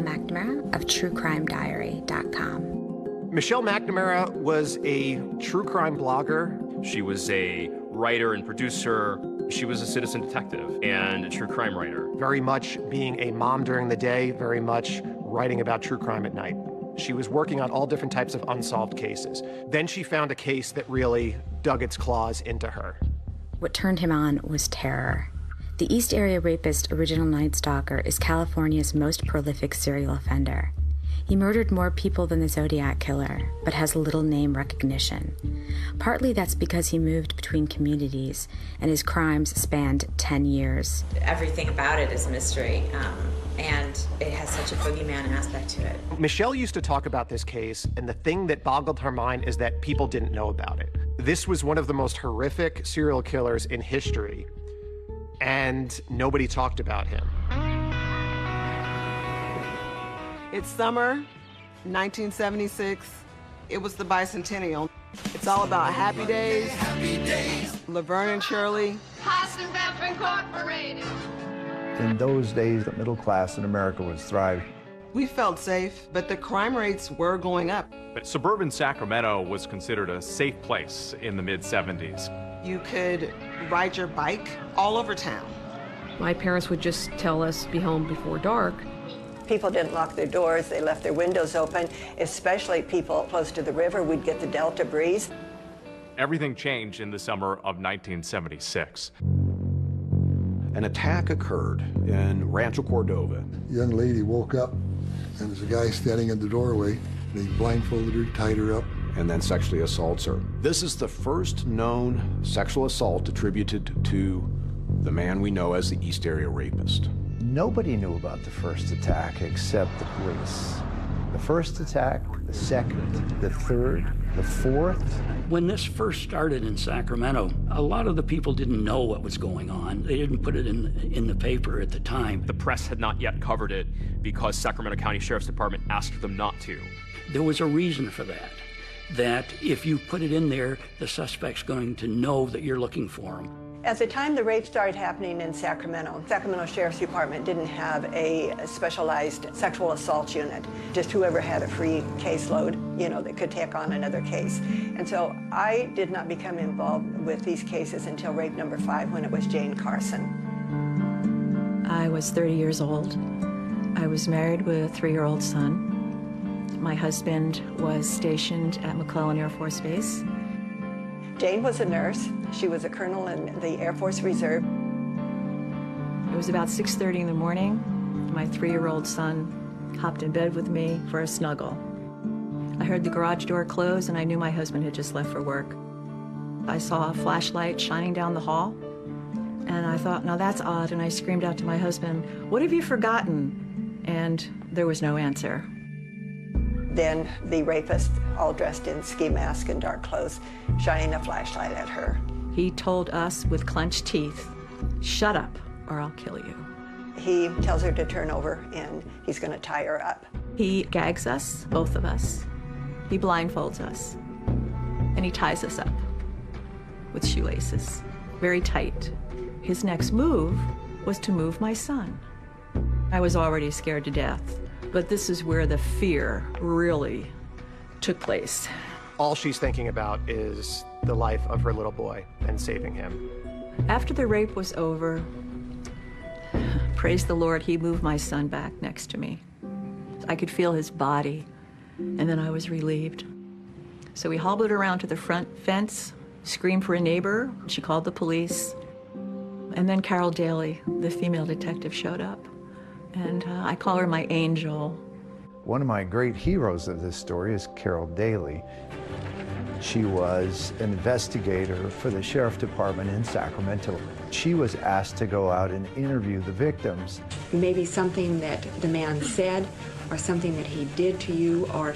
McNamara of TrueCrimeDiary.com. Michelle McNamara was a true crime blogger. She was a writer and producer. She was a citizen detective and a true crime writer. Very much being a mom during the day, very much writing about true crime at night. She was working on all different types of unsolved cases. Then she found a case that really dug its claws into her. What turned him on was terror. The East Area Rapist Original Night Stalker is California's most prolific serial offender. He murdered more people than the Zodiac Killer, but has little name recognition. Partly that's because he moved between communities, and his crimes spanned 10 years. Everything about it is mystery, and it has such a boogeyman aspect to it. Michelle used to talk about this case, and the thing that boggled her mind is that people didn't know about it. This was one of the most horrific serial killers in history, and nobody talked about him. It's summer, 1976. It was the bicentennial. It's all about happy days. Laverne and Shirley. Incorporated. In those days, the middle class in America was thriving. We felt safe, but the crime rates were going up. But suburban Sacramento was considered a safe place in the mid-70s. You could ride your bike all over town. My parents would just tell us, be home before dark. People didn't lock their doors, they left their windows open, especially people close to the river. We'd get the Delta breeze. Everything changed in the summer of 1976. An attack occurred in Rancho Cordova. A young lady woke up, and there's a guy standing in the doorway. They blindfolded her, tied her up, and then sexually assaults her. This is the first known sexual assault attributed to the man we know as the East Area Rapist. Nobody knew about the first attack except the police. The first attack, the second, the third, the fourth. When this first started in Sacramento, a lot of the people didn't know what was going on. They didn't put it in the paper at the time. The press had not yet covered it because Sacramento County Sheriff's Department asked them not to. There was a reason for that. That if you put it in there, the suspect's going to know that you're looking for him. At the time the rape started happening in Sacramento Sheriff's Department didn't have a specialized sexual assault unit. Just whoever had a free caseload, that could take on another case. And so I did not become involved with these cases until rape number 5, when it was Jane Carson. I was 30 years old. I was married with a 3-year-old son. My husband was stationed at McClellan Air Force Base. Jane was a nurse. She was a colonel in the Air Force Reserve. It was about 6:30 in the morning. My 3-year-old son hopped in bed with me for a snuggle. I heard the garage door close, and I knew my husband had just left for work. I saw a flashlight shining down the hall, and I thought, now that's odd, and I screamed out to my husband, "What have you forgotten?" And there was no answer. Then the rapist, all dressed in ski mask and dark clothes, shining a flashlight at her. He told us with clenched teeth, "Shut up, or I'll kill you." He tells her to turn over, and he's going to tie her up. He gags us, both of us. He blindfolds us, and he ties us up with shoelaces, very tight. His next move was to move my son. I was already scared to death. But this is where the fear really took place. All she's thinking about is the life of her little boy and saving him. After the rape was over, praise the Lord, he moved my son back next to me. I could feel his body, and then I was relieved. So we hobbled around to the front fence, screamed for a neighbor. She called the police. And then Carol Daly, the female detective, showed up. And I call her my angel. One of my great heroes of this story is Carol Daly. She was an investigator for the Sheriff Department in Sacramento. She was asked to go out and interview the victims. Maybe something that the man said, or something that he did to you, or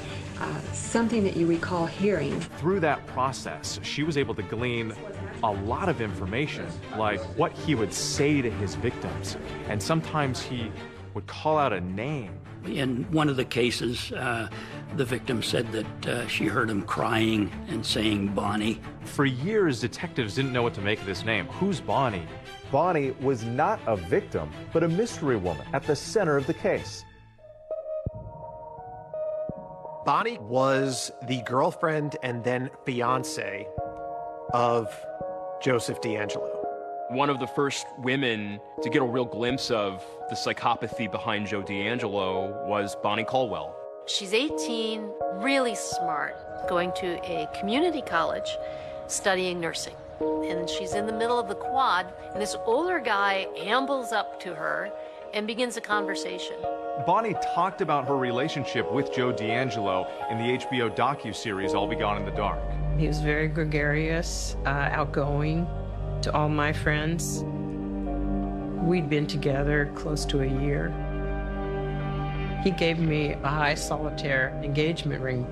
something that you recall hearing. Through that process, she was able to glean a lot of information, like what he would say to his victims. And sometimes he would call out a name. In one of the cases, the victim said that she heard him crying and saying Bonnie. For years, detectives didn't know what to make of this name. Who's Bonnie? Bonnie was not a victim, but a mystery woman at the center of the case. Bonnie was the girlfriend and then fiance of Joseph DeAngelo. One of the first women to get a real glimpse of the psychopathy behind Joe DeAngelo was Bonnie Caldwell. She's 18, really smart, going to a community college studying nursing. And she's in the middle of the quad, and this older guy ambles up to her and begins a conversation. Bonnie talked about her relationship with Joe DeAngelo in the HBO docuseries I'll Be Gone in the Dark. He was very gregarious, outgoing to all my friends. We'd been together close to a year. He gave me a high solitaire engagement ring.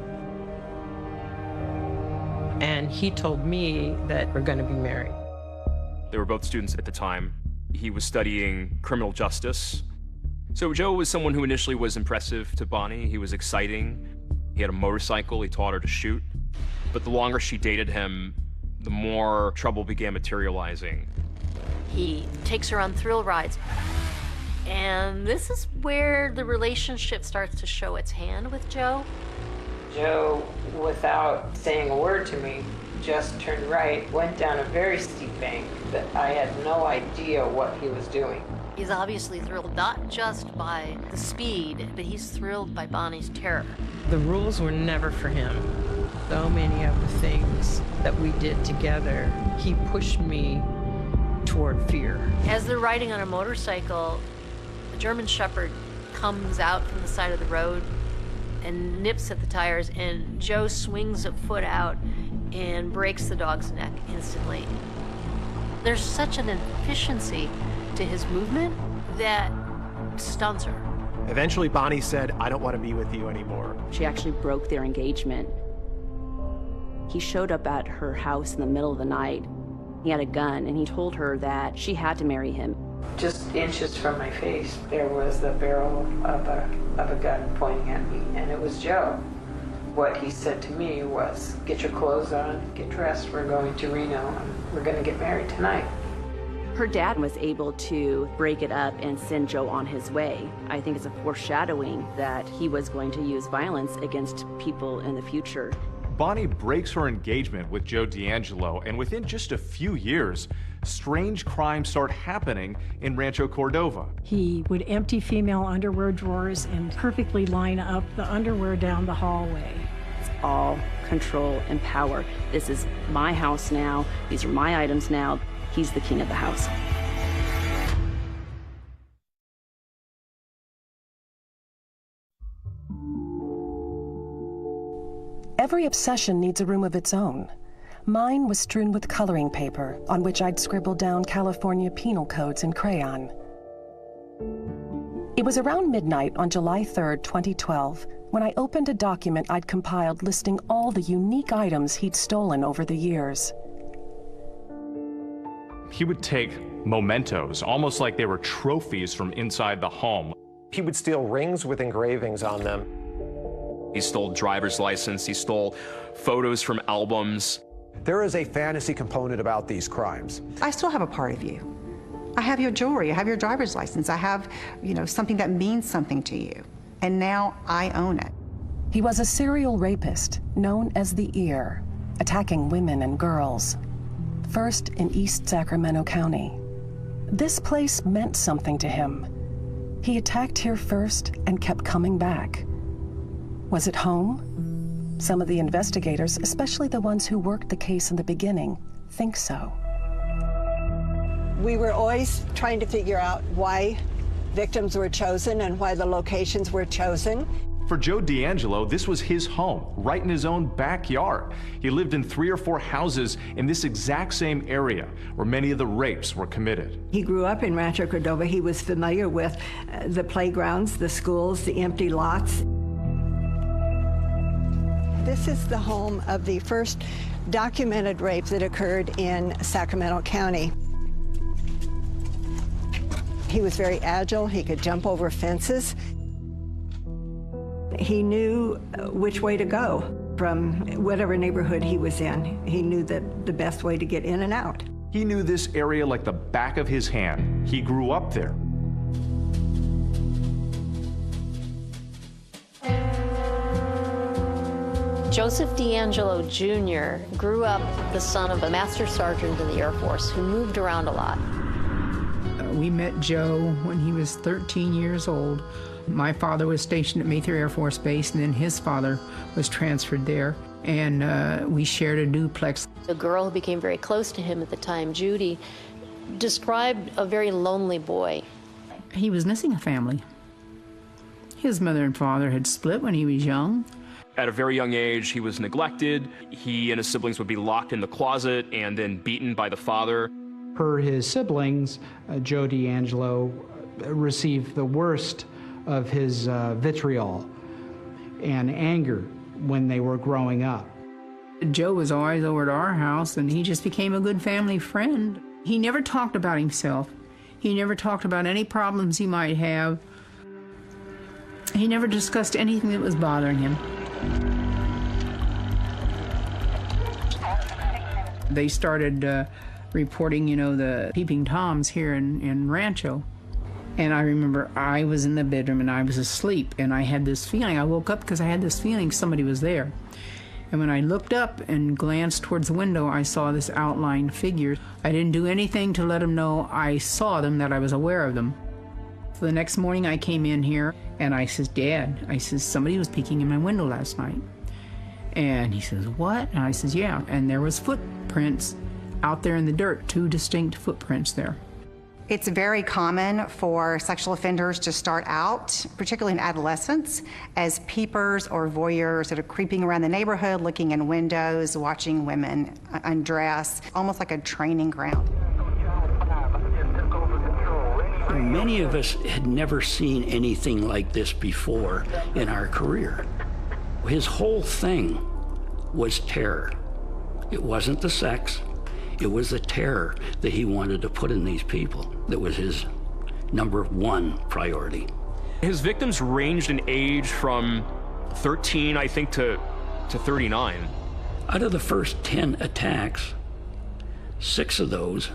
And he told me that we're going to be married. They were both students at the time. He was studying criminal justice. So Joe was someone who initially was impressive to Bonnie. He was exciting. He had a motorcycle. He taught her to shoot. But the longer she dated him, the more trouble began materializing. He takes her on thrill rides. And this is where the relationship starts to show its hand with Joe. Joe, without saying a word to me, just turned right, went down a very steep bank that I had no idea what he was doing. He's obviously thrilled not just by the speed, but he's thrilled by Bonnie's terror. The rules were never for him. So many of the things that we did together, he pushed me toward fear. As they're riding on a motorcycle, a German Shepherd comes out from the side of the road and nips at the tires, and Joe swings a foot out and breaks the dog's neck instantly. There's such an efficiency to his movement that stuns her. Eventually, Bonnie said, "I don't want to be with you anymore." She actually broke their engagement. He showed up at her house in the middle of the night. He had a gun, and he told her that she had to marry him. Just inches from my face, there was the barrel of a gun pointing at me, and it was Joe. What he said to me was, "Get your clothes on, get dressed, we're going to Reno, and we're going to get married tonight." Her dad was able to break it up and send Joe on his way. I think it's a foreshadowing that he was going to use violence against people in the future. Bonnie breaks her engagement with Joe DeAngelo, and within just a few years, strange crimes start happening in Rancho Cordova. He would empty female underwear drawers and perfectly line up the underwear down the hallway. It's all control and power. This is my house now. These are my items now. He's the king of the house. Every obsession needs a room of its own. Mine was strewn with coloring paper on which I'd scribbled down California penal codes in crayon. It was around midnight on July 3rd, 2012, when I opened a document I'd compiled listing all the unique items he'd stolen over the years. He would take mementos, almost like they were trophies from inside the home. He would steal rings with engravings on them. He stole driver's license, he stole photos from albums. There is a fantasy component about these crimes. I still have a part of you. I have your jewelry, I have your driver's license, I have, something that means something to you. And now I own it. He was a serial rapist known as the Ear, attacking women and girls. First in East Sacramento County. This place meant something to him. He attacked here first and kept coming back. Was it home? Some of the investigators, especially the ones who worked the case in the beginning, think so. We were always trying to figure out why victims were chosen and why the locations were chosen. For Joe DeAngelo, this was his home, right in his own backyard. He lived in 3 or 4 houses in this exact same area where many of the rapes were committed. He grew up in Rancho Cordova. He was familiar with the playgrounds, the schools, the empty lots. This is the home of the first documented rape that occurred in Sacramento County. He was very agile. He could jump over fences. He knew which way to go from whatever neighborhood he was in. He knew the best way to get in and out. He knew this area like the back of his hand. He grew up there. Joseph D'Angelo Jr. grew up the son of a master sergeant in the Air Force who moved around a lot. We met Joe when he was 13 years old. My father was stationed at Mayfair Air Force Base, and then his father was transferred there, and we shared a duplex. The girl who became very close to him at the time, Judy, described a very lonely boy. He was missing a family. His mother and father had split when he was young. At a very young age, he was neglected. He and his siblings would be locked in the closet and then beaten by the father. Per his siblings, Joe D'Angelo received the worst of his vitriol and anger when they were growing up. Joe was always over at our house, and he just became a good family friend. He never talked about himself. He never talked about any problems he might have. He never discussed anything that was bothering him. They started reporting, the peeping Toms here in Rancho. And I remember I was in the bedroom and I was asleep, and I had this feeling. I woke up because I had this feeling somebody was there. And when I looked up and glanced towards the window, I saw this outlined figure. I didn't do anything to let them know I saw them, that I was aware of them. So the next morning I came in here and I says, Dad, I says, somebody was peeking in my window last night. And he says, what? And I says, yeah. And there was footprints out there in the dirt, 2 distinct footprints there. It's very common for sexual offenders to start out, particularly in adolescence, as peepers or voyeurs that are creeping around the neighborhood, looking in windows, watching women undress, almost like a training ground. Many of us had never seen anything like this before in our career. His whole thing was terror. It wasn't the sex. It was the terror that he wanted to put in these people that was his #1 priority. His victims ranged in age from 13, I think, to 39. Out of the first 10 attacks, 6 of those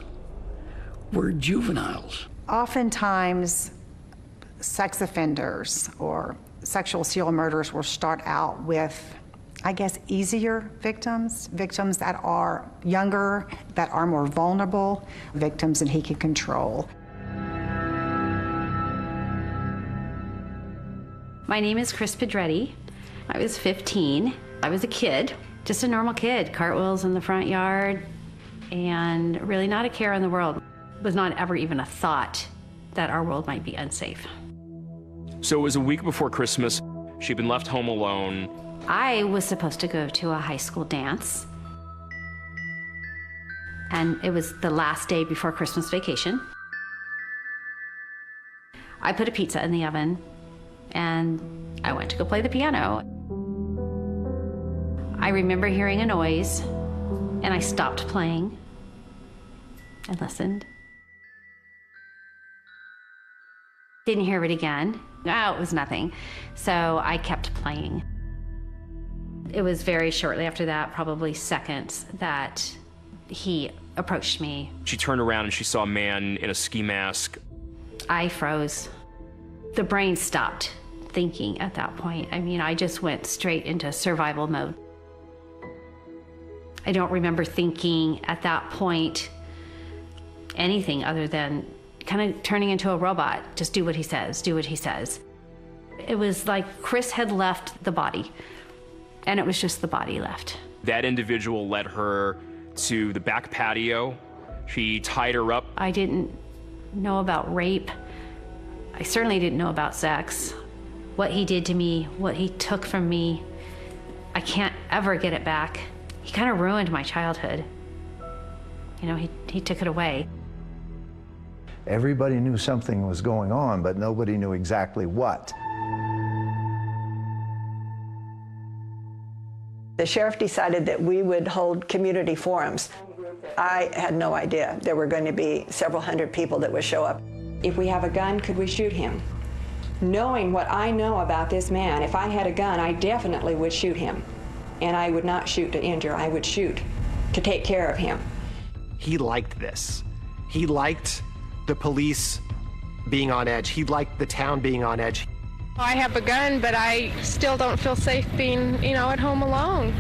were juveniles. Oftentimes, sex offenders or sexual serial murderers will start out with, I guess, easier victims that are younger, that are more vulnerable, victims that he can control. My name is Chris Pedretti. I was 15. I was a kid, just a normal kid, cartwheels in the front yard, and really not a care in the world. It was not ever even a thought that our world might be unsafe. So it was a week before Christmas. She'd been left home alone. I was supposed to go to a high school dance, and it was the last day before Christmas vacation. I put a pizza in the oven, and I went to go play the piano. I remember hearing a noise, and I stopped playing and listened. Didn't hear it again. No, it was nothing. So I kept playing. It was very shortly after that, probably seconds, that he approached me. She turned around and she saw a man in a ski mask. I froze. The brain stopped thinking at that point. I mean, I just went straight into survival mode. I don't remember thinking at that point anything other than kind of turning into a robot. Just do what he says, do what he says. It was like Chris had left the body, and it was just the body left. That individual led her to the back patio. She tied her up. I didn't know about rape. I certainly didn't know about sex. What he did to me, what he took from me, I can't ever get it back. He kind of ruined my childhood. You know, he took it away. Everybody knew something was going on, but nobody knew exactly what. The sheriff decided that we would hold community forums. I had no idea there were going to be several hundred people that would show up. If we have a gun, could we shoot him? Knowing what I know about this man, if I had a gun, I definitely would shoot him. And I would not shoot to injure, I would shoot to take care of him. He liked this. He liked the police being on edge. He liked the town being on edge. I have a gun, but I still don't feel safe being, at home alone.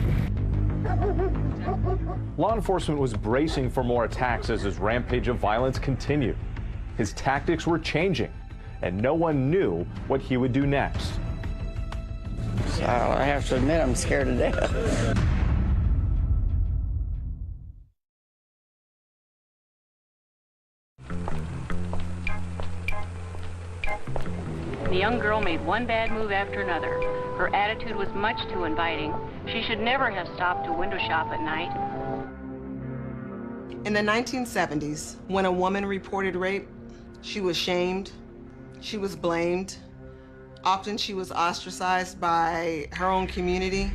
Law enforcement was bracing for more attacks as his rampage of violence continued. His tactics were changing, and no one knew what he would do next. So I have to admit, I'm scared to death. The young girl made one bad move after another. Her attitude was much too inviting. She should never have stopped to window shop at night. In the 1970s, when a woman reported rape, she was shamed, she was blamed. Often she was ostracized by her own community.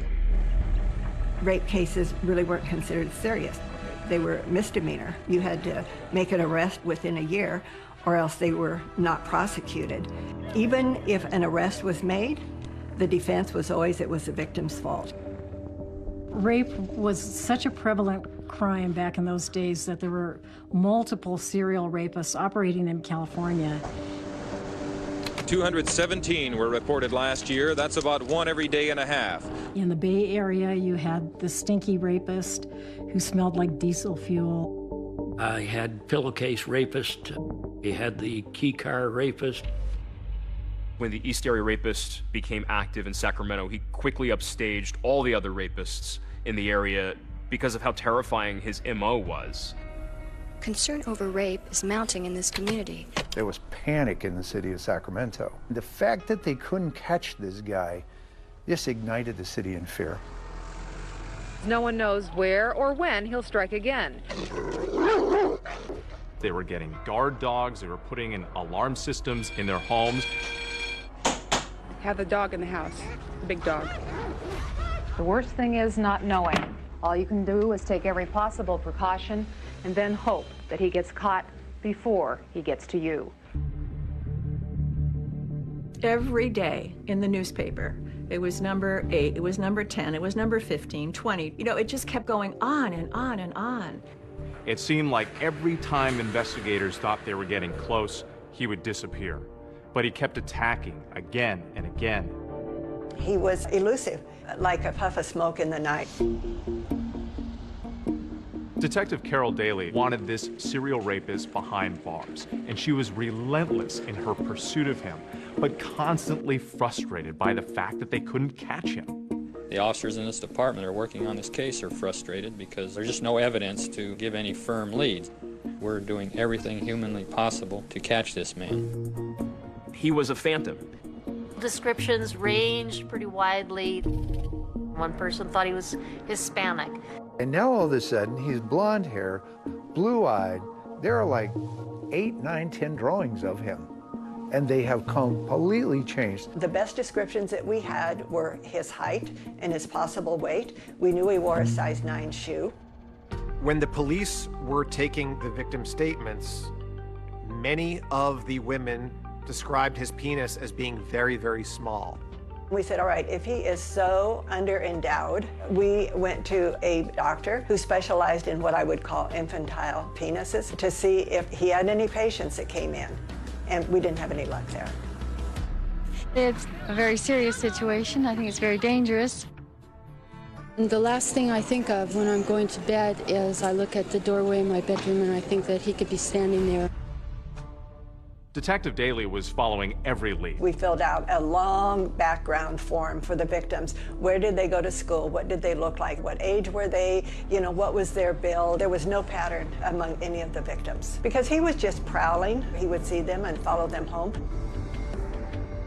Rape cases really weren't considered serious. They were misdemeanor. You had to make an arrest within a year, or else they were not prosecuted. Even if an arrest was made, the defense was always it was the victim's fault. Rape was such a prevalent crime back in those days that there were multiple serial rapists operating in California. 217 were reported last year. That's about one every day and a half. In the Bay Area, you had the stinky rapist who smelled like diesel fuel. I had pillowcase rapist. We had the key car rapist. When the East Area Rapist became active in Sacramento, he quickly upstaged all the other rapists in the area because of how terrifying his MO was. Concern over rape is mounting in this community. There was panic in the city of Sacramento. The fact that they couldn't catch this guy just ignited the city in fear. No one knows where or when he'll strike again. They were getting guard dogs. They were putting in alarm systems in their homes. Have the dog in the house, the big dog. The worst thing is not knowing. All you can do is take every possible precaution and then hope that he gets caught before he gets to you. Every day in the newspaper, it was number 8, it was number 10, it was number 15, 20. It just kept going on and on and on. It seemed like every time investigators thought they were getting close, he would disappear. But he kept attacking again and again. He was elusive, like a puff of smoke in the night. Detective Carol Daly wanted this serial rapist behind bars, and she was relentless in her pursuit of him, but constantly frustrated by the fact that they couldn't catch him. The officers in this department are working on this case are frustrated because there's just no evidence to give any firm leads. We're doing everything humanly possible to catch this man. He was a phantom. Descriptions ranged pretty widely. One person thought he was Hispanic. And now all of a sudden, he's blonde hair, blue-eyed. There are like 8, 9, 10 drawings of him. And they have completely changed. The best descriptions that we had were his height and his possible weight. We knew he wore a size 9 shoe. When the police were taking the victim's statements, many of the women described his penis as being very, very small. We said, all right, if he is so underendowed, we went to a doctor who specialized in what I would call infantile penises to see if he had any patients that came in, and we didn't have any luck there. It's a very serious situation. I think it's very dangerous. The last thing I think of when I'm going to bed is I look at the doorway in my bedroom and I think that he could be standing there. Detective Daly was following every lead. We filled out a long background form for the victims. Where did they go to school? What did they look like? What age were they? What was their build? There was no pattern among any of the victims. Because he was just prowling. He would see them and follow them home.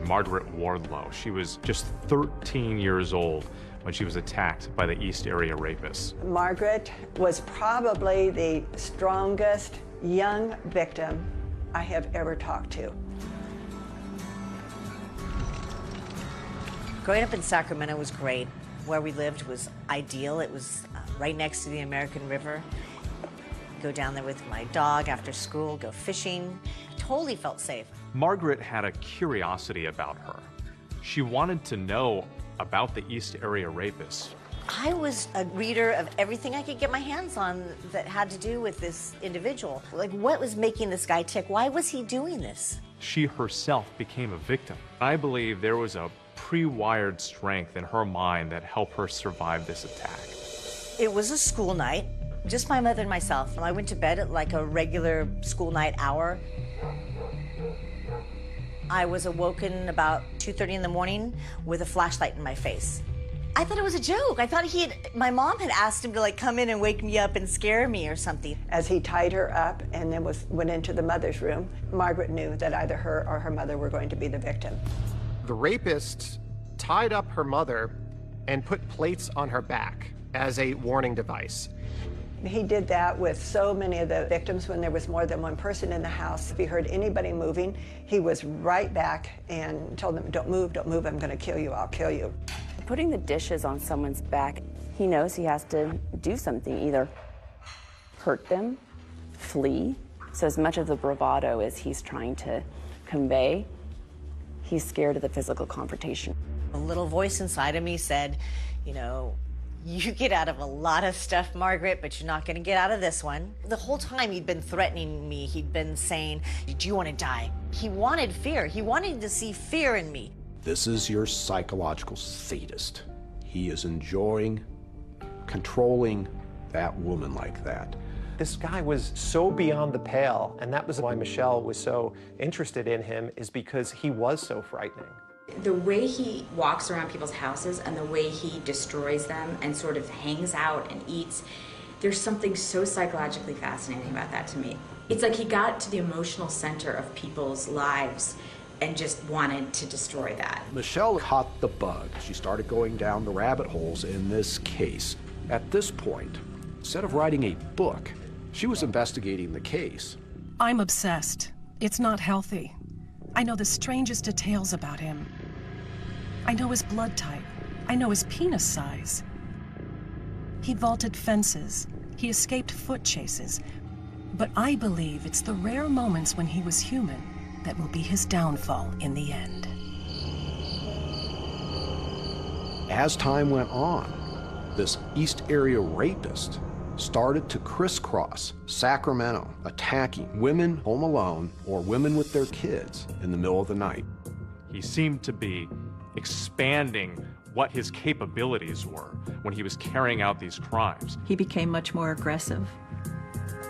Margaret Wardlow, she was just 13 years old when she was attacked by the East Area rapists. Margaret was probably the strongest young victim I have ever talked to. Growing up in Sacramento was great. Where we lived was ideal. It was right next to the American River. Go down there with my dog after school, go fishing. Totally felt safe. Margaret had a curiosity about her. She wanted to know about the East Area rapists. I was a reader of everything I could get my hands on that had to do with this individual. Like, what was making this guy tick? Why was he doing this? she herself became a victim. I believe there was a pre-wired strength in her mind that helped her survive this attack. It was a school night, just my mother and myself. I went to bed at like a regular school night hour. I was awoken about 2:30 in the morning with a flashlight in my face. I thought it was a joke. I thought my mom had asked him to like come in and wake me up and scare me or something. As he tied her up and then went into the mother's room, Margaret knew that either her or her mother were going to be the victim. The rapist tied up her mother and put plates on her back as a warning device. He did that with so many of the victims when there was more than one person in the house. If he heard anybody moving, he was right back and told them, don't move, I'm gonna kill you, I'll kill you. Putting the dishes on someone's back, he knows he has to do something, either hurt them, flee. So as much of the bravado as he's trying to convey, he's scared of the physical confrontation. A little voice inside of me said, you know, you get out of a lot of stuff, Margaret, but you're not going to get out of this one. The whole time he'd been threatening me. He'd been saying, do you want to die? He wanted fear. He wanted to see fear in me. This is your psychological sadist. He is enjoying controlling that woman like that. This guy was so beyond the pale, and that was why Michelle was so interested in him, is because he was so frightening. The way he walks around people's houses and the way he destroys them and sort of hangs out and eats, there's something so psychologically fascinating about that to me. It's like he got to the emotional center of people's lives and just wanted to destroy that. Michelle caught the bug. She started going down the rabbit holes in this case. At this point, instead of writing a book, she was investigating the case. I'm obsessed. It's not healthy. I know the strangest details about him. I know his blood type. I know his penis size. He vaulted fences. He escaped foot chases. But I believe it's the rare moments when he was human that will be his downfall in the end. As time went on, this East Area rapist started to crisscross Sacramento, attacking women home alone or women with their kids in the middle of the night. He seemed to be expanding what his capabilities were when he was carrying out these crimes. He became much more aggressive,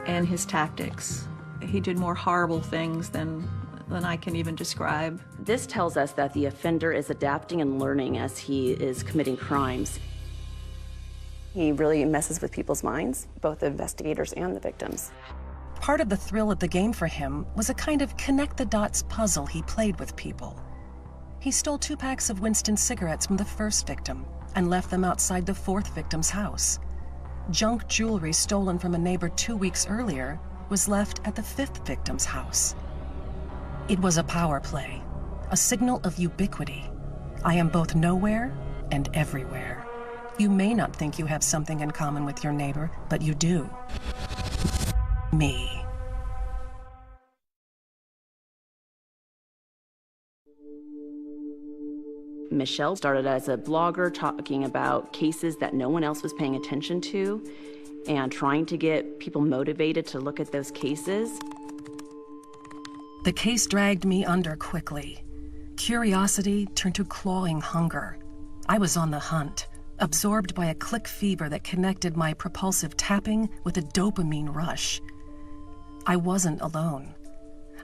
and his tactics. He did more horrible things than I can even describe. This tells us that the offender is adapting and learning as he is committing crimes. He really messes with people's minds, both the investigators and the victims. Part of the thrill of the game for him was a kind of connect-the-dots puzzle he played with people. He stole 2 packs of Winston cigarettes from the first victim and left them outside the 4th victim's house. Junk jewelry stolen from a neighbor 2 weeks earlier was left at the 5th victim's house. It was a power play, a signal of ubiquity. I am both nowhere and everywhere. You may not think you have something in common with your neighbor, but you do. Me. Michelle started as a blogger talking about cases that no one else was paying attention to and trying to get people motivated to look at those cases. The case dragged me under quickly. Curiosity turned to clawing hunger. I was on the hunt, absorbed by a click fever that connected my propulsive tapping with a dopamine rush. I wasn't alone.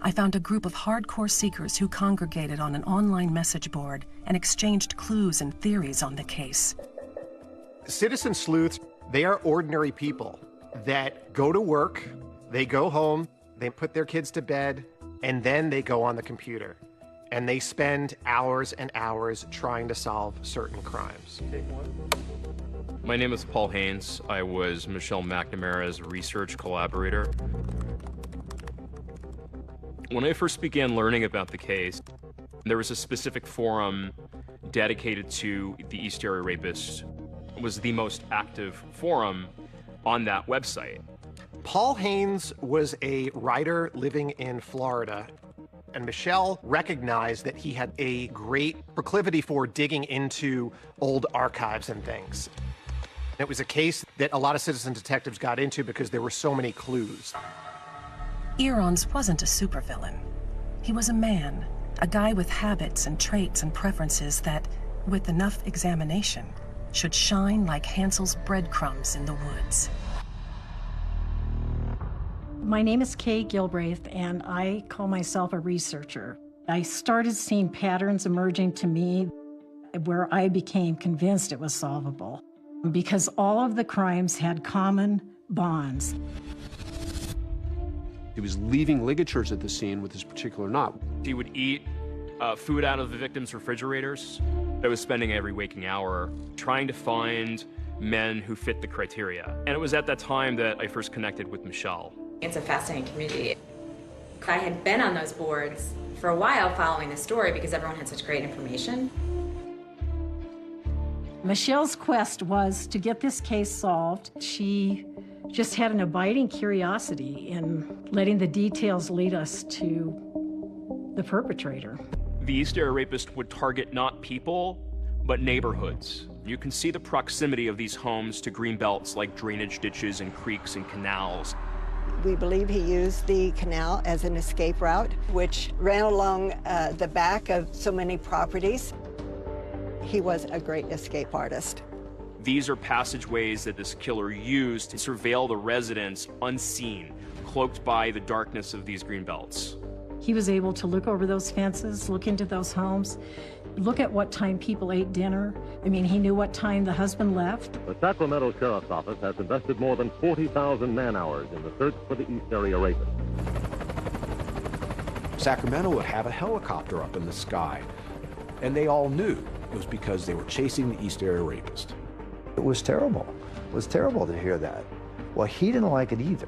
I found a group of hardcore seekers who congregated on an online message board and exchanged clues and theories on the case. Citizen sleuths, they are ordinary people that go to work, they go home, they put their kids to bed, and then they go on the computer. And they spend hours and hours trying to solve certain crimes. My name is Paul Haynes. I was Michelle McNamara's research collaborator. When I first began learning about the case, there was a specific forum dedicated to the East Area Rapist. It was the most active forum on that website. Paul Haynes was a writer living in Florida, and Michelle recognized that he had a great proclivity for digging into old archives and things. It was a case that a lot of citizen detectives got into because there were so many clues. Earons wasn't a supervillain. He was a man, a guy with habits and traits and preferences that, with enough examination, should shine like Hansel's breadcrumbs in the woods. My name is Kay Gilbraith, and I call myself a researcher. I started seeing patterns emerging to me where I became convinced it was solvable, because all of the crimes had common bonds. He was leaving ligatures at the scene with this particular knot. He would eat food out of the victims' refrigerators. I was spending every waking hour trying to find men who fit the criteria. And it was at that time that I first connected with Michelle. It's a fascinating community. I had been on those boards for a while following the story because everyone had such great information. Michelle's quest was to get this case solved. She just had an abiding curiosity in letting the details lead us to the perpetrator. The East Area Rapist would target not people, but neighborhoods. You can see the proximity of these homes to green belts like drainage ditches and creeks and canals. We believe he used the canal as an escape route, which ran along the back of so many properties. He was a great escape artist. These are passageways that this killer used to surveil the residents unseen, cloaked by the darkness of these green belts. He was able to look over those fences, look into those homes, look at what time people ate dinner. I mean, he knew what time the husband left. The Sacramento Sheriff's Office has invested more than 40,000 man-hours in the search for the East Area Rapist. Sacramento would have a helicopter up in the sky, and they all knew it was because they were chasing the East Area Rapist. It was terrible. It was terrible to hear that. Well, he didn't like it either.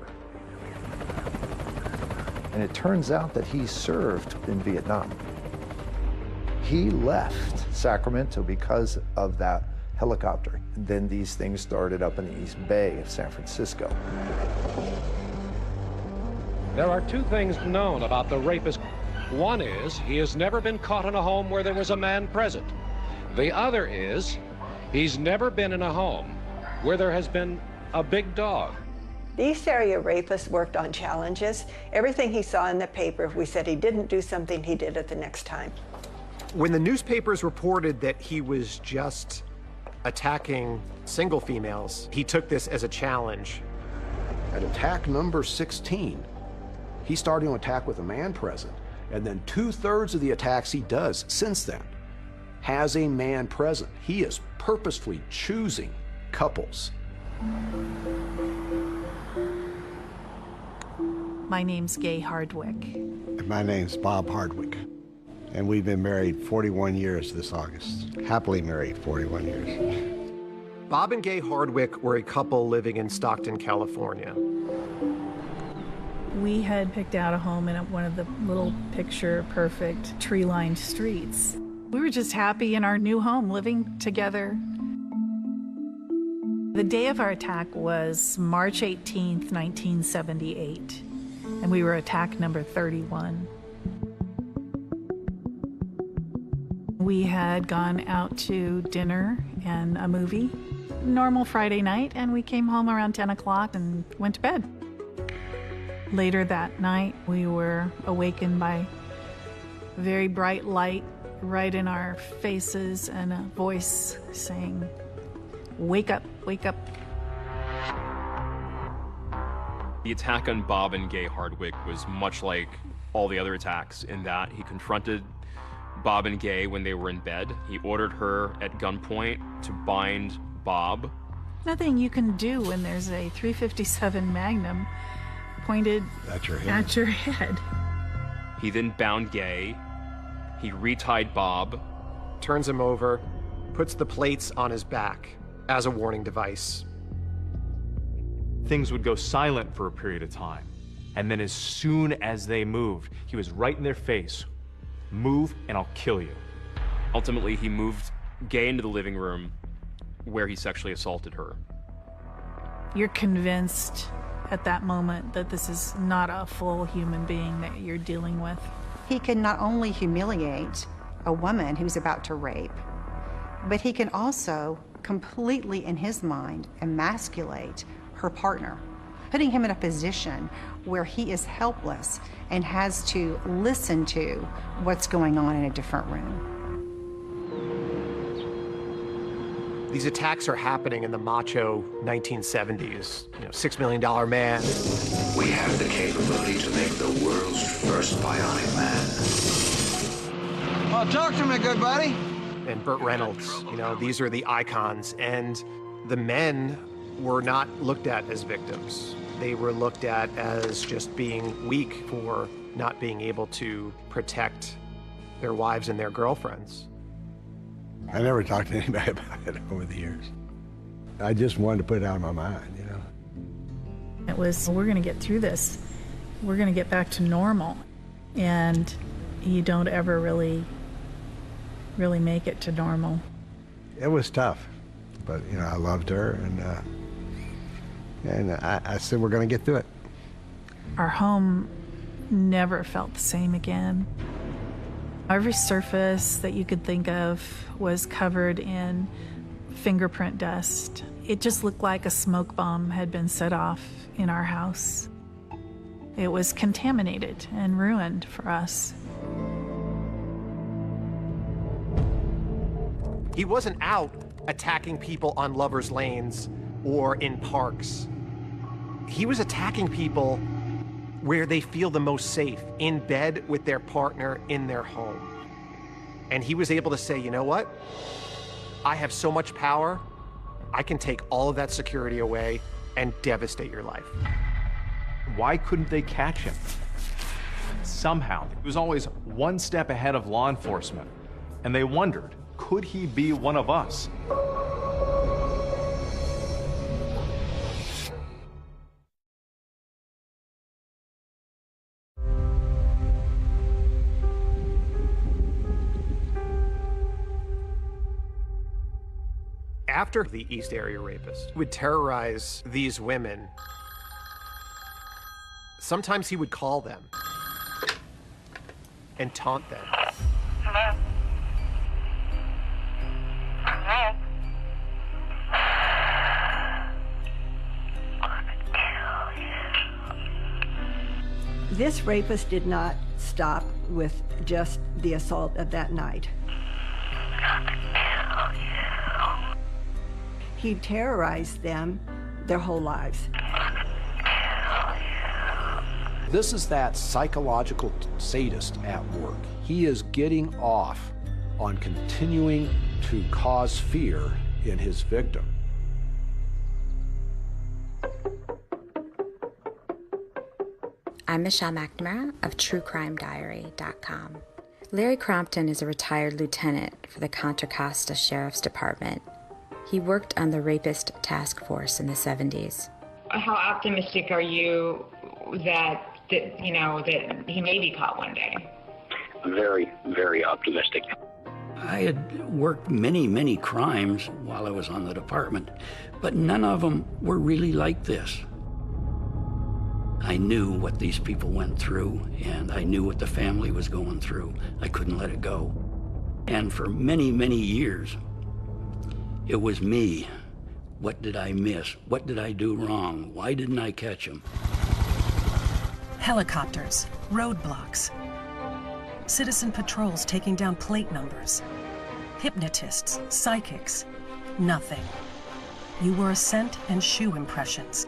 And it turns out that he served in Vietnam. He left Sacramento because of that helicopter. And then these things started up in the East Bay of San Francisco. There are two things known about the rapist. One is he has never been caught in a home where there was a man present. The other is he's never been in a home where there has been a big dog. The East Area Rapist worked on challenges. Everything he saw in the paper, if we said he didn't do something, he did it the next time. When the newspapers reported that he was just attacking single females, he took this as a challenge. At attack number 16, he's starting to attack with a man present, and then 2/3 of the attacks he does since then has a man present. He is purposefully choosing couples. My name's Gay Hardwick. My name's Bob Hardwick, and we've been married 41 years this August. Happily married 41 years. Bob and Gay Hardwick were a couple living in Stockton, California. We had picked out a home in one of the little picture-perfect tree-lined streets. We were just happy in our new home, living together. The day of our attack was March 18th, 1978, and we were attack number 31. We had gone out to dinner and a movie, normal Friday night, and we came home around 10 o'clock and went to bed. Later that night, we were awakened by very bright light right in our faces and a voice saying, "Wake up, wake up." The attack on Bob and Gay Hardwick was much like all the other attacks in that he confronted Bob and Gay when they were in bed. He ordered her at gunpoint to bind Bob. Nothing you can do when there's a .357 Magnum pointed at your head. He then bound Gay. He retied Bob. Turns him over, puts the plates on his back as a warning device. Things would go silent for a period of time. And then as soon as they moved, he was right in their face. Move and I'll kill you. Ultimately, he moved Gay into the living room where he sexually assaulted her. You're convinced at that moment that this is not a full human being that you're dealing with. He can not only humiliate a woman who's about to rape, but he can also completely, in his mind, emasculate her partner. putting him in a position where he is helpless and has to listen to what's going on in a different room. These attacks are happening in the macho 1970s. $6 million man. We have the capability to make the world's first bionic man. Oh, talk to me, good buddy. And Burt Reynolds, these are the icons. And the men were not looked at as victims. They were looked at as just being weak for not being able to protect their wives and their girlfriends. I never talked to anybody about it over the years. I just wanted to put it out of my mind, It was, we're going to get through this. We're going to get back to normal. And you don't ever really make it to normal. It was tough, but I loved her, and I said we're going to get through it. Our home never felt the same again. Every surface that you could think of was covered in fingerprint dust. It just looked like a smoke bomb had been set off in our house. It was contaminated and ruined for us. He wasn't out attacking people on lovers' lanes or in parks. He was attacking people where they feel the most safe, in bed with their partner in their home. And he was able to say, you know what? I have so much power, I can take all of that security away and devastate your life. Why couldn't they catch him? Somehow, he was always one step ahead of law enforcement, and they wondered, could he be one of us? After the East Area Rapist would terrorize these women, sometimes he would call them and taunt them. Hello? Hello? This rapist did not stop with just the assault of that night. He terrorized them their whole lives. This is that psychological sadist at work. He is getting off on continuing to cause fear in his victim. I'm Michelle McNamara of TrueCrimeDiary.com. Larry Crompton is a retired lieutenant for the Contra Costa Sheriff's Department. He worked on the Rapist Task Force in the 70s. How optimistic are you that he may be caught one day? Very, very optimistic. I had worked many crimes while I was on the department, but none of them were really like this. I knew what these people went through, and I knew what the family was going through. I couldn't let it go. And for many years, it was me. What did I miss? What did I do wrong? Why didn't I catch him? Helicopters, roadblocks, citizen patrols taking down plate numbers, hypnotists, psychics, nothing. You were a scent and shoe impressions.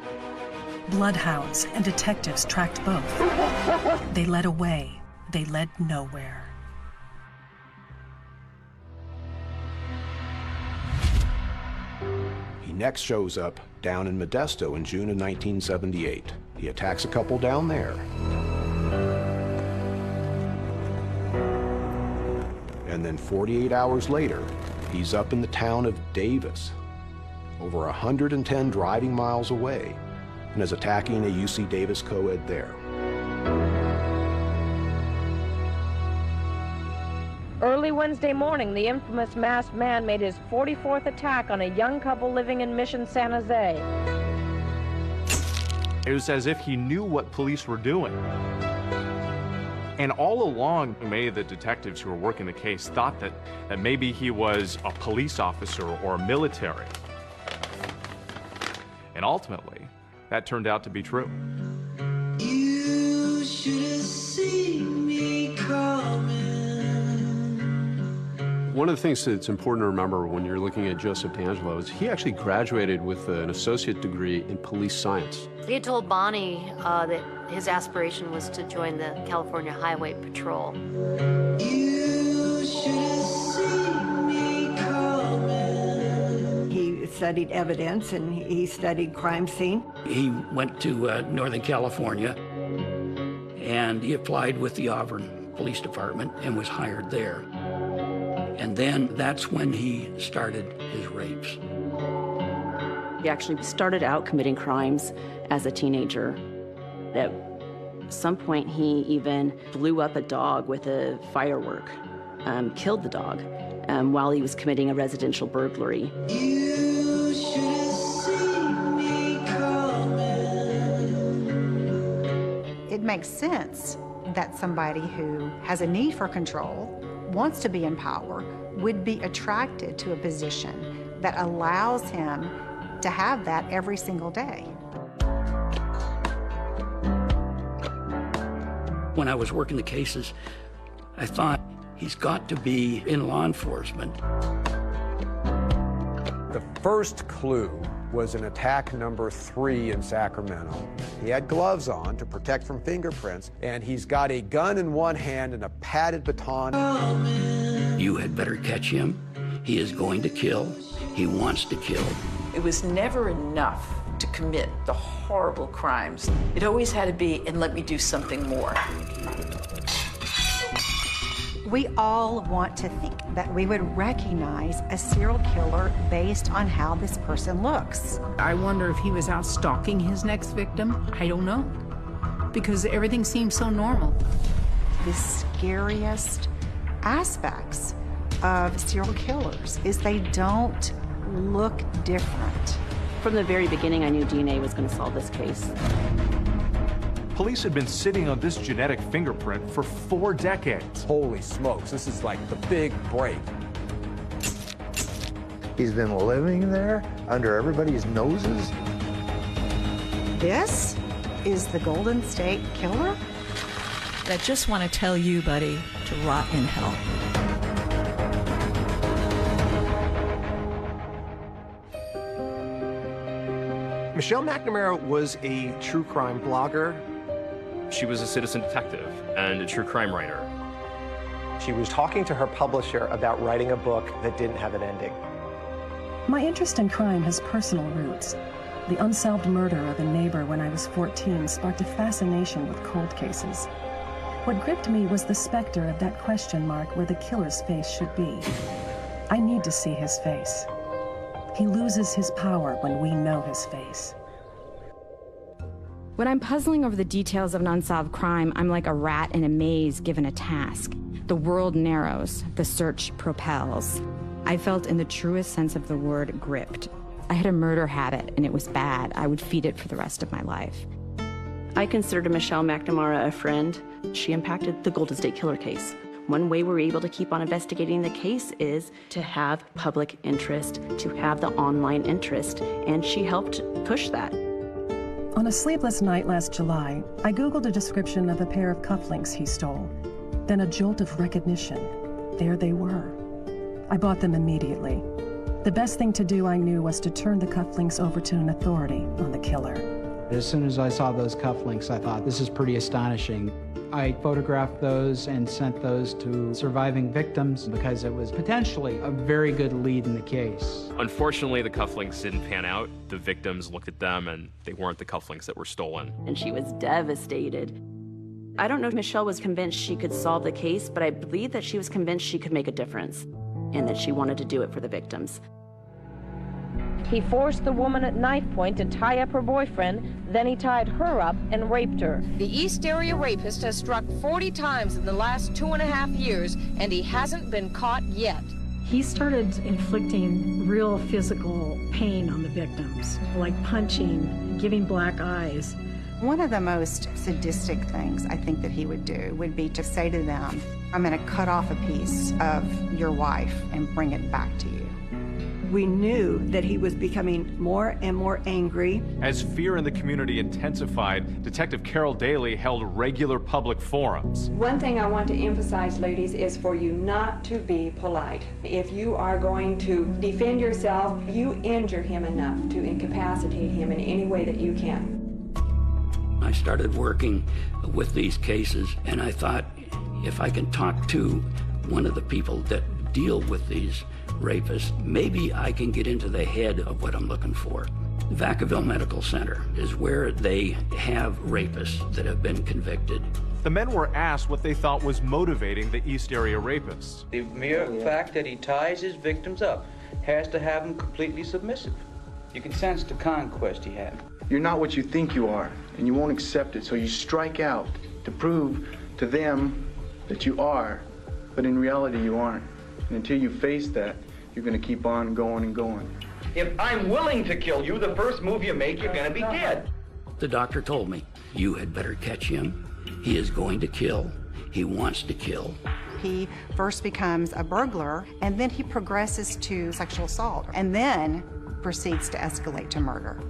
Bloodhounds and detectives tracked both. They led away. They led nowhere. He next shows up down in Modesto in June of 1978. He attacks a couple down there. And then 48 hours later, he's up in the town of Davis, over 110 driving miles away, and is attacking a UC Davis co-ed there. Early Wednesday morning, the infamous masked man made his 44th attack on a young couple living in Mission San Jose. It was as if he knew what police were doing. And all along, many of the detectives who were working the case thought that maybe he was a police officer or military. And ultimately, that turned out to be true. You should have seen me coming. One of the things that's important to remember when you're looking at Joseph D'Angelo is he actually graduated with an associate degree in police science. He had told Bonnie that his aspiration was to join the California Highway Patrol. You should have seen me coming. He studied evidence and he studied crime scene. He went to Northern California, and he applied with the Auburn Police Department and was hired there. And then that's when he started his rapes. He actually started out committing crimes as a teenager. At some point, he even blew up a dog with a firework, killed the dog while he was committing a residential burglary. You should have seen me coming. It makes sense that somebody who has a need for control, wants to be in power, would be attracted to a position that allows him to have that every single day. When I was working the cases, I thought he's got to be in law enforcement. The first clue was in attack number 3 in Sacramento. He had gloves on to protect from fingerprints, and he's got a gun in one hand and a padded baton. You had better catch him. He is going to kill. He wants to kill. It was never enough to commit the horrible crimes. It always had to be, and let me do something more. We all want to think that we would recognize a serial killer based on how this person looks. I wonder if he was out stalking his next victim. I don't know, because everything seems so normal. The scariest aspects of serial killers is they don't look different. From the very beginning, I knew DNA was going to solve this case. Police had been sitting on this genetic fingerprint for 4 decades. Holy smokes, this is like the big break. He's been living there under everybody's noses. This is the Golden State Killer? I just want to tell you, buddy, to rot in hell. Michelle McNamara was a true crime blogger. She was a citizen detective and a true crime writer. She was talking to her publisher about writing a book that didn't have an ending. My interest in crime has personal roots. The unsolved murder of a neighbor when I was 14 sparked a fascination with cold cases. What gripped me was the specter of that question mark where the killer's face should be. I need to see his face. He loses his power when we know his face. When I'm puzzling over the details of an unsolved crime, I'm like a rat in a maze given a task. The world narrows, the search propels. I felt, in the truest sense of the word, gripped. I had a murder habit, and it was bad. I would feed it for the rest of my life. I considered Michelle McNamara a friend. She impacted the Golden State Killer case. One way we're able to keep on investigating the case is to have public interest, to have the online interest, and she helped push that. On a sleepless night last July, I Googled a description of a pair of cufflinks he stole. Then a jolt of recognition. There they were. I bought them immediately. The best thing to do, I knew, was to turn the cufflinks over to an authority on the killer. As soon as I saw those cufflinks, I thought, this is pretty astonishing. I photographed those and sent those to surviving victims because it was potentially a very good lead in the case. Unfortunately, the cufflinks didn't pan out. The victims looked at them and they weren't the cufflinks that were stolen. And she was devastated. I don't know if Michelle was convinced she could solve the case, but I believe that she was convinced she could make a difference and that she wanted to do it for the victims. He forced the woman at knife point to tie up her boyfriend, then he tied her up and raped her. The East Area rapist has struck 40 times in the last 2.5 years, and he hasn't been caught yet. He started inflicting real physical pain on the victims, like punching, giving black eyes. One of the most sadistic things I think that he would do would be to say to them, I'm going to cut off a piece of your wife and bring it back to you. We knew that he was becoming more and more angry. As fear in the community intensified, Detective Carol Daly held regular public forums. One thing I want to emphasize, ladies, is for you not to be polite. If you are going to defend yourself, you injure him enough to incapacitate him in any way that you can. I started working with these cases, and I thought, if I can talk to one of the people that deal with these rapists, maybe I can get into the head of what I'm looking for. Vacaville Medical Center is where they have rapists that have been convicted. The men were asked what they thought was motivating the East Area rapists. The mere fact that he ties his victims up has to have them completely submissive. You can sense the conquest he had. You're not what you think you are, and you won't accept it, so you strike out to prove to them that you are, but in reality you aren't. And until you face that, you're going to keep on going and going. If I'm willing to kill you, the first move you make, you're going to be dead. The doctor told me, you had better catch him. He is going to kill. He wants to kill. He first becomes a burglar, and then he progresses to sexual assault, and then proceeds to escalate to murder.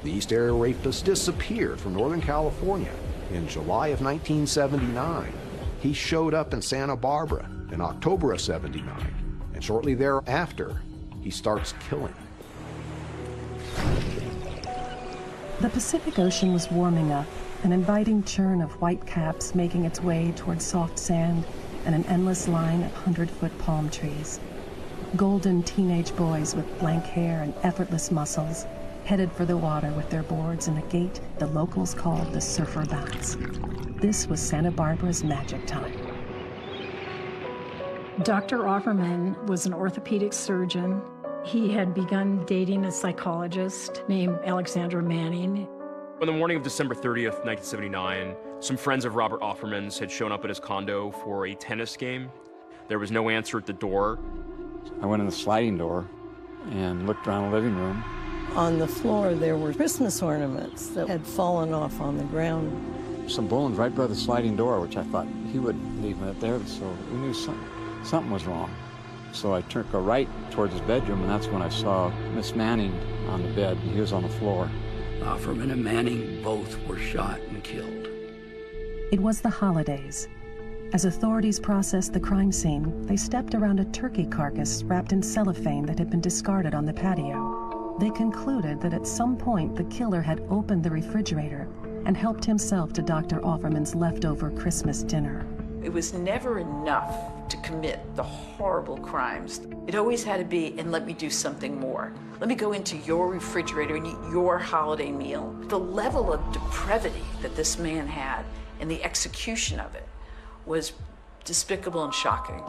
The East Area rapist disappeared from Northern California in July of 1979. He showed up in Santa Barbara in October of '79, and shortly thereafter, he starts killing. The Pacific Ocean was warming up, an inviting churn of white caps making its way toward soft sand and an endless line of 100-foot palm trees. Golden teenage boys with blank hair and effortless muscles headed for the water with their boards in a gait the locals called the Surfer Bounce. This was Santa Barbara's magic time. Dr. Offerman was an orthopedic surgeon. He had begun dating a psychologist named Alexandra Manning. On the morning of December 30th, 1979, some friends of Robert Offerman's had shown up at his condo for a tennis game. There was no answer at the door. I went in the sliding door and looked around the living room. On the floor, there were Christmas ornaments that had fallen off on the ground. Some balloons right by the sliding door, which I thought he would leave it there, so we knew something was wrong. So I took a right towards his bedroom, and that's when I saw Miss Manning on the bed, and he was on the floor. Offerman and Manning both were shot and killed. It was the holidays. As authorities processed the crime scene, they stepped around a turkey carcass wrapped in cellophane that had been discarded on the patio. They concluded that at some point the killer had opened the refrigerator and helped himself to Dr. Offerman's leftover Christmas dinner. It was never enough to commit the horrible crimes. It always had to be, and let me do something more. Let me go into your refrigerator and eat your holiday meal. The level of depravity that this man had and the execution of it was despicable and shocking.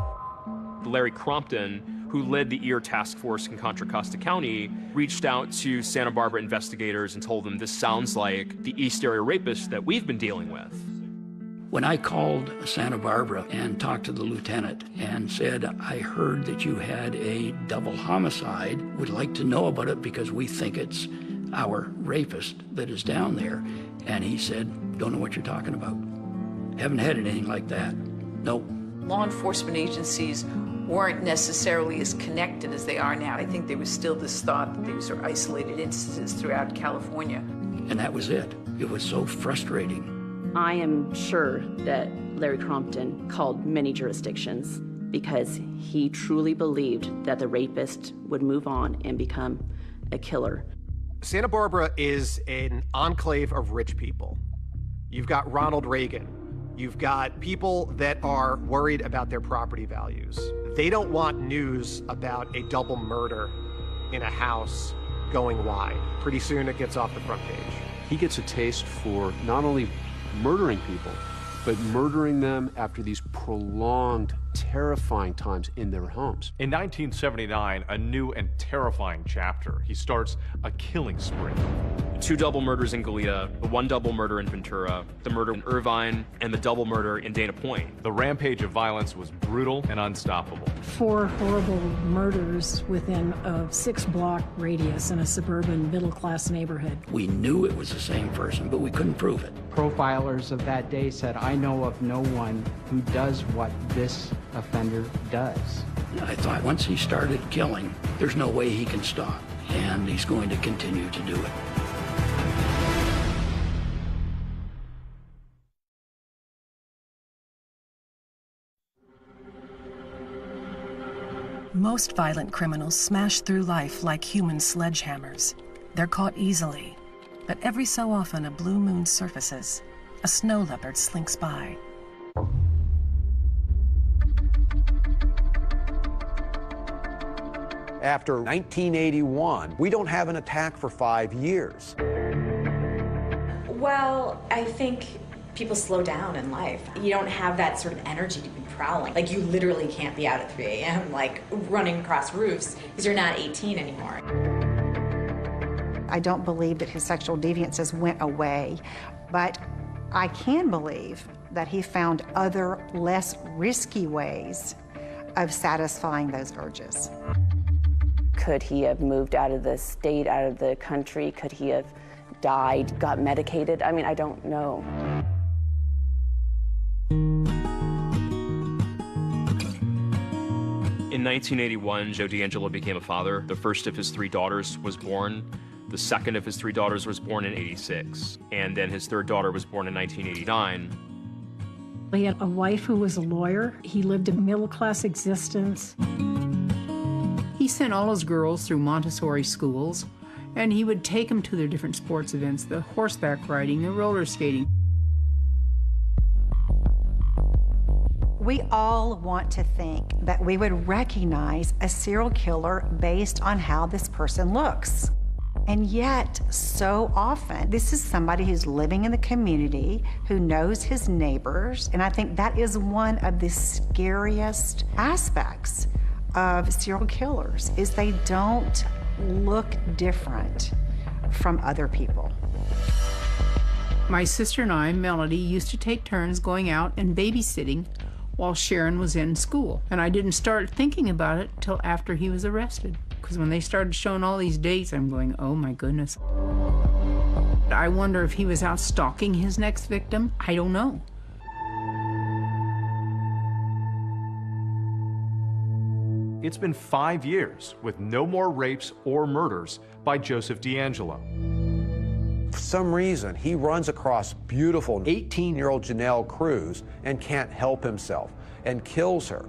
Larry Crompton, who led the EAR task force in Contra Costa County, reached out to Santa Barbara investigators and told them this sounds like the East Area rapist that we've been dealing with. When I called Santa Barbara and talked to the lieutenant and said, I heard that you had a double homicide, would like to know about it because we think it's our rapist that is down there. And he said, don't know what you're talking about. Haven't had anything like that. Nope. Law enforcement agencies weren't necessarily as connected as they are now. I think there was still this thought that these are isolated instances throughout California. And that was it. It was so frustrating. I am sure that Larry Crompton called many jurisdictions because he truly believed that the rapist would move on and become a killer. Santa Barbara is an enclave of rich people. You've got Ronald Reagan. You've got people that are worried about their property values. They don't want news about a double murder in a house going wide. Pretty soon it gets off the front page. He gets a taste for not only murdering people, but murdering them after these prolonged, terrifying times in their homes. In 1979, a new and terrifying chapter. He starts a killing spree. 2 double murders in Goleta, the 1 double murder in Ventura, the murder in Irvine, and the double murder in Dana Point. The rampage of violence was brutal and unstoppable. 4 horrible murders within a 6-block radius in a suburban middle-class neighborhood. We knew it was the same person, but we couldn't prove it. Profilers of that day said, I know of no one who does what this offender does. I thought once he started killing, there's no way he can stop, and he's going to continue to do it. Most violent criminals smash through life like human sledgehammers. They're caught easily, but every so often a blue moon surfaces. A snow leopard slinks by. After 1981, we don't have an attack for 5 years. Well, I think people slow down in life. You don't have that sort of energy to be prowling. Like, you literally can't be out at 3 a.m. like running across roofs because you're not 18 anymore. I don't believe that his sexual deviances went away, but I can believe that he found other, less risky ways of satisfying those urges. Could he have moved out of the state, out of the country? Could he have died, got medicated? I mean, I don't know. In 1981, Joe D'Angelo became a father. The first of his 3 daughters was born. The second of his 3 daughters was born in '86. And then his 3rd daughter was born in 1989. He had a wife who was a lawyer. He lived a middle-class existence. He sent all his girls through Montessori schools, and he would take them to their different sports events, the horseback riding, the roller skating. We all want to think that we would recognize a serial killer based on how this person looks. And yet, so often, this is somebody who's living in the community, who knows his neighbors, and I think that is one of the scariest aspects of serial killers, is they don't look different from other people. My sister and I, Melody, used to take turns going out and babysitting while Sharon was in school. And I didn't start thinking about it till after he was arrested. Because when they started showing all these dates, I'm going, oh my goodness. I wonder if he was out stalking his next victim. I don't know. It's been 5 years with no more rapes or murders by Joseph D'Angelo. For some reason, he runs across beautiful 18-year-old Janelle Cruz and can't help himself and kills her.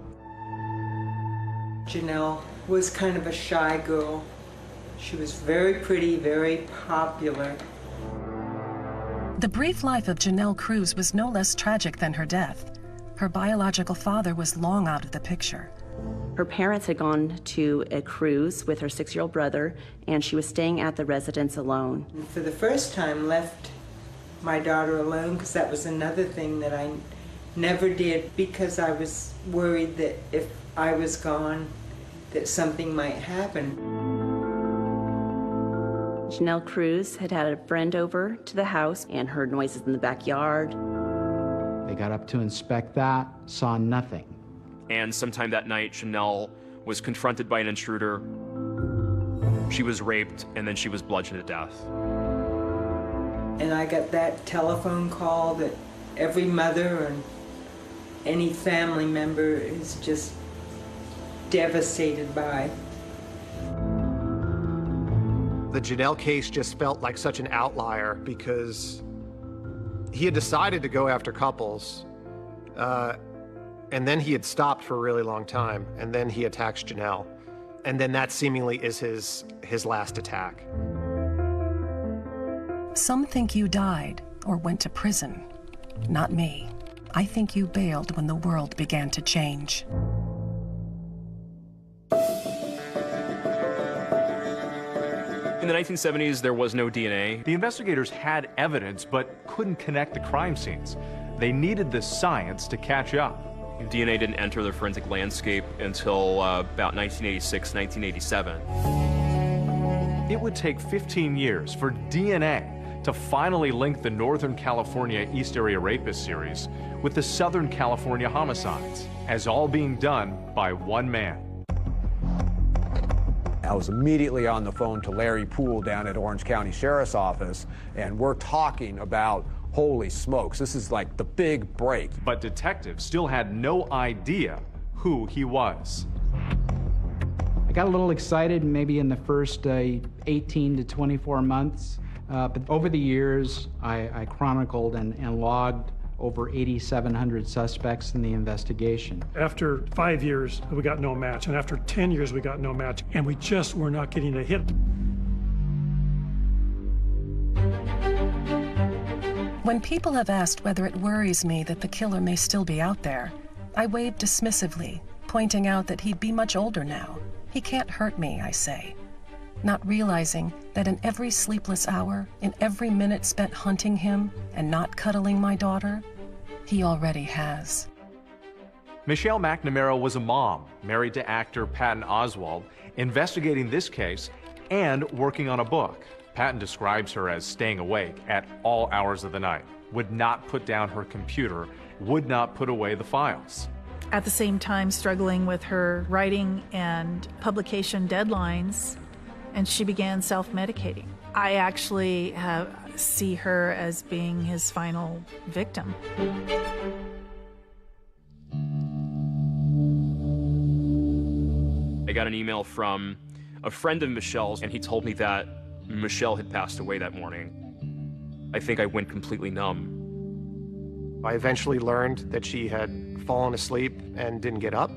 Janelle was kind of a shy girl. She was very pretty, very popular. The brief life of Janelle Cruz was no less tragic than her death. Her biological father was long out of the picture. Her parents had gone to a cruise with her 6-year-old brother, and she was staying at the residence alone. And for the first time, left my daughter alone, because that was another thing that I never did, because I was worried that if I was gone, that something might happen. Janelle Cruz had had a friend over to the house and heard noises in the backyard. They got up to inspect that, saw nothing. And sometime that night, Janelle was confronted by an intruder. She was raped, and then she was bludgeoned to death. And I got that telephone call that every mother and any family member is just devastated by. The Janelle case just felt like such an outlier because he had decided to go after couples, and then he had stopped for a really long time, and then he attacks Janelle. And then that seemingly is his last attack. Some think you died or went to prison. Not me. I think you bailed when the world began to change. In the 1970s, there was no DNA. The investigators had evidence, but couldn't connect the crime scenes. They needed the science to catch up. DNA didn't enter the forensic landscape until about 1986, 1987. It would take 15 years for DNA to finally link the Northern California East Area Rapist series with the Southern California homicides, as all being done by one man. I was immediately on the phone to Larry Poole down at Orange County Sheriff's Office, and we're talking about, holy smokes, this is like the big break. But detectives still had no idea who he was. I got a little excited maybe in the first 18 to 24 months, but over the years, I chronicled and logged over 8,700 suspects in the investigation. After 5 years, we got no match, and after 10 years, we got no match, and we just were not getting a hit. When people have asked whether it worries me that the killer may still be out there, I wave dismissively, pointing out that he'd be much older now. He can't hurt me, I say, not realizing that in every sleepless hour, in every minute spent hunting him and not cuddling my daughter, he already has. Michelle McNamara was a mom, married to actor Patton Oswalt, investigating this case and working on a book. Patton describes her as staying awake at all hours of the night, would not put down her computer, would not put away the files. At the same time, struggling with her writing and publication deadlines, and she began self-medicating. I actually see her as being his final victim. I got an email from a friend of Michelle's, and he told me that Michelle had passed away that morning. I think I went completely numb. I eventually learned that she had fallen asleep and didn't get up.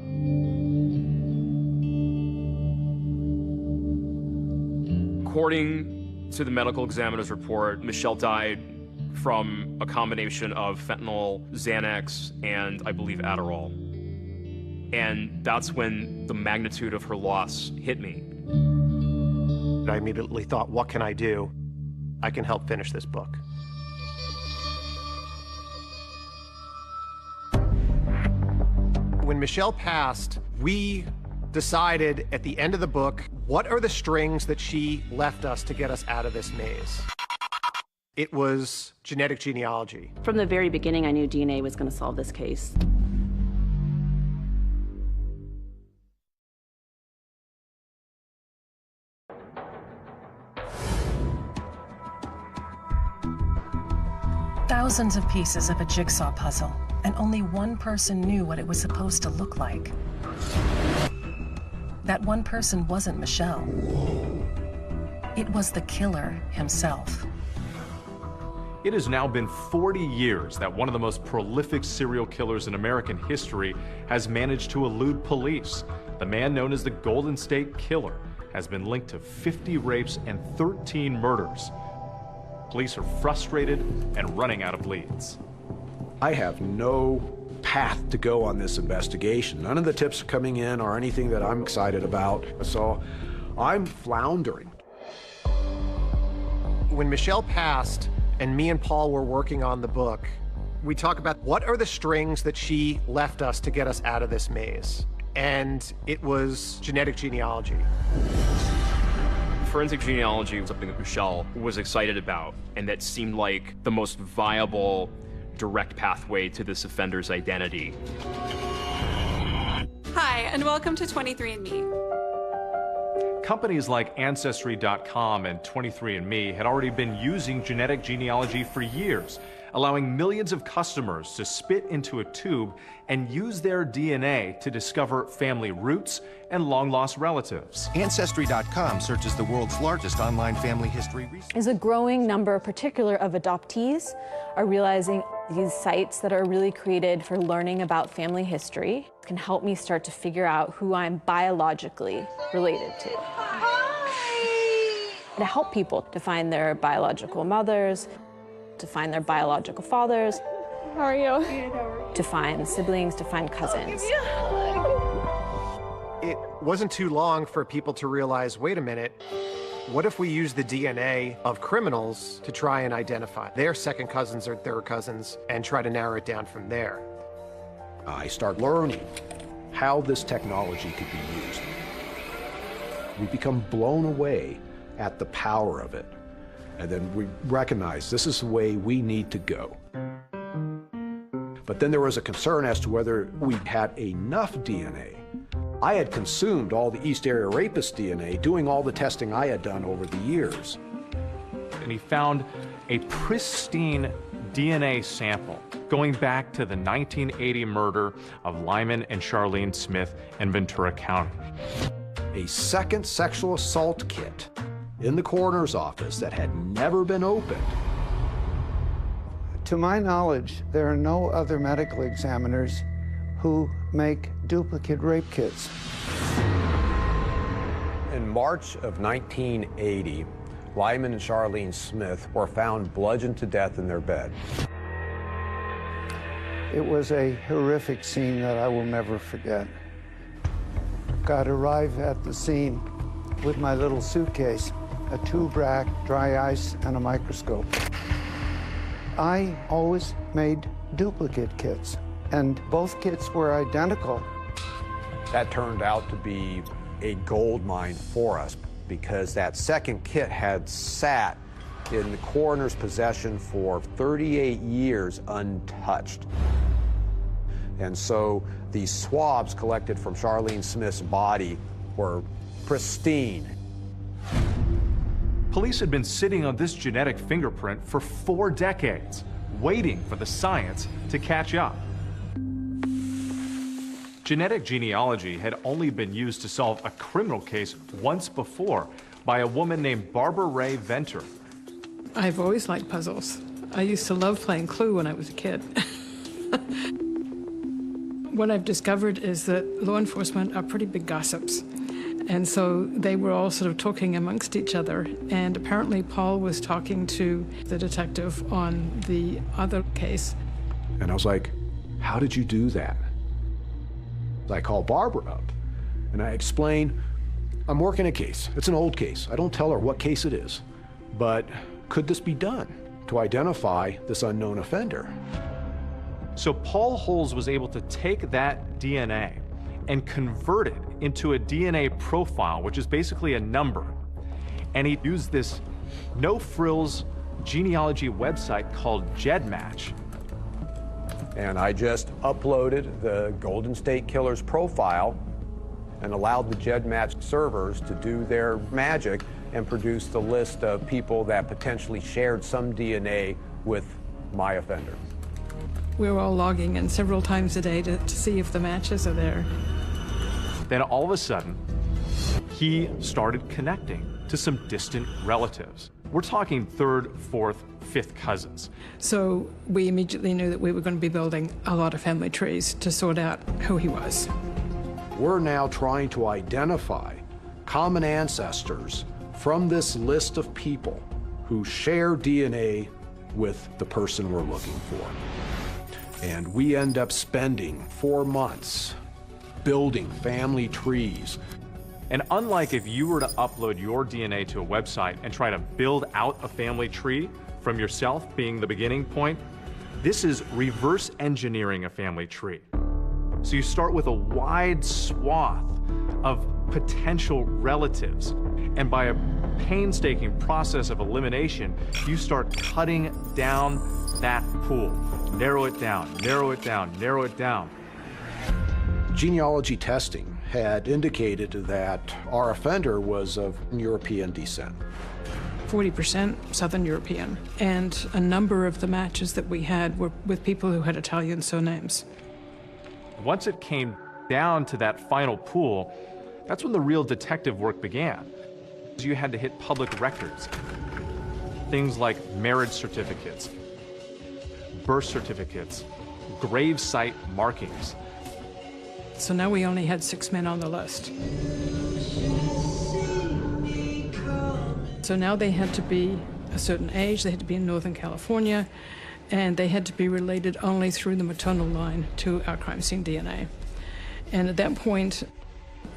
According to the medical examiner's report, Michelle died from a combination of fentanyl, Xanax, and I believe Adderall. And that's when the magnitude of her loss hit me. I immediately thought, what can I do? I can help finish this book. When Michelle passed, we decided at the end of the book, what are the strings that she left us to get us out of this maze? It was genetic genealogy. From the very beginning, I knew DNA was going to solve this case. Thousands of pieces of a jigsaw puzzle, and only one person knew what it was supposed to look like. That one person wasn't Michelle. It was the killer himself. It has now been 40 years that one of the most prolific serial killers in American history has managed to elude police. The man known as the Golden State Killer has been linked to 50 rapes and 13 murders. Police are frustrated and running out of leads. I have no path to go on this investigation. None of the tips coming in are anything that I'm excited about, so I'm floundering. When Michelle passed and me and Paul were working on the book, we talk about what are the strings that she left us to get us out of this maze. And it was genetic genealogy. Forensic genealogy was something that Michelle was excited about, and that seemed like the most viable, direct pathway to this offender's identity. Hi, and welcome to 23andMe. Companies like Ancestry.com and 23andMe had already been using genetic genealogy for years, allowing millions of customers to spit into a tube and use their DNA to discover family roots and long-lost relatives. Ancestry.com searches the world's largest online family history research. As a growing number, particular of adoptees, are realizing these sites that are really created for learning about family history can help me start to figure out who I'm biologically related to. To help people to find their biological mothers, to find their biological fathers. How are you? To find siblings, to find cousins. It wasn't too long for people to realize, wait a minute, what if we use the DNA of criminals to try and identify their second cousins or third cousins and try to narrow it down from there? I start learning how this technology could be used. We become blown away at the power of it. And then we recognize this is the way we need to go. But then there was a concern as to whether we had enough DNA. I had consumed all the East Area Rapist DNA, doing all the testing I had done over the years. And he found a pristine DNA sample going back to the 1980 murder of Lyman and Charlene Smith in Ventura County. A second sexual assault kit in the coroner's office that had never been opened. To my knowledge, there are no other medical examiners who make duplicate rape kits. In March of 1980, Lyman and Charlene Smith were found bludgeoned to death in their bed. It was a horrific scene that I will never forget. I'd arrive at the scene with my little suitcase, a tube rack, dry ice, and a microscope. I always made duplicate kits, and both kits were identical. That turned out to be a gold mine for us because that second kit had sat in the coroner's possession for 38 years untouched. And so these swabs collected from Charlene Smith's body were pristine. Police had been sitting on this genetic fingerprint for 4 decades, waiting for the science to catch up. Genetic genealogy had only been used to solve a criminal case once before by a woman named Barbara Ray Venter. I've always liked puzzles. I used to love playing Clue when I was a kid. What I've discovered is that law enforcement are pretty big gossips. And so they were all sort of talking amongst each other. And apparently Paul was talking to the detective on the other case. And I was like, how did you do that? I called Barbara up and I explained, I'm working a case. It's an old case. I don't tell her what case it is, but could this be done to identify this unknown offender? So Paul Holes was able to take that DNA and convert it into a DNA profile, which is basically a number. And he used this no-frills genealogy website called GEDmatch. And I just uploaded the Golden State Killer's profile and allowed the GEDmatch servers to do their magic and produce the list of people that potentially shared some DNA with my offender. We were all logging in several times a day to see if the matches are there. Then all of a sudden, he started connecting to some distant relatives. We're talking third, fourth, fifth cousins. So we immediately knew that we were going to be building a lot of family trees to sort out who he was. We're now trying to identify common ancestors from this list of people who share DNA with the person we're looking for. And we end up spending 4 months building family trees. And unlike if you were to upload your DNA to a website and try to build out a family tree from yourself being the beginning point, this is reverse engineering a family tree. So you start with a wide swath of potential relatives, and by a painstaking process of elimination, you start cutting down that pool. Narrow it down, narrow it down, narrow it down. Genealogy testing had indicated that our offender was of European descent. 40% Southern European, and a number of the matches that we had were with people who had Italian surnames. Once it came down to that final pool, that's when the real detective work began. You had to hit public records. Things like marriage certificates, birth certificates, grave site markings. So now we only had 6 men on the list. So now they had to be a certain age, they had to be in Northern California, and they had to be related only through the maternal line to our crime scene DNA. And at that point,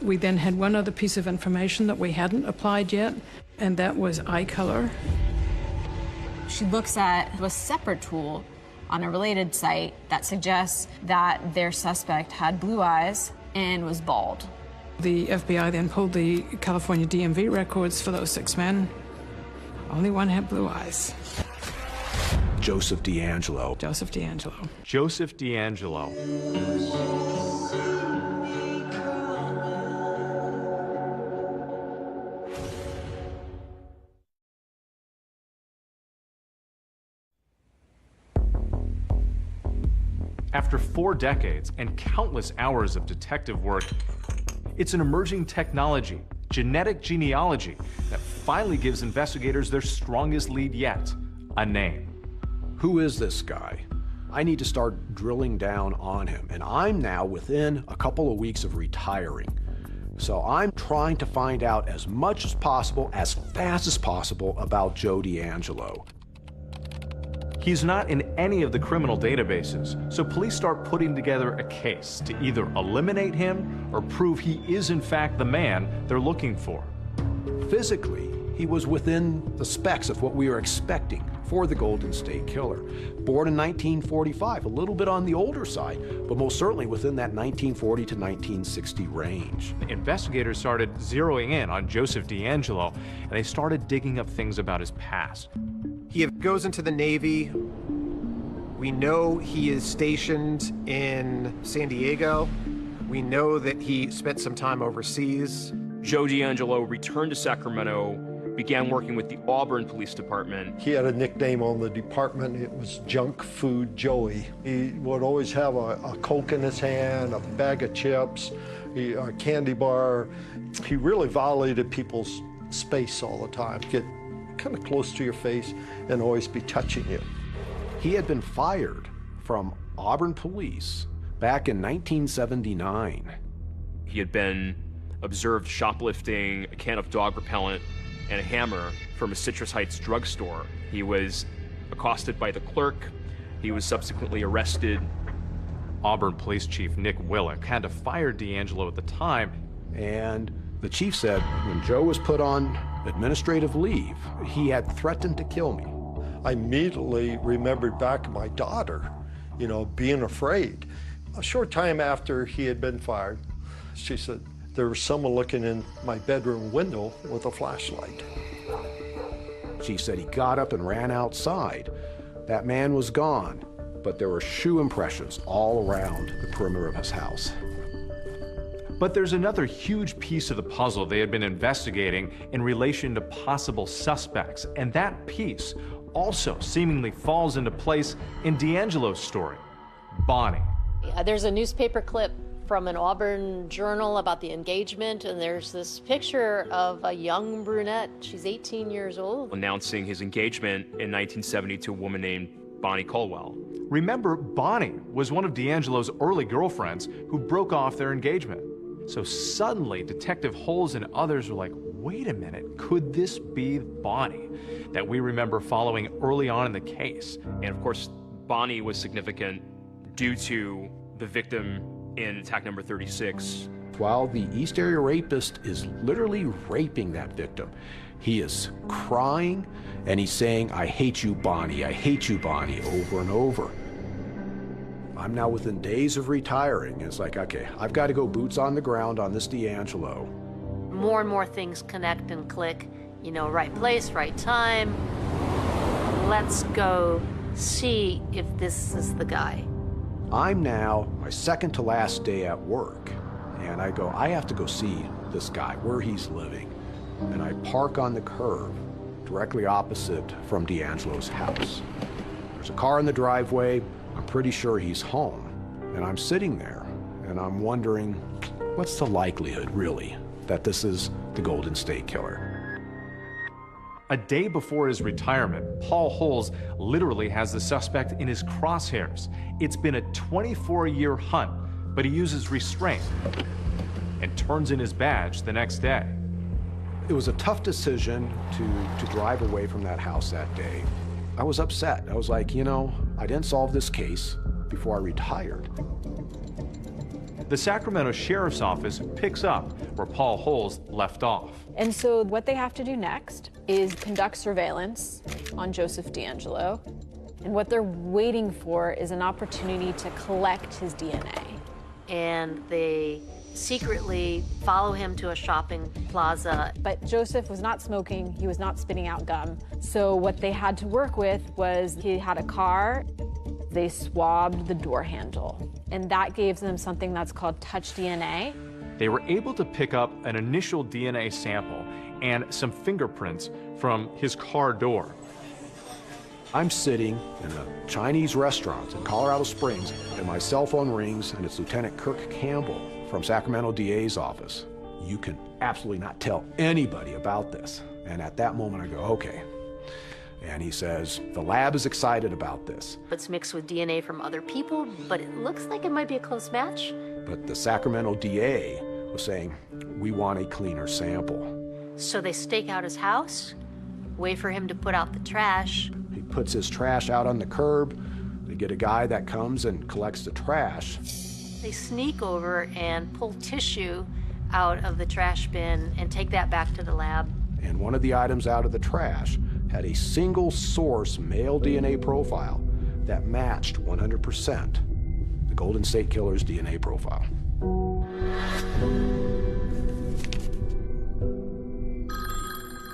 we then had one other piece of information that we hadn't applied yet, and that was eye color. She looks at a separate tool on a related site that suggests that their suspect had blue eyes and was bald. The FBI then pulled the California DMV records for those 6 men. Only one had blue eyes. Joseph D'Angelo. Joseph D'Angelo. Joseph D'Angelo. After 4 decades and countless hours of detective work, it's an emerging technology, genetic genealogy, that finally gives investigators their strongest lead yet, a name. Who is this guy? I need to start drilling down on him, and I'm now within a couple of weeks of retiring. So I'm trying to find out as much as possible, as fast as possible, about Joe DeAngelo. He's not in any of the criminal databases, so police start putting together a case to either eliminate him or prove he is in fact the man they're looking for. Physically, he was within the specs of what we were expecting for the Golden State Killer. Born in 1945, a little bit on the older side, but most certainly within that 1940 to 1960 range. Investigators started zeroing in on Joseph DeAngelo, and they started digging up things about his past. He goes into the Navy. We know he is stationed in San Diego. We know that he spent some time overseas. Joe DeAngelo returned to Sacramento, began working with the Auburn Police Department. He had a nickname on the department. It was Junk Food Joey. He would always have a Coke in his hand, a bag of chips, a candy bar. He really violated people's space all the time. Get kind of close to your face and always be touching you. He had been fired from Auburn Police back in 1979. He had been observed shoplifting a can of dog repellent and a hammer from a Citrus Heights drugstore. He was accosted by the clerk. He was subsequently arrested. Auburn Police Chief Nick Willick had to fire DeAngelo at the time. And the chief said when Joe was put on administrative leave, he had threatened to kill me. I immediately remembered back my daughter, being afraid. A short time after he had been fired, she said, there was someone looking in my bedroom window with a flashlight. She said he got up and ran outside. That man was gone, but there were shoe impressions all around the perimeter of his house. But there's another huge piece of the puzzle they had been investigating in relation to possible suspects, and that piece also seemingly falls into place in DeAngelo's story, Bonnie. There's a newspaper clip from an Auburn journal about the engagement, and there's this picture of a young brunette. She's 18 years old. Announcing his engagement in 1970 to a woman named Bonnie Colwell. Remember, Bonnie was one of DeAngelo's early girlfriends who broke off their engagement. So suddenly, Detective Holes and others were like, wait a minute, could this be Bonnie that we remember following early on in the case? And of course, Bonnie was significant due to the victim in attack number 36. While the East Area Rapist is literally raping that victim, he is crying and he's saying, I hate you, Bonnie, over and over. I'm now within days of retiring. It's like, okay, I've got to go boots on the ground on this DeAngelo. More and more things connect and click, right place, right time. Let's go see if this is the guy. I'm now my second to last day at work, and I go, I have to go see this guy, where he's living. And I park on the curb directly opposite from DeAngelo's house. There's a car in the driveway. I'm pretty sure he's home. And I'm sitting there, and I'm wondering, what's the likelihood, really, that this is the Golden State Killer? A day before his retirement, Paul Holes literally has the suspect in his crosshairs. It's been a 24-year hunt, but he uses restraint and turns in his badge the next day. It was a tough decision to drive away from that house that day. I was upset. I was like, I didn't solve this case before I retired. The Sacramento Sheriff's Office picks up where Paul Holes left off. And so what they have to do next is conduct surveillance on Joseph DeAngelo. And what they're waiting for is an opportunity to collect his DNA. And they secretly follow him to a shopping plaza. But Joseph was not smoking, he was not spitting out gum. So what they had to work with was he had a car, they swabbed the door handle. And that gave them something that's called touch DNA. They were able to pick up an initial DNA sample and some fingerprints from his car door. I'm sitting in a Chinese restaurant in Colorado Springs, and my cell phone rings, and it's Lieutenant Kirk Campbell from Sacramento DA's office. You can absolutely not tell anybody about this. And at that moment I go, okay. And he says, the lab is excited about this. It's mixed with DNA from other people, but it looks like it might be a close match. But the Sacramento DA was saying, we want a cleaner sample. So they stake out his house, wait for him to put out the trash. He puts his trash out on the curb. They get a guy that comes and collects the trash. They sneak over and pull tissue out of the trash bin and take that back to the lab. And one of the items out of the trash had a single source male DNA profile that matched 100% the Golden State Killer's DNA profile.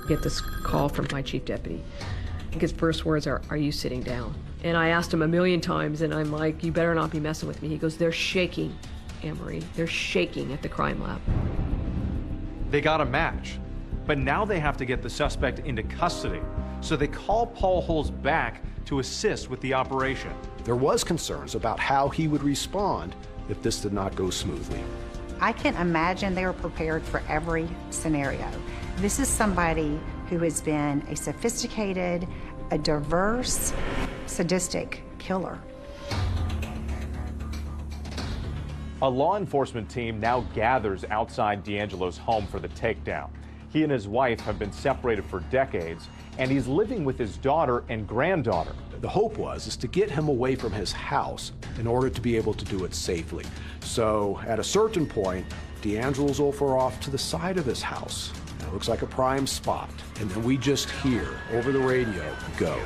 Get this call from my chief deputy. I think his first words are you sitting down? And I asked him a million times, and I'm like, you better not be messing with me. He goes, they're shaking, Anne-Marie. They're shaking at the crime lab. They got a match, but now they have to get the suspect into custody. So they call Paul Holes back to assist with the operation. There was concerns about how he would respond if this did not go smoothly. I can imagine they were prepared for every scenario. This is somebody who has been a sophisticated, a diverse, sadistic killer. A law enforcement team now gathers outside D'Angelo's home for the takedown. He and his wife have been separated for decades, and he's living with his daughter and granddaughter. The hope is to get him away from his house in order to be able to do it safely. So at a certain point, D'Angelo's over off to the side of his house. It looks like a prime spot. And then we just hear over the radio, go.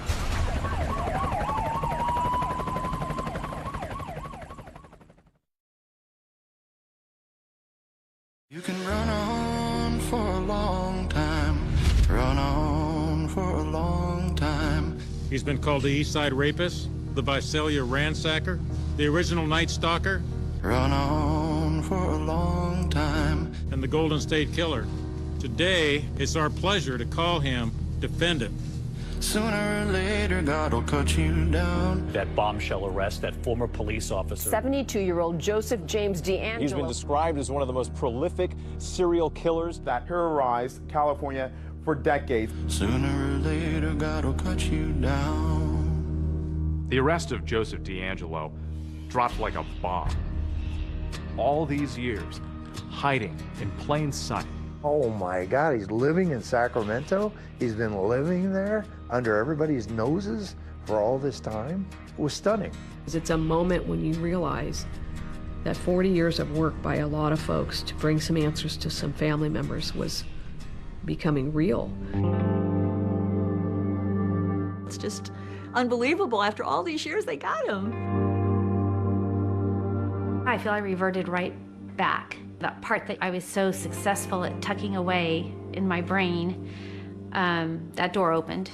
You can run on for a long time, run on for a long time. He's been called the East Side Rapist, the Visalia Ransacker, the original Night Stalker. Run on for a long time. And the Golden State Killer. Today, it's our pleasure to call him defendant. Sooner or later, God will cut you down. That bombshell arrest, that former police officer. 72-year-old Joseph James D'Angelo. He's been described as one of the most prolific serial killers that terrorized California for decades. Sooner or later, God will cut you down. The arrest of Joseph D'Angelo dropped like a bomb. All these years, hiding in plain sight. Oh my God, he's living in Sacramento? He's been living there under everybody's noses for all this time? It was stunning. It's a moment when you realize that 40 years of work by a lot of folks to bring some answers to some family members was becoming real. It's just unbelievable. After all these years, they got him. I feel I reverted right back. That part that I was so successful at tucking away in my brain, that door opened.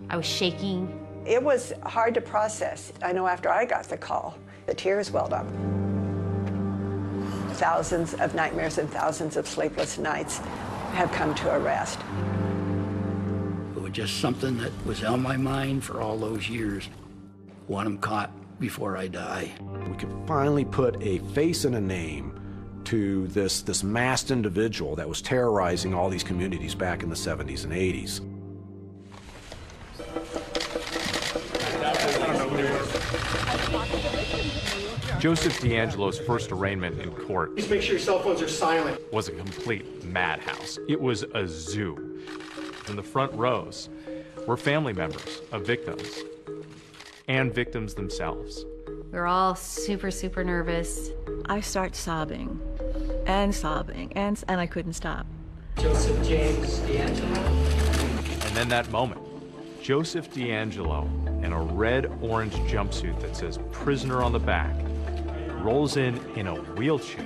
I was shaking. It was hard to process. I know after I got the call, the tears welled up. Thousands of nightmares and thousands of sleepless nights have come to a rest. It was just something that was on my mind for all those years. Want him caught before I die. We could finally put a face and a name to this masked individual that was terrorizing all these communities back in the 70s and 80s. Joseph D'Angelo's first arraignment in court. Please make sure your cell phones are silent. Was a complete madhouse. It was a zoo. In the front rows were family members of victims and victims themselves. We were all super, super nervous. I start sobbing and sobbing, and I couldn't stop. Joseph James D'Angelo. And then that moment, Joseph D'Angelo in a red-orange jumpsuit that says prisoner on the back rolls in a wheelchair,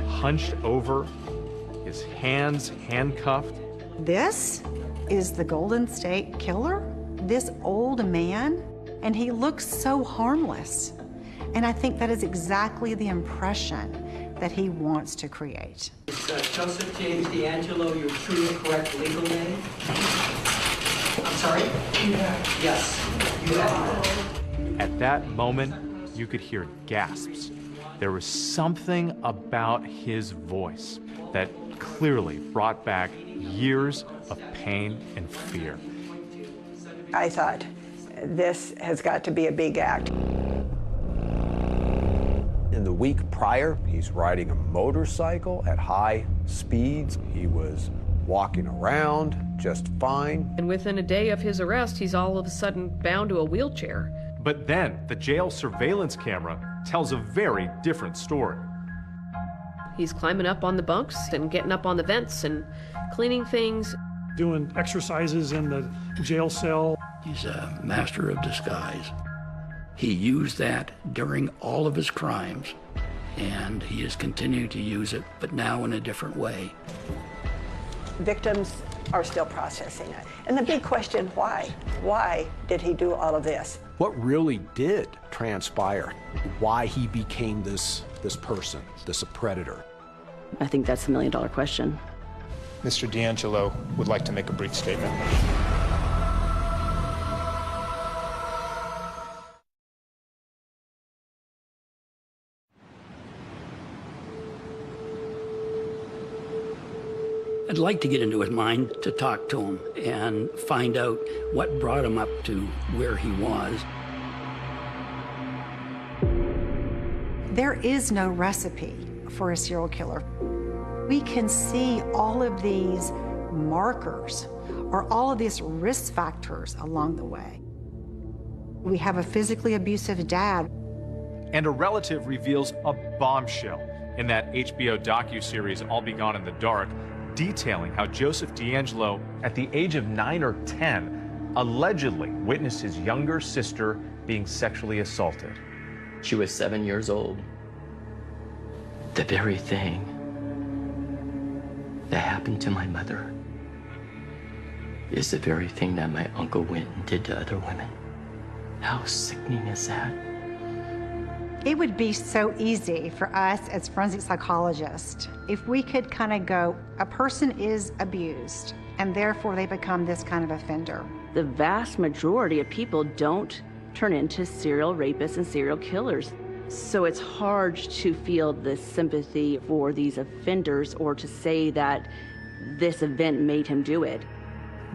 hunched over, his hands handcuffed. This is the Golden State Killer? This old man? And he looks so harmless. And I think that is exactly the impression that he wants to create. Is Joseph James D'Angelo your true and correct legal name? I'm Sorry? Yes. At that moment, you could hear gasps. There was something about his voice that clearly brought back years of pain and fear. I thought, this has got to be a big act. In the week prior, he's riding a motorcycle at high speeds. He was walking around just fine. And within a day of his arrest, he's all of a sudden bound to a wheelchair. But then the jail surveillance camera tells a very different story. He's climbing up on the bunks and getting up on the vents and cleaning things. Doing exercises in the jail cell. He's a master of disguise. He used that during all of his crimes, and he is continuing to use it, but now in a different way. Victims are still processing it. And the big question, why? Why did he do all of this? What really did transpire? Why he became this person, this predator? I think that's the million-dollar question. Mr. D'Angelo would like to make a brief statement. I'd like to get into his mind to talk to him and find out what brought him up to where he was. There is no recipe for a serial killer. We can see all of these markers or all of these risk factors along the way. We have a physically abusive dad. And a relative reveals a bombshell in that HBO docuseries All Be Gone in the Dark, detailing how Joseph D'Angelo, at the age of 9 or 10, allegedly witnessed his younger sister being sexually assaulted. She was 7 years old. The very thing that happened to my mother is the very thing that my uncle went and did to other women. How sickening is that? It would be so easy for us as forensic psychologists if we could kind of go, a person is abused, and therefore they become this kind of offender. The vast majority of people don't turn into serial rapists and serial killers. So it's hard to feel the sympathy for these offenders or to say that this event made him do it.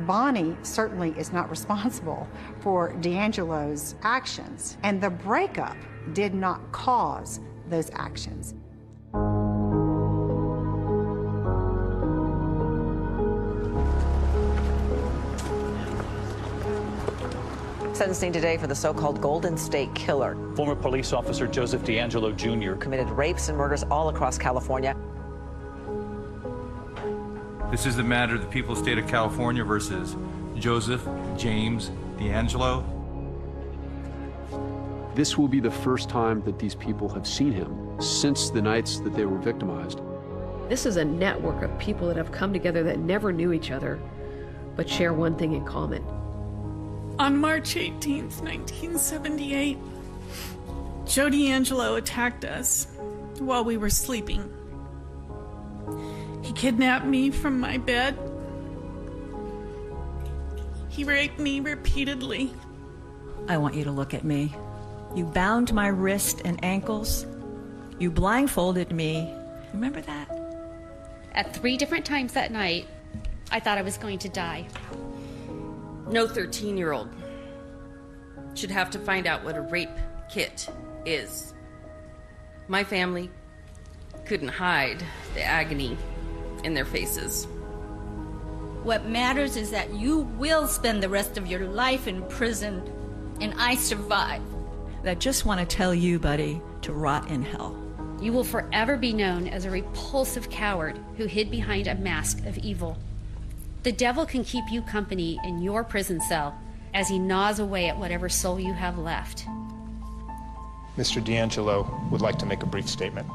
Bonnie certainly is not responsible for D'Angelo's actions, and the breakup did not cause those actions. Sentencing today for the so-called Golden State Killer. Former police officer Joseph D'Angelo Jr. committed rapes and murders all across California. This is the matter of the people's state of California versus Joseph James D'Angelo. This will be the first time that these people have seen him since the nights that they were victimized. This is a network of people that have come together that never knew each other, but share one thing in common. On March 18th, 1978, Joe D'Angelo attacked us while we were sleeping. He kidnapped me from my bed. He raped me repeatedly. I want you to look at me. You bound my wrist and ankles. You blindfolded me. Remember that? At 3 different times that night, I thought I was going to die. No 13-year-old should have to find out what a rape kit is. My family couldn't hide the agony in their faces. What matters is that you will spend the rest of your life in prison, and I survived. I just want to tell you, buddy, to rot in hell. You will forever be known as a repulsive coward who hid behind a mask of evil. The devil can keep you company in your prison cell as he gnaws away at whatever soul you have left. Mr. D'Angelo would like to make a brief statement.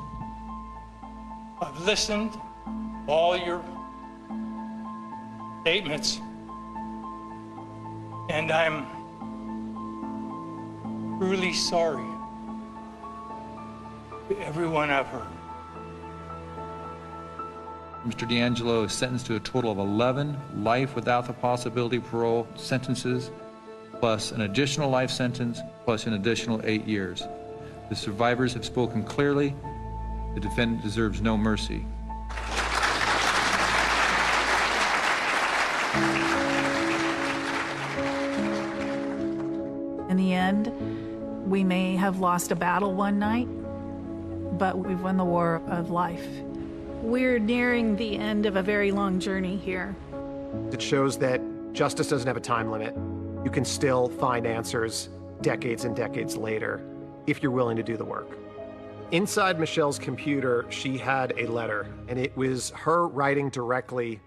I've listened to all your statements, and I'm truly sorry to everyone I've hurt. Mr. D'Angelo is sentenced to a total of 11 life without the possibility of parole sentences, plus an additional life sentence, plus an additional 8 years. The survivors have spoken clearly. The defendant deserves no mercy. In the end, we may have lost a battle one night, but we've won the war of life. We're nearing the end of a very long journey here. It shows that justice doesn't have a time limit. You can still find answers decades and decades later if you're willing to do the work. Inside Michelle's computer, she had a letter, and it was her writing directly.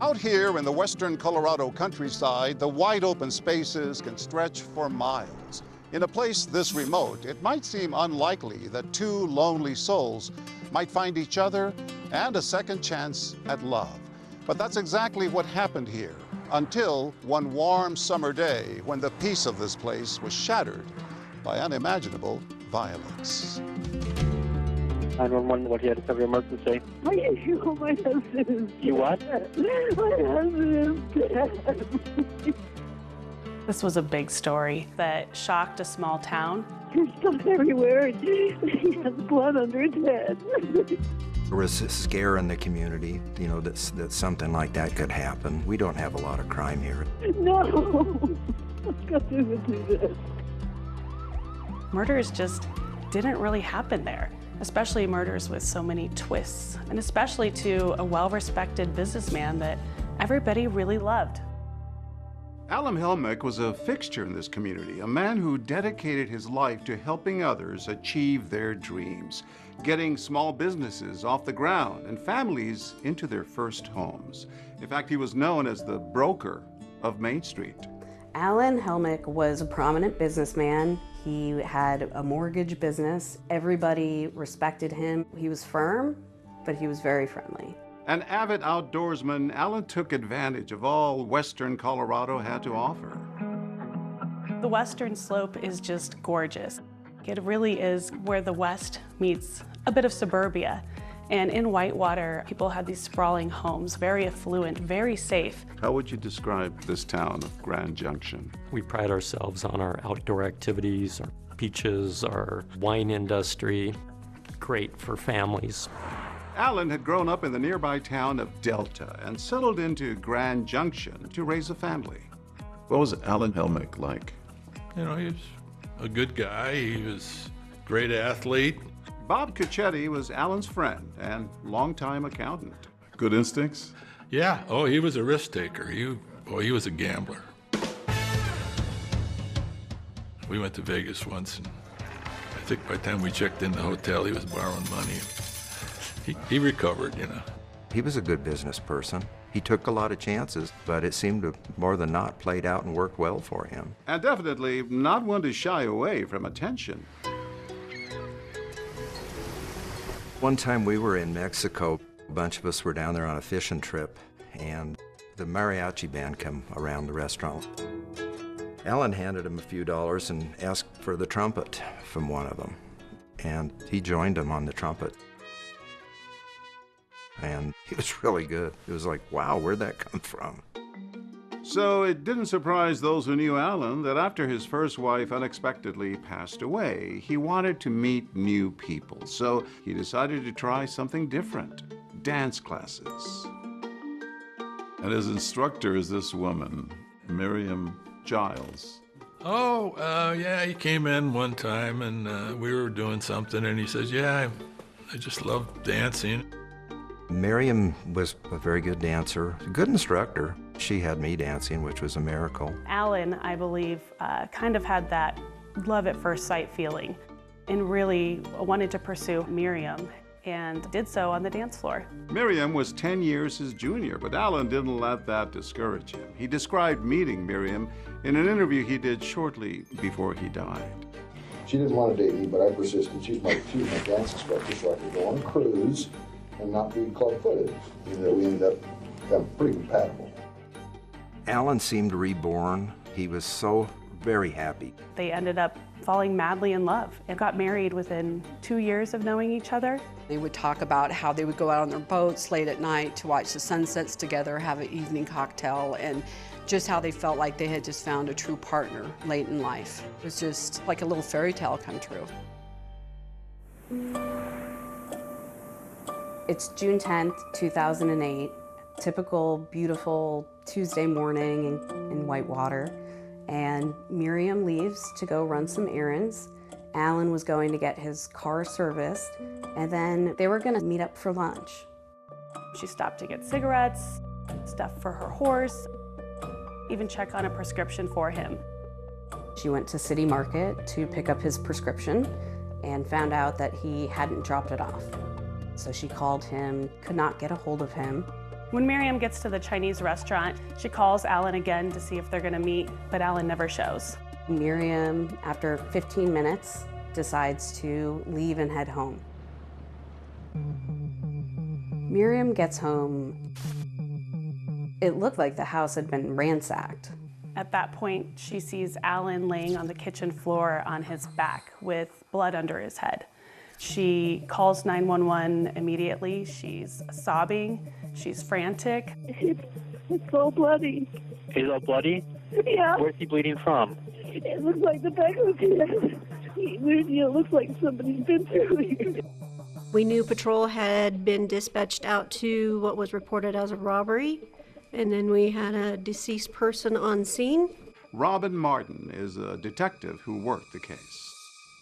Out here in the western Colorado countryside, the wide open spaces can stretch for miles. In a place this remote, it might seem unlikely that two lonely souls might find each other and a second chance at love. But that's exactly what happened here, until one warm summer day when the peace of this place was shattered by unimaginable violence. 911, what do you have to cover your emergency? My husband is You what? My husband is dead. This was a big story that shocked a small town. There's blood everywhere. He has blood under his head. There was a scare in the community, you know, that something like that could happen. We don't have a lot of crime here. No, I've got to do this. Murders just didn't really happen there, especially murders with so many twists, and especially to a well-respected businessman that everybody really loved. Alan Helmick was a fixture in this community, a man who dedicated his life to helping others achieve their dreams, getting small businesses off the ground and families into their first homes. In fact, he was known as the broker of Main Street. Alan Helmick was a prominent businessman. He had a mortgage business. Everybody respected him. He was firm, but he was very friendly. An avid outdoorsman, Alan took advantage of all western Colorado had to offer. The western slope is just gorgeous. It really is where the west meets a bit of suburbia. And in Whitewater, people had these sprawling homes, very affluent, very safe. How would you describe this town of Grand Junction? We pride ourselves on our outdoor activities, our beaches, our wine industry. Great for families. Alan had grown up in the nearby town of Delta and settled into Grand Junction to raise a family. What was Alan Helmick like? You know, he was a good guy. He was a great athlete. Bob Cuccetti was Alan's friend and longtime accountant. Good instincts? Yeah. Oh, he was a risk taker. He was a gambler. We went to Vegas once, and I think by the time we checked in the hotel, he was borrowing money. He recovered, you know. He was a good business person. He took a lot of chances, but it seemed to more than not played out and worked well for him. And definitely not one to shy away from attention. One time we were in Mexico. A bunch of us were down there on a fishing trip, and the mariachi band came around the restaurant. Alan handed him a few dollars and asked for the trumpet from one of them, and he joined him on the trumpet. And he was really good. It was like, wow, where'd that come from? So it didn't surprise those who knew Alan that after his first wife unexpectedly passed away, he wanted to meet new people. So he decided to try something different, dance classes. And his instructor is this woman, Miriam Giles. Oh, yeah, he came in one time and we were doing something and he says, yeah, I just love dancing. Miriam was a very good dancer, a good instructor. She had me dancing, which was a miracle. Alan, I believe, kind of had that love at first sight feeling and really wanted to pursue Miriam and did so on the dance floor. Miriam was 10 years his junior, but Alan didn't let that discourage him. He described meeting Miriam in an interview he did shortly before he died. She didn't want to date me, but I persisted. She's my dance instructor, so I could go on a cruise and not be club-footed. We ended up becoming pretty compatible. Alan seemed reborn. He was so very happy. They ended up falling madly in love and got married within 2 years of knowing each other. They would talk about how they would go out on their boats late at night to watch the sunsets together, have an evening cocktail, and just how they felt like they had just found a true partner late in life. It was just like a little fairy tale come true. It's June 10th, 2008. Typical, beautiful Tuesday morning in Whitewater. And Miriam leaves to go run some errands. Alan was going to get his car serviced, and then they were gonna meet up for lunch. She stopped to get cigarettes, stuff for her horse, even check on a prescription for him. She went to City Market to pick up his prescription and found out that he hadn't dropped it off. So she called him, could not get a hold of him. When Miriam gets to the Chinese restaurant, she calls Alan again to see if they're gonna meet, but Alan never shows. Miriam, after 15 minutes, decides to leave and head home. Miriam gets home. It looked like the house had been ransacked. At that point, she sees Alan laying on the kitchen floor on his back with blood under his head. She calls 911 immediately. She's sobbing. She's frantic. It's all bloody. He's all bloody? Yeah. Where's he bleeding from? It looks like the back of his head. It looks like somebody's been through here. We knew patrol had been dispatched out to what was reported as a robbery, and then we had a deceased person on scene. Robin Martin is a detective who worked the case.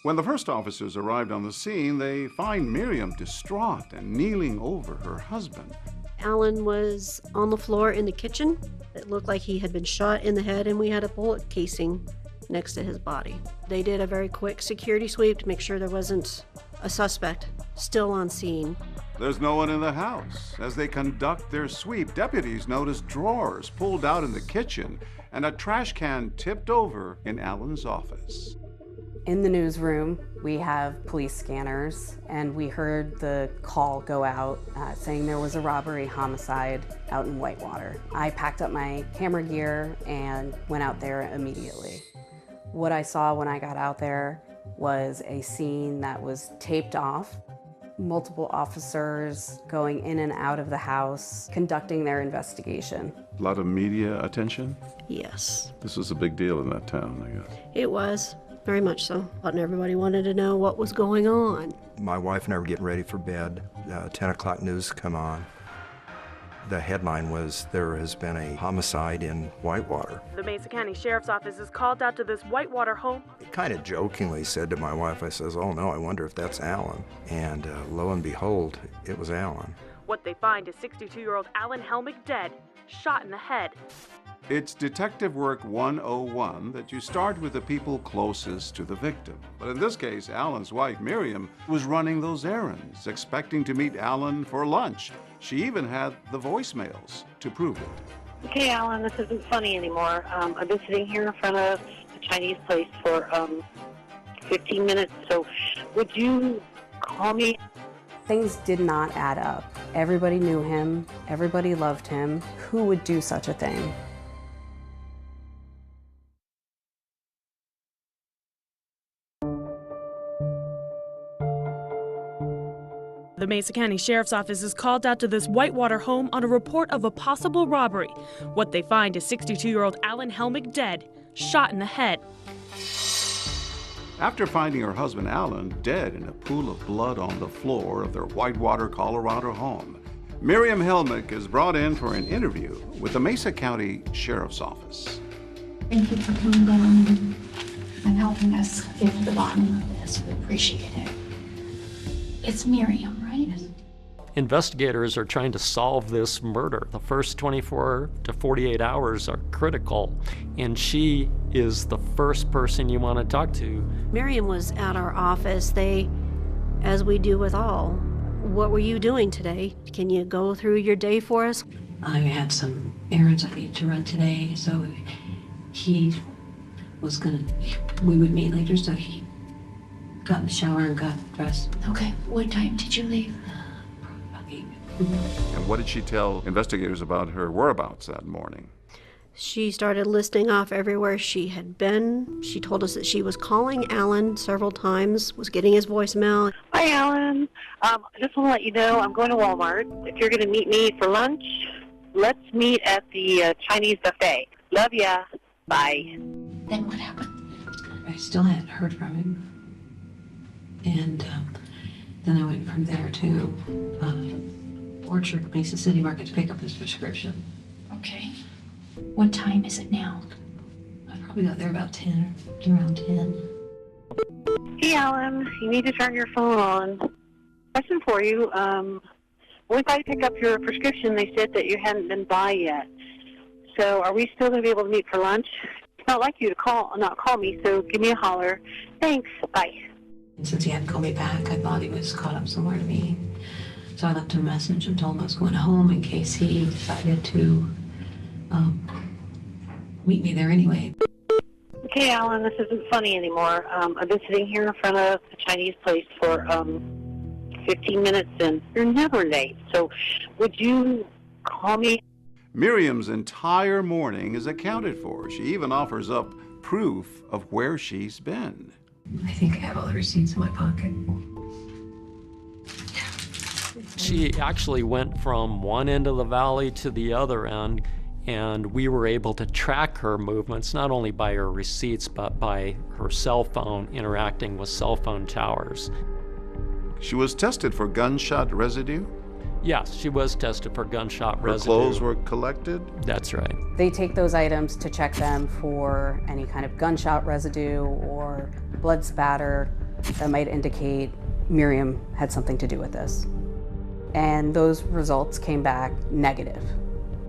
When the first officers arrived on the scene, they find Miriam distraught and kneeling over her husband. Alan was on the floor in the kitchen. It looked like he had been shot in the head, and we had a bullet casing next to his body. They did a very quick security sweep to make sure there wasn't a suspect still on scene. There's no one in the house. As they conduct their sweep, deputies notice drawers pulled out in the kitchen and a trash can tipped over in Alan's office. In the newsroom, we have police scanners, and we heard the call go out saying there was a robbery homicide out in Whitewater. I packed up my camera gear and went out there immediately. What I saw when I got out there was a scene that was taped off. Multiple officers going in and out of the house, conducting their investigation. A lot of media attention? Yes. This was a big deal in that town, I guess. It was. Very much so. And everybody wanted to know what was going on. My wife and I were getting ready for bed. 10 o'clock news come on. The headline was, there has been a homicide in Whitewater. The Mesa County Sheriff's Office is called out to this Whitewater home. I kind of jokingly said to my wife, I says, oh no, I wonder if that's Alan. And lo and behold, it was Alan. What they find is 62-year-old Alan Helmick dead, shot in the head. It's detective work 101 that you start with the people closest to the victim. But in this case, Alan's wife, Miriam, was running those errands, expecting to meet Alan for lunch. She even had the voicemails to prove it. Okay, Alan, this isn't funny anymore. I've been sitting here in front of the Chinese place for 15 minutes, so would you call me? Things did not add up. Everybody knew him. Everybody loved him. Who would do such a thing? The Mesa County Sheriff's Office is called out to this Whitewater home on a report of a possible robbery. What they find is 62-year-old Alan Helmick dead, shot in the head. After finding her husband Alan dead in a pool of blood on the floor of their Whitewater, Colorado home, Miriam Helmick is brought in for an interview with the Mesa County Sheriff's Office. Thank you for coming down and helping us get to the bottom of this. We appreciate it. It's Miriam, right? Investigators are trying to solve this murder. The first 24 to 48 hours are critical, and she is the first person you want to talk to. Miriam was at our office. As we do with all, what were you doing today? Can you go through your day for us? I had some errands I needed to run today, so we would meet later, so he got in the shower and got dressed. Okay, what time did you leave? And what did she tell investigators about her whereabouts that morning? She started listing off everywhere she had been. She told us that she was calling Alan several times, was getting his voicemail. Hi, Alan. I just want to let you know I'm going to Walmart. If you're going to meet me for lunch, let's meet at the Chinese buffet. Love ya. Bye. Then what happened? I still hadn't heard from him. And then I went from there to Orchard, Mesa City Market to pick up his prescription. Okay. What time is it now? I probably got there about around 10. Hey, Alan. You need to turn your phone on. Question for you. When we got to pick up your prescription, they said that you hadn't been by yet. So are we still going to be able to meet for lunch? It's not like you to not call me, so give me a holler. Thanks. Bye. And since he hadn't called me back, I thought he was caught up somewhere to me. So I left him a message and told him I was going home in case he decided to meet me there anyway. Okay, Alan, this isn't funny anymore. I've been sitting here in front of the Chinese place for 15 minutes, and you're never late. So would you call me? Miriam's entire morning is accounted for. She even offers up proof of where she's been. I think I have all the receipts in my pocket. She actually went from one end of the valley to the other end, and we were able to track her movements, not only by her receipts, but by her cell phone interacting with cell phone towers. She was tested for gunshot residue? Yes, she was tested for gunshot residue. Her clothes were collected? That's right. They take those items to check them for any kind of gunshot residue or blood spatter that might indicate Miriam had something to do with this. And those results came back negative.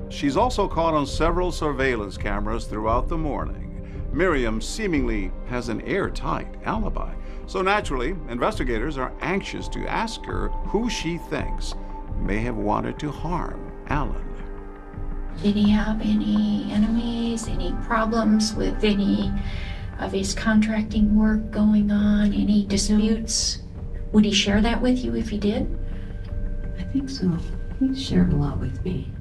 She's also caught on several surveillance cameras throughout the morning. Miriam seemingly has an airtight alibi. So naturally, investigators are anxious to ask her who she thinks may have wanted to harm Alan. Did he have any enemies, any problems with any of his contracting work going on, any disputes? Would he share that with you if he did? I think so. He shared a lot with me.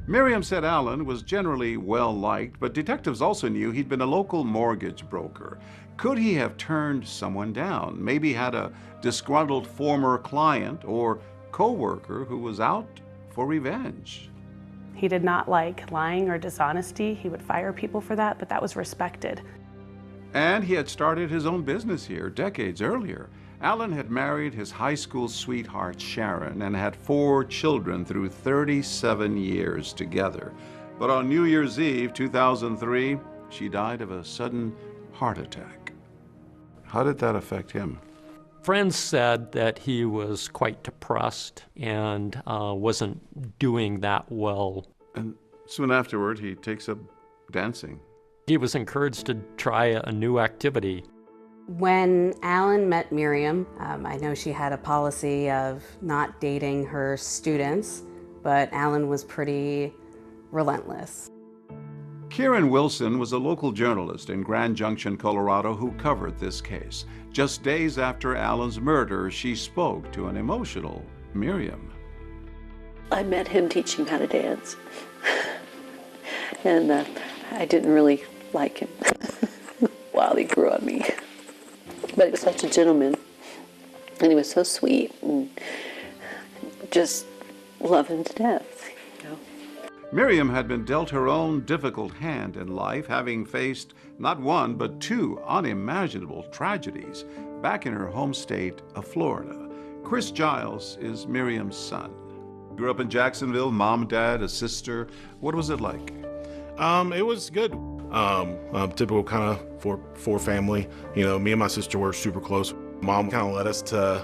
Miriam said Alan was generally well-liked, but detectives also knew he'd been a local mortgage broker. Could he have turned someone down? Maybe had a disgruntled former client or co-worker who was out for revenge. He did not like lying or dishonesty. He would fire people for that, but that was respected. And he had started his own business here decades earlier. Alan had married his high school sweetheart, Sharon, and had 4 children through 37 years together. But on New Year's Eve, 2003, she died of a sudden heart attack. How did that affect him? Friends said that he was quite depressed and wasn't doing that well. And soon afterward, he takes up dancing. He was encouraged to try a new activity. When Alan met Miriam, I know she had a policy of not dating her students, but Alan was pretty relentless. Kieran Wilson was a local journalist in Grand Junction, Colorado, who covered this case. Just days after Alan's murder, she spoke to an emotional Miriam. I met him teaching how to dance, and I didn't really like him while he grew on me. But he was such a gentleman, and he was so sweet, and just love him to death. You know? Miriam had been dealt her own difficult hand in life, having faced not one but 2 unimaginable tragedies back in her home state of Florida. Chris Giles is Miriam's son. Grew up in Jacksonville, mom, dad, a sister. What was it like? It was good. Typical kind of for family. You know, me and my sister were super close. Mom kind of let us to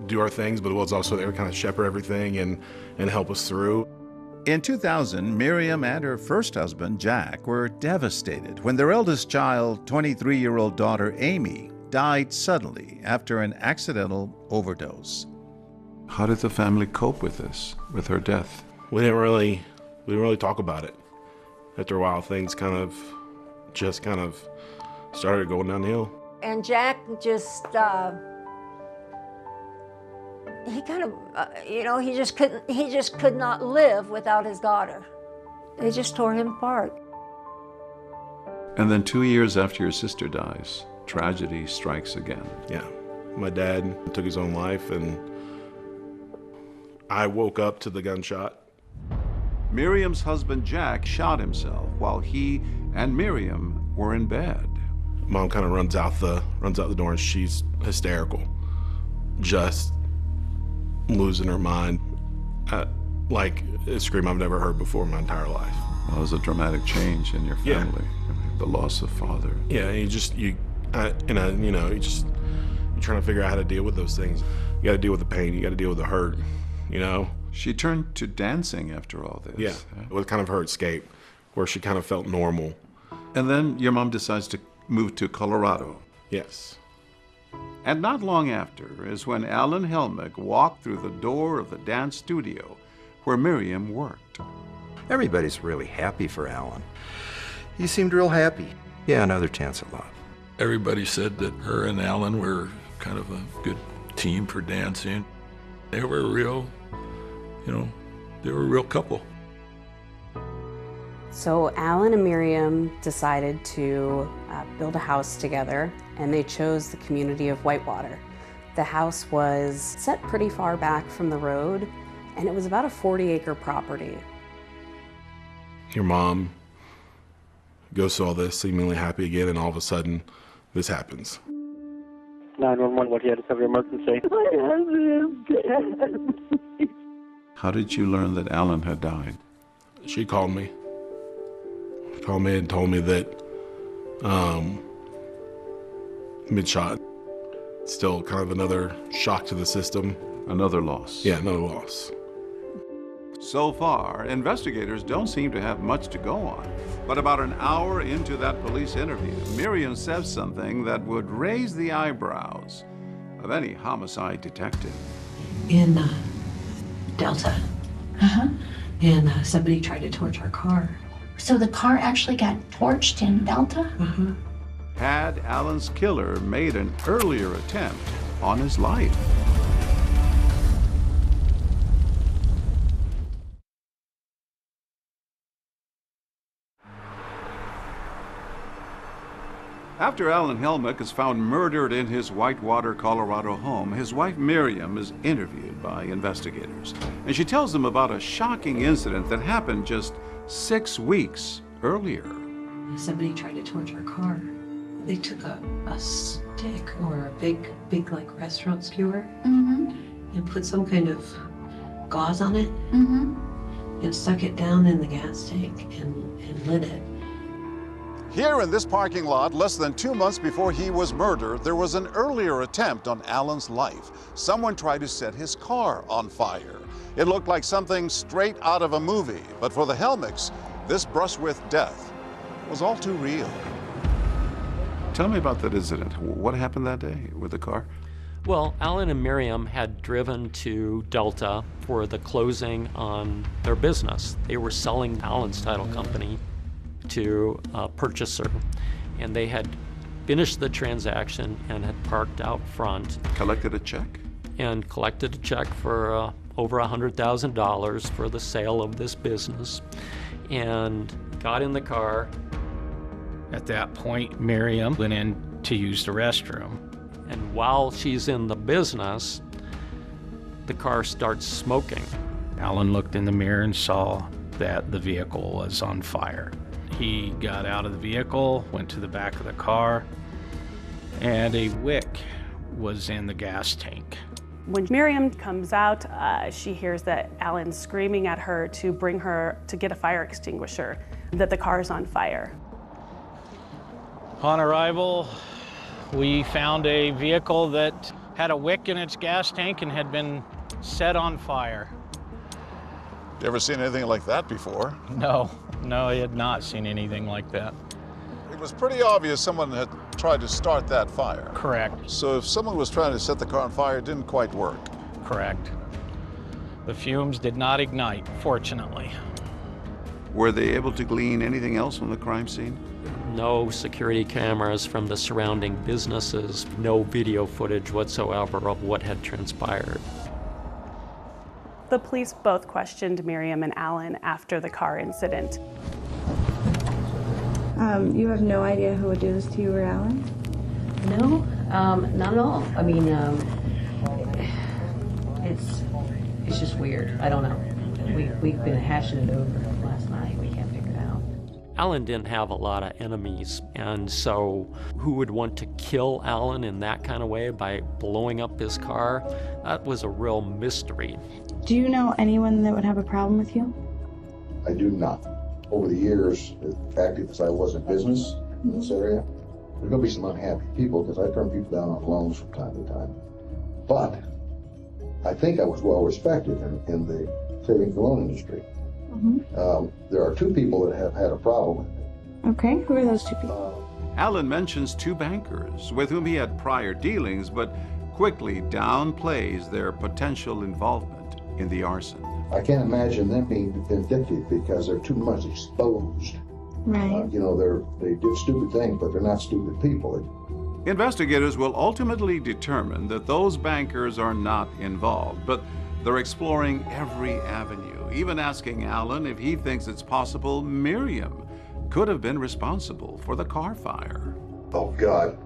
do our things, but it was also there to kind of shepherd everything and help us through. In 2000, Miriam and her first husband, Jack, were devastated when their eldest child, 23-year-old daughter, Amy, died suddenly after an accidental overdose. How did the family cope with this, with her death? We didn't really talk about it. After a while, things kind of started going downhill. And Jack just, he kind of, he just could not live without his daughter. They just tore him apart. And then 2 years after your sister dies, tragedy strikes again. Yeah. My dad took his own life, and I woke up to the gunshot. Miriam's husband, Jack, shot himself while he and Miriam were in bed. Mom kind of runs out the door, and she's hysterical, just losing her mind, like a scream I've never heard before in my entire life. Well, it was a dramatic change in your family. Yeah. The loss of father. Yeah, you're trying to figure out how to deal with those things. You got to deal with the pain. You got to deal with the hurt. You know. She turned to dancing after all this. Yeah, it was kind of her escape, where she kind of felt normal. And then your mom decides to move to Colorado. Yes. And not long after is when Alan Helmick walked through the door of the dance studio where Miriam worked. Everybody's really happy for Alan. He seemed real happy. Yeah, another chance at love. Everybody said that her and Alan were kind of a good team for dancing. They were a real, they were a real couple. So Alan and Miriam decided to build a house together, and they chose the community of Whitewater. The house was set pretty far back from the road, and it was about a 40-acre property. Your mom goes through all this, seemingly happy again, and all of a sudden, this happens. 911, what do you have to cover your emergency? My husband is dead. How did you learn that Alan had died? She called me. She called me and told me that mid-shot. Still kind of another shock to the system. Another loss. Yeah, another loss. So far, investigators don't seem to have much to go on. But about an hour into that police interview, Miriam says something that would raise the eyebrows of any homicide detective. In Delta. And somebody tried to torch our car. So the car actually got torched in Delta? Had Alan's killer made an earlier attempt on his life? After Alan Helmick is found murdered in his Whitewater, Colorado home, his wife Miriam is interviewed by investigators. And she tells them about a shocking incident that happened just 6 weeks earlier. Somebody tried to torch our car. They took a stick or a big like restaurant skewer and put some kind of gauze on it and stuck it down in the gas tank and lit it. Here in this parking lot, less than 2 months before he was murdered, there was an earlier attempt on Alan's life. Someone tried to set his car on fire. It looked like something straight out of a movie, but for the Helmicks, this brush with death was all too real. Tell me about that incident. What happened that day with the car? Well, Alan and Miriam had driven to Delta for the closing on their business. They were selling Alan's title company to a purchaser, and they had finished the transaction and had parked out front. Collected a check? And collected a check for over $100,000 for the sale of this business, and got in the car. At that point, Miriam went in to use the restroom. And while she's in the business, the car starts smoking. Alan looked in the mirror and saw that the vehicle was on fire. He got out of the vehicle, went to the back of the car, and a wick was in the gas tank. When Miriam comes out, she hears that Alan's screaming at her to bring her to get a fire extinguisher, that the car is on fire. On arrival, we found a vehicle that had a wick in its gas tank and had been set on fire. You ever seen anything like that before? No, I had not seen anything like that. It was pretty obvious someone had tried to start that fire. Correct. So if someone was trying to set the car on fire, it didn't quite work. Correct. The fumes did not ignite, fortunately. Were they able to glean anything else from the crime scene? No security cameras from the surrounding businesses, no video footage whatsoever of what had transpired. The police both questioned Miriam and Alan after the car incident. You have no idea who would do this to you or Alan? No, not at all. I mean, it's just weird. I don't know. We've been hashing it over last night. We can't figure it out. Alan didn't have a lot of enemies, and so who would want to kill Alan in that kind of way by blowing up his car? That was a real mystery. Do you know anyone that would have a problem with you? I do not. Over the years, active as I was in business in this area, there's going to be some unhappy people because I turn people down on loans from time to time. But I think I was well respected in the savings and loan industry. There are two people that have had a problem with it. Okay, who are those two people? Alan mentions two bankers with whom he had prior dealings, but quickly downplays their potential involvement in the arson. I can't imagine them being vindictive because they're too much exposed. Right. They did stupid things, but they're not stupid people. Investigators will ultimately determine that those bankers are not involved, but they're exploring every avenue, even asking Alan if he thinks it's possible Miriam could have been responsible for the car fire. Oh, God.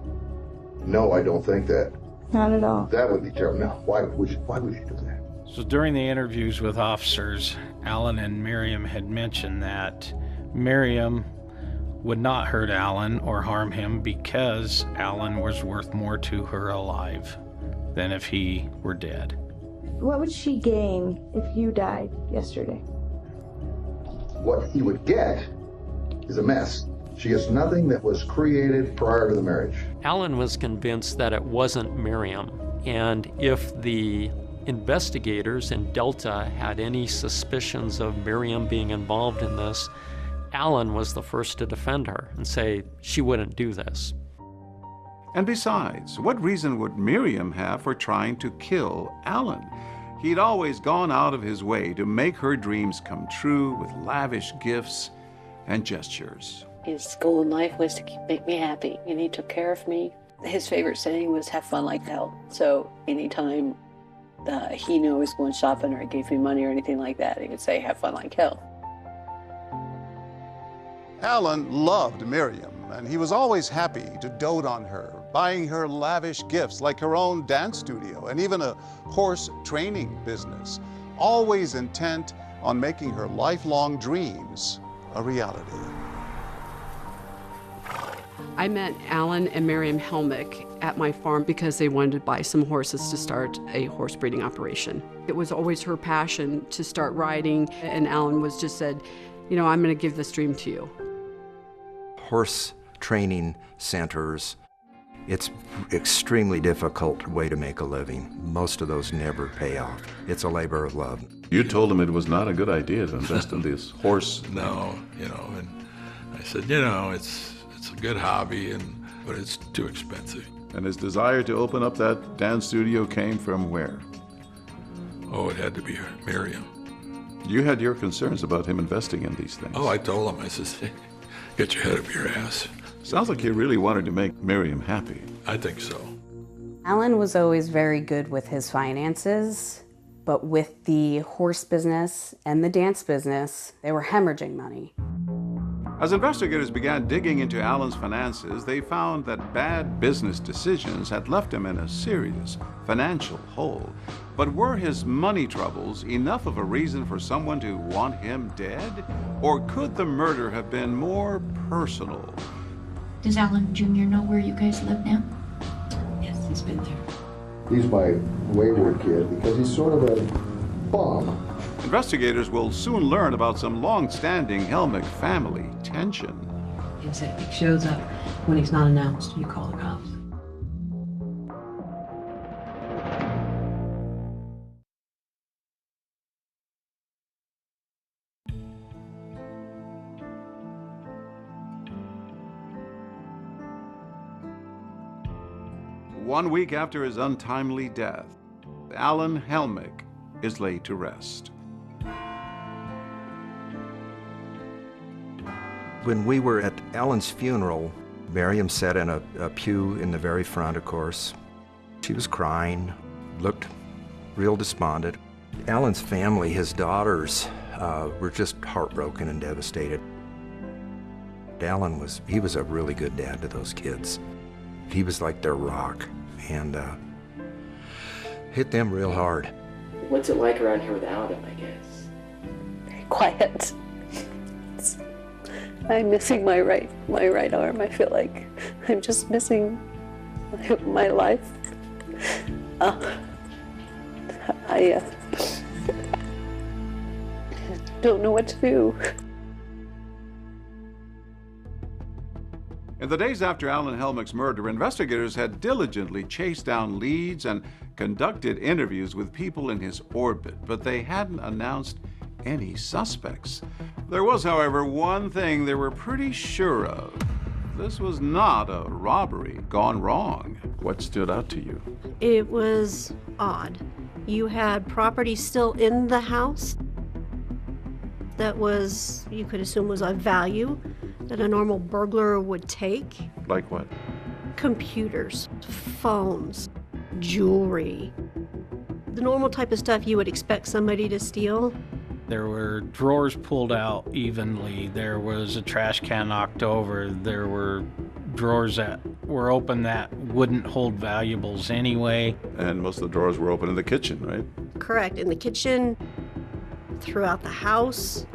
No, I don't think that. Not at all. That would be terrible. No, why would you do that? So during the interviews with officers, Alan and Miriam had mentioned that Miriam would not hurt Alan or harm him because Alan was worth more to her alive than if he were dead. What would she gain if you died yesterday? What he would get is a mess. She gets nothing that was created prior to the marriage. Alan was convinced that it wasn't Miriam, and if the investigators in Delta had any suspicions of Miriam being involved in this, Alan was the first to defend her and say she wouldn't do this. And besides, what reason would Miriam have for trying to kill Alan? He'd always gone out of his way to make her dreams come true with lavish gifts and gestures. His goal in life was to make me happy, and he took care of me. His favorite saying was, have fun like hell. So anytime he knew I was going shopping or he gave me money or anything like that, he would say, have fun like hell. Alan loved Miriam, and he was always happy to dote on her, buying her lavish gifts like her own dance studio and even a horse training business, always intent on making her lifelong dreams a reality. I met Alan and Miriam Helmick at my farm because they wanted to buy some horses to start a horse breeding operation. It was always her passion to start riding, and Alan was just said, you know, I'm going to give this dream to you. Horse training centers, it's extremely difficult way to make a living. Most of those never pay off. It's a labor of love. You told him it was not a good idea to invest in this horse. No, and I said, it's a good hobby, but it's too expensive. And his desire to open up that dance studio came from where? Oh, it had to be Miriam. You had your concerns about him investing in these things. Oh, I told him, I said, get your head up your ass. Sounds like you really wanted to make Miriam happy. I think so. Alan was always very good with his finances, but with the horse business and the dance business, they were hemorrhaging money. As investigators began digging into Alan's finances, they found that bad business decisions had left him in a serious financial hole. But were his money troubles enough of a reason for someone to want him dead? Or could the murder have been more personal? Does Alan Jr. know where you guys live now? Yes, he's been there. He's my wayward kid because he's sort of a bum. Investigators will soon learn about some long-standing Helmick family tension. He said if he shows up when he's not announced, you call the cops. One week after his untimely death, Alan Helmick is laid to rest. When we were at Alan's funeral, Miriam sat in a pew in the very front, of course. She was crying, looked real despondent. Alan's family, his daughters, were just heartbroken and devastated. Alan was a really good dad to those kids. He was like their rock, and hit them real hard. What's it like around here without him, I guess? Very quiet. I'm missing my right arm. I feel like I'm just missing my life. I don't know what to do. In the days after Alan Helmick's murder, investigators had diligently chased down leads and conducted interviews with people in his orbit, but they hadn't announced any suspects. There was, however, one thing they were pretty sure of. This was not a robbery gone wrong. What stood out to you? It was odd. You had property still in the house that was, you could assume, was of value that a normal burglar would take. Like what? Computers, phones, jewelry. The normal type of stuff you would expect somebody to steal. There were drawers pulled out evenly. There was a trash can knocked over. There were drawers that were open that wouldn't hold valuables anyway. And most of the drawers were open in the kitchen, right? Correct. In the kitchen, throughout the house.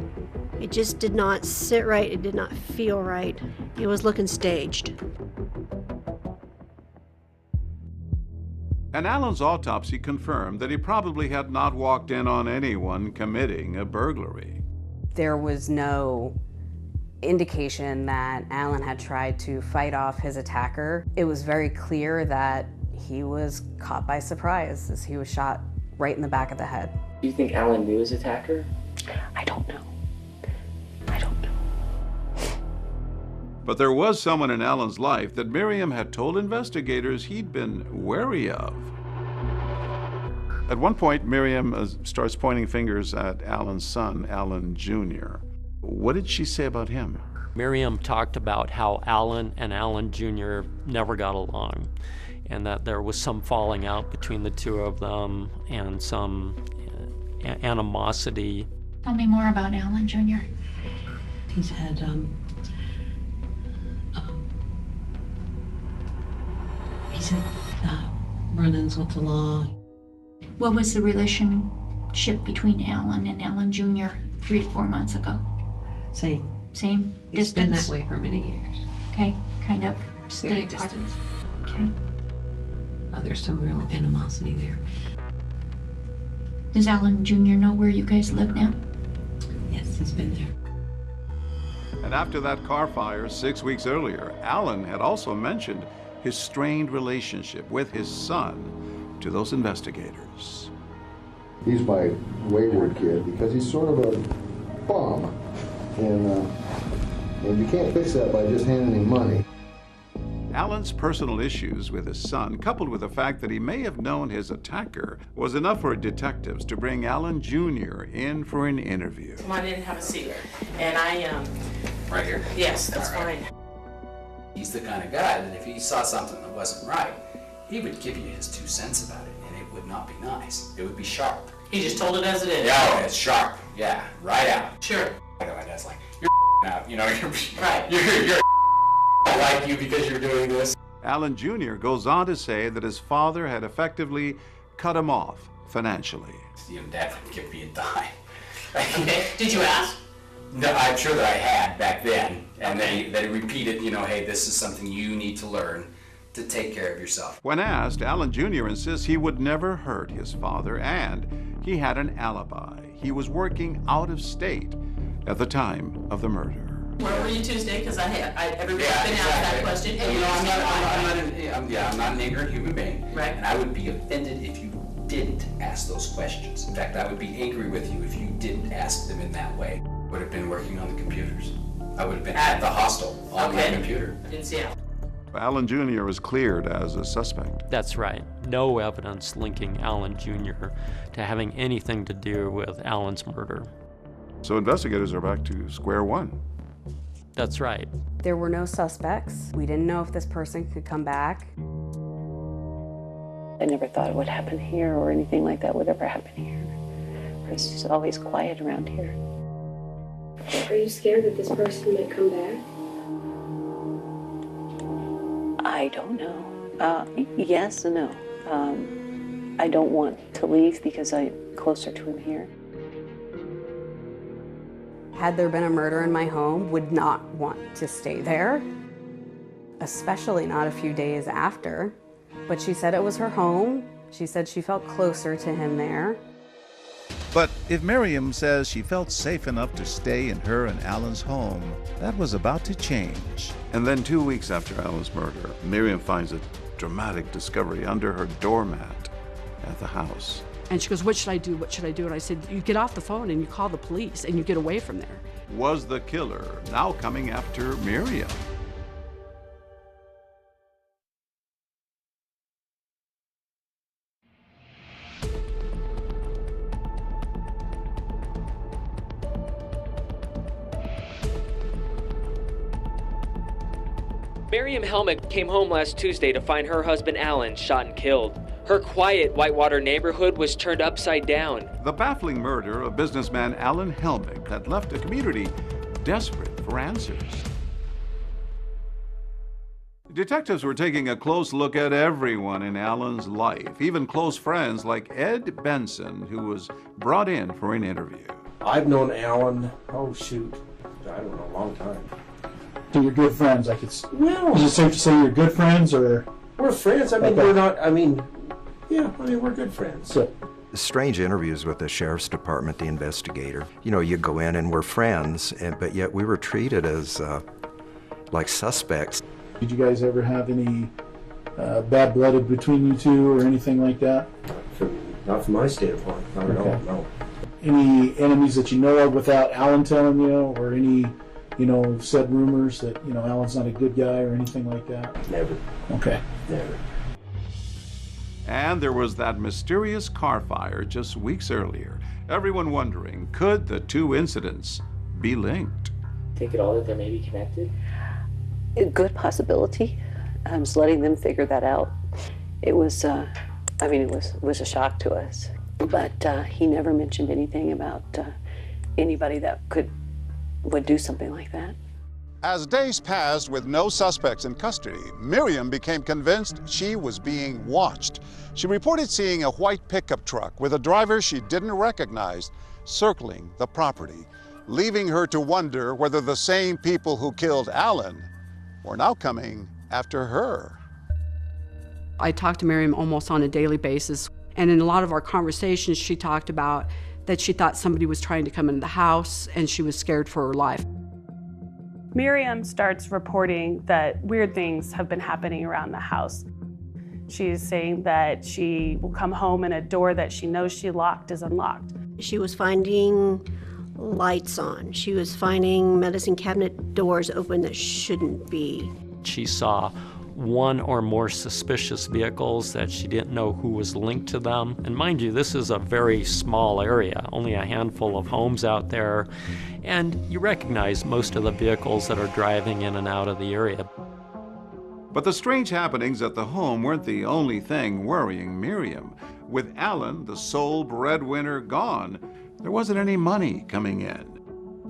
It just did not sit right. It did not feel right. It was looking staged. And Alan's autopsy confirmed that he probably had not walked in on anyone committing a burglary. There was no indication that Alan had tried to fight off his attacker. It was very clear that he was caught by surprise as he was shot right in the back of the head. Do you think Alan knew his attacker? I don't know. But there was someone in Alan's life that Miriam had told investigators he'd been wary of. At one point, Miriam starts pointing fingers at Alan's son, Alan Jr. What did she say about him? Miriam talked about how Alan and Alan Jr. never got along, and that there was some falling out between the two of them and some animosity. Tell me more about Alan Jr. He's had run-ins with the law. What was the relationship between Alan and Alan Jr. 3 to 4 months ago? Same. Same It's distance? been that way for many years. Okay, kind of Very steady distant. Okay. There's some real animosity there. Does Alan Jr. know where you guys live now? Yes, he's been there. And after that car fire 6 weeks earlier, Alan had also mentioned his strained relationship with his son to those investigators. He's my wayward kid because he's sort of a bum, and you can't fix that by just handing him money. Alan's personal issues with his son, coupled with the fact that he may have known his attacker, was enough for detectives to bring Alan Jr. in for an interview. Come on in and have a seat. And I, Right here? yes, that's All right. fine. He's the kind of guy that if he saw something that wasn't right, he would give you his 2 cents about it, and it would not be nice. It would be sharp. He just told it as it is. Yeah, it's sharp. Yeah, right out. Sure. My dad's like, you're out. You know, you're right. You're I like you because you're doing this. Alan Jr. goes on to say that his father had effectively cut him off financially. Your dad would give me a dime. Okay. Did you ask? No, I'm sure that I had back then, and then he repeated, you know, hey, this is something you need to learn to take care of yourself. When asked, Alan Jr. insists he would never hurt his father, and he had an alibi. He was working out of state at the time of the murder. Where were you Tuesday? Because everybody's been asked that question. And you know, I'm not an ignorant human being, right? And I would be offended if you didn't ask those questions. In fact, I would be angry with you if you didn't ask them in that way. Would have been working on the computers. I would have been at the hostel on my computer. In Seattle. Alan Jr. was cleared as a suspect. That's right. No evidence linking Alan Jr. to having anything to do with Alan's murder. So investigators are back to square one. That's right. There were no suspects. We didn't know if this person could come back. I never thought it would happen here or anything like that would ever happen here. It's just always quiet around here. Are you scared that this person might come back? I don't know. Yes and no. I don't want to leave because I'm closer to him here. Had there been a murder in my home, would not want to stay there, especially not a few days after. But she said it was her home. She said she felt closer to him there. But if Miriam says she felt safe enough to stay in her and Alan's home, that was about to change. And then 2 weeks after Alan's murder, Miriam finds a dramatic discovery under her doormat at the house. And she goes, what should I do? What should I do? And I said, you get off the phone and you call the police and you get away from there. Was the killer now coming after Miriam? Miriam Helmick came home last Tuesday to find her husband Alan shot and killed. Her quiet Whitewater neighborhood was turned upside down. The baffling murder of businessman Alan Helmick had left a community desperate for answers. Detectives were taking a close look at everyone in Alan's life, even close friends like Ed Benson, who was brought in for an interview. I've known Alan, I don't know, a long time. So you're good friends, like it's... Well... Is it safe to say you're good friends, or...? We're friends, Okay. we're not, we're good friends. So, Strange interviews with the sheriff's department, the investigator. You know, you go in and we're friends, but yet we were treated as like suspects. did you guys ever have any bad blooded between you two or anything like that? Not from my standpoint, not at all, no. Any enemies that you know of without Alan telling you, or any, said rumors that, Alan's not a good guy or anything like that? Never. Okay. Never. And there was that mysterious car fire just weeks earlier. Everyone wondering, could the two incidents be linked? Take it all that they may be connected? A good possibility. I'm just letting them figure that out. It was, it was a shock to us. But he never mentioned anything about anybody that would do something like that. As days passed with no suspects in custody, Miriam became convinced she was being watched. She reported seeing a white pickup truck with a driver she didn't recognize circling the property, leaving her to wonder whether the same people who killed Alan were now coming after her. I talked to Miriam almost on a daily basis, and in a lot of our conversations, she talked about that she thought somebody was trying to come into the house and she was scared for her life. Miriam starts reporting that weird things have been happening around the house. She's saying that she will come home and a door that she knows she locked is unlocked. She was finding lights on. She was finding medicine cabinet doors open that shouldn't be. She saw one or more suspicious vehicles that she didn't know who was linked to them. And mind you, this is a very small area, only a handful of homes out there. And you recognize most of the vehicles that are driving in and out of the area. But the strange happenings at the home weren't the only thing worrying Miriam. With Alan, the sole breadwinner, gone, there wasn't any money coming in.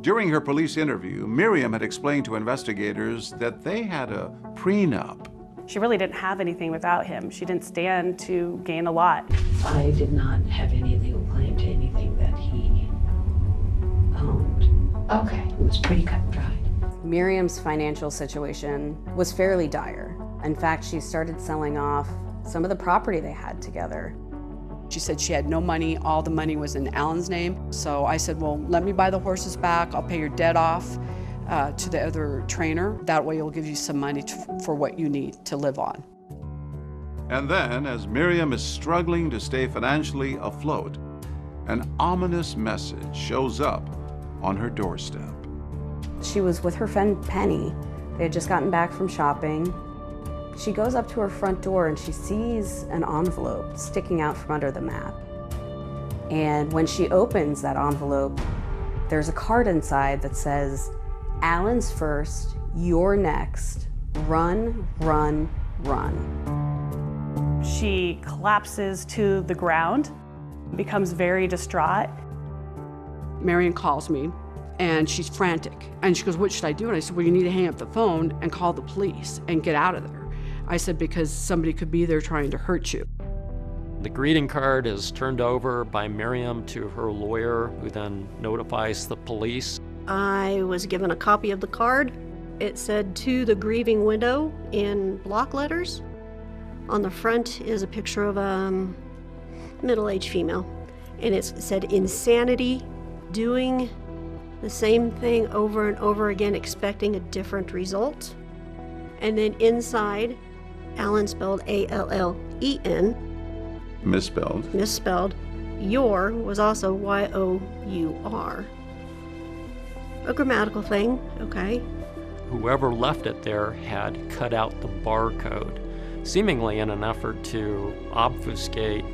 During her police interview, Miriam had explained to investigators that they had a prenup. She really didn't have anything without him. She didn't stand to gain a lot. I did not have any legal claim to anything that he owned. Okay. It was pretty cut and dry. Miriam's financial situation was fairly dire. In fact, she started selling off some of the property they had together. She said she had no money, all the money was in Alan's name. So I said, well, let me buy the horses back, I'll pay your debt off to the other trainer. That way it'll give you some money for what you need to live on. And then, as Miriam is struggling to stay financially afloat, an ominous message shows up on her doorstep. She was with her friend Penny. They had just gotten back from shopping. She goes up to her front door and she sees an envelope sticking out from under the mat. And when she opens that envelope, there's a card inside that says, "Alan's first, you're next. Run, run, run." She collapses to the ground, becomes very distraught. Marion calls me and she's frantic. And she goes, what should I do? And I said, well, you need to hang up the phone and call the police and get out of there. I said, because somebody could be there trying to hurt you. The greeting card is turned over by Miriam to her lawyer, who then notifies the police. I was given a copy of the card. It said, "To the grieving widow," in block letters. On the front is a picture of a middle-aged female, and it said, "Insanity, doing the same thing over and over again, expecting a different result." And then inside, Allen spelled A-L-L-E-N. Misspelled. Your was also Y-O-U-R. A grammatical thing, okay. Whoever left it there had cut out the barcode, seemingly in an effort to obfuscate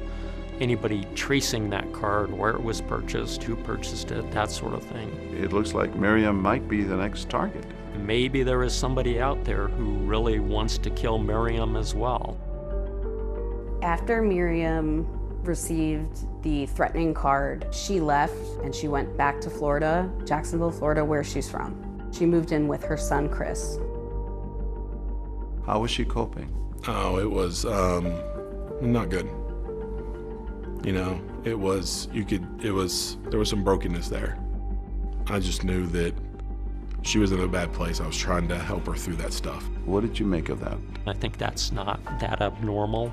anybody tracing that card, where it was purchased, who purchased it, that sort of thing. It looks like Miriam might be the next target. Maybe there is somebody out there who really wants to kill Miriam as well. After Miriam received the threatening card, she left and she went back to Florida, Jacksonville, Florida, where she's from. She moved in with her son, Chris. How was she coping? Oh, it was not good. You know, there was some brokenness there. I just knew that she was in a bad place. I was trying to help her through that stuff. What did you make of that? I think that's not that abnormal.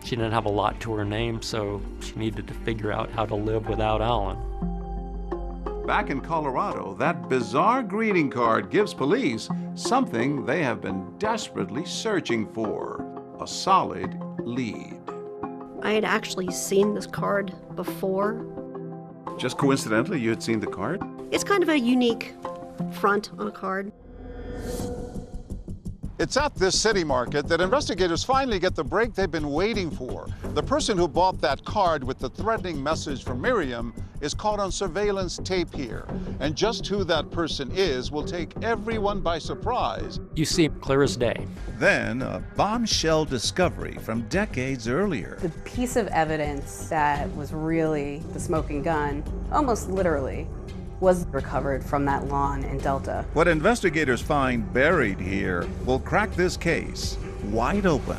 She didn't have a lot to her name, so she needed to figure out how to live without Allen. Back in Colorado, that bizarre greeting card gives police something they have been desperately searching for: a solid lead. I had actually seen this card before. Just coincidentally, you had seen the card? It's kind of a unique front on a card. It's at this city market that investigators finally get the break they've been waiting for. The person who bought that card with the threatening message from Miriam is caught on surveillance tape here. And just who that person is will take everyone by surprise. You see it clear as day. Then a bombshell discovery from decades earlier. The piece of evidence that was really the smoking gun, almost literally, was recovered from that lawn in Delta. What investigators find buried here will crack this case wide open.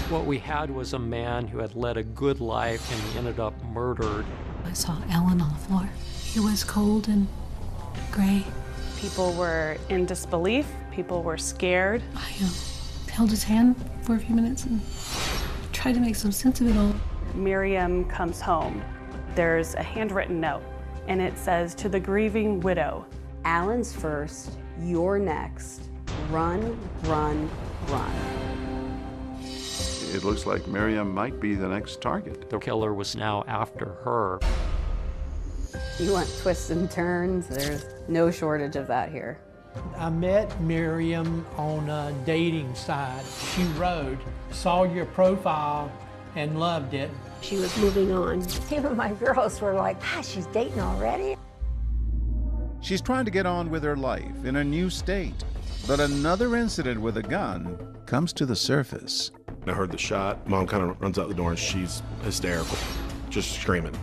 What we had was a man who had led a good life and he ended up murdered. I saw Allen on the floor. He was cold and gray. People were in disbelief. People were scared. I held his hand for a few minutes and tried to make some sense of it all. Miriam comes home. There's a handwritten note, and it says, "To the grieving widow." Allen's first, you're next. Run, run, run. It looks like Miriam might be the next target. The killer was now after her. You want twists and turns? There's no shortage of that here. I met Miriam on a dating site. She wrote, saw your profile and loved it. She was moving on. Even my girls were like, she's dating already? She's trying to get on with her life in a new state. But another incident with a gun comes to the surface. I heard the shot. Mom kind of runs out the door and she's hysterical, just screaming.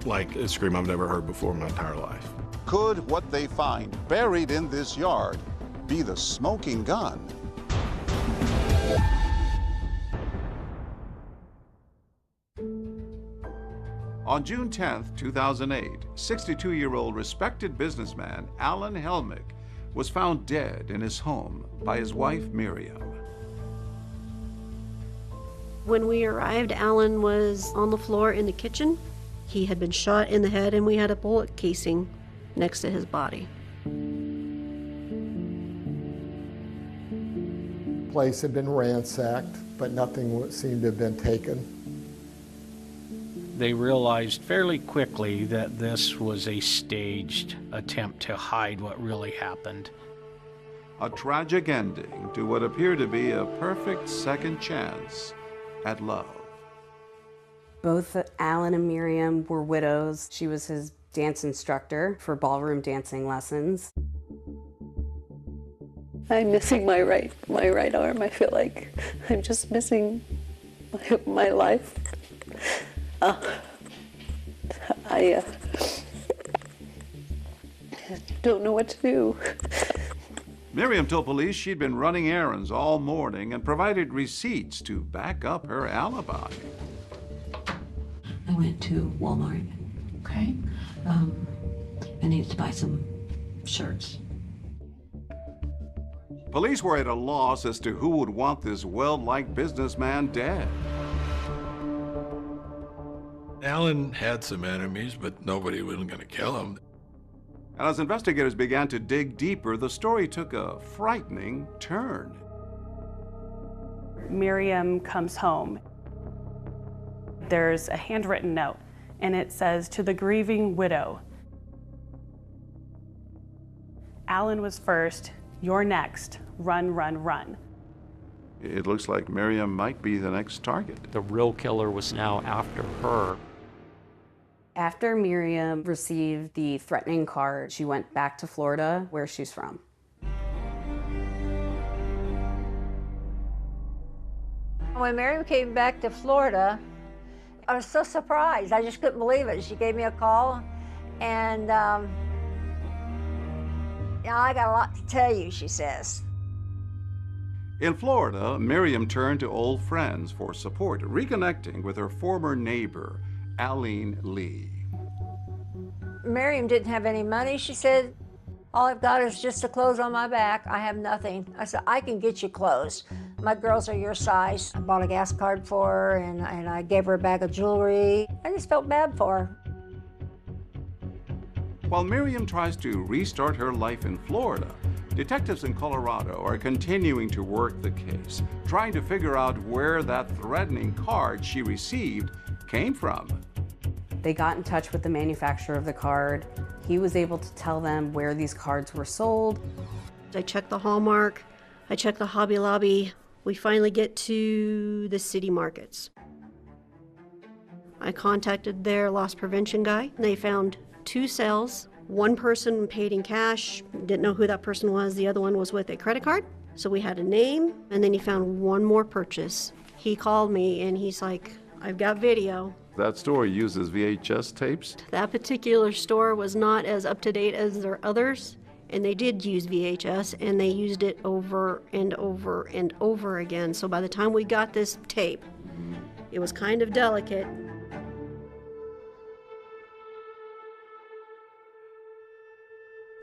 Like a scream I've never heard before in my entire life. Could what they find buried in this yard be the smoking gun? On June 10, 2008, 62-year-old respected businessman Allen Helmick was found dead in his home by his wife Miriam. When we arrived, Allen was on the floor in the kitchen. He had been shot in the head and we had a bullet casing next to his body. The place had been ransacked, but nothing seemed to have been taken. They realized fairly quickly that this was a staged attempt to hide what really happened. A tragic ending to what appeared to be a perfect second chance at love. Both Allen and Miriam were widows. She was his dance instructor for ballroom dancing lessons. I'm missing my right arm. I feel like I'm just missing my life. I don't know what to do. Miriam told police she'd been running errands all morning and provided receipts to back up her alibi. I went to Walmart. Okay. I needed to buy some shirts. Police were at a loss as to who would want this well-liked businessman dead. Alan had some enemies, but nobody was going to kill him. And as investigators began to dig deeper, the story took a frightening turn. Miriam comes home. There's a handwritten note, and it says, "To the grieving widow. Alan was first, you're next. Run, run, run." It looks like Miriam might be the next target. The real killer was now after her. After Miriam received the threatening card, she went back to Florida, where she's from. When Miriam came back to Florida, I was so surprised. I just couldn't believe it. She gave me a call, and I got a lot to tell you, she says. In Florida, Miriam turned to old friends for support, reconnecting with her former neighbor, Aline Lee. Miriam didn't have any money. She said, "All I've got is just the clothes on my back. I have nothing." I said, "I can get you clothes. My girls are your size." I bought a gas card for her, and I gave her a bag of jewelry. I just felt bad for her. While Miriam tries to restart her life in Florida, detectives in Colorado are continuing to work the case, trying to figure out where that threatening card she received came from. They got in touch with the manufacturer of the card. He was able to tell them where these cards were sold. I checked the Hallmark, I checked the Hobby Lobby. We finally get to the city markets. I contacted their loss prevention guy. They found 2 sales. One person paid in cash, didn't know who that person was. The other one was with a credit card. So we had a name, and then he found one more purchase. He called me and he's like, "I've got video." That store uses VHS tapes? That particular store was not as up-to-date as their others, and they did use VHS, and they used it over and over and over again. So by the time we got this tape, it was kind of delicate.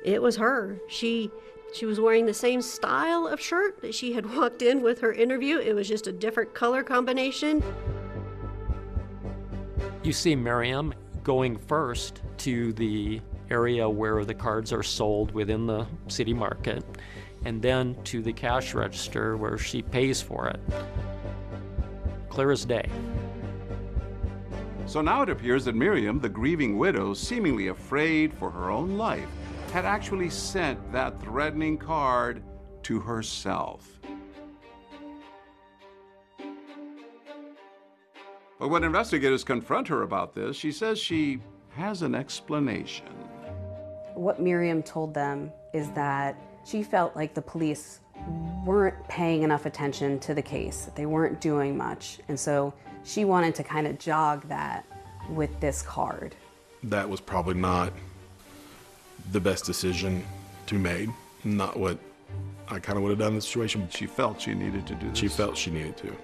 It was her. She was wearing the same style of shirt that she had walked in with her interview. It was just a different color combination. You see Miriam going first to the area where the cards are sold within the city market, and then to the cash register where she pays for it. Clear as day. So now it appears that Miriam, the grieving widow, seemingly afraid for her own life, had actually sent that threatening card to herself. But when investigators confront her about this, she says she has an explanation. What Miriam told them is that she felt like the police weren't paying enough attention to the case. They weren't doing much. And so she wanted to kind of jog that with this card. That was probably not the best decision to be made. Not what I kind of would have done in the situation. She felt she needed to do this. She felt she needed to.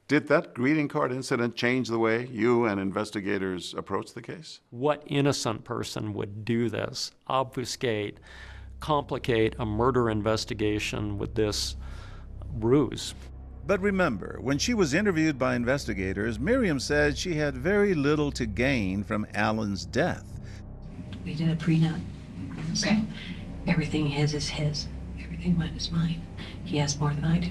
Did that greeting card incident change the way you and investigators approach the case? What innocent person would do this? Obfuscate, complicate a murder investigation with this ruse? But remember, when she was interviewed by investigators, Miriam said she had very little to gain from Alan's death. We did a prenup. So everything his is his. Everything mine is mine. He has more than I do.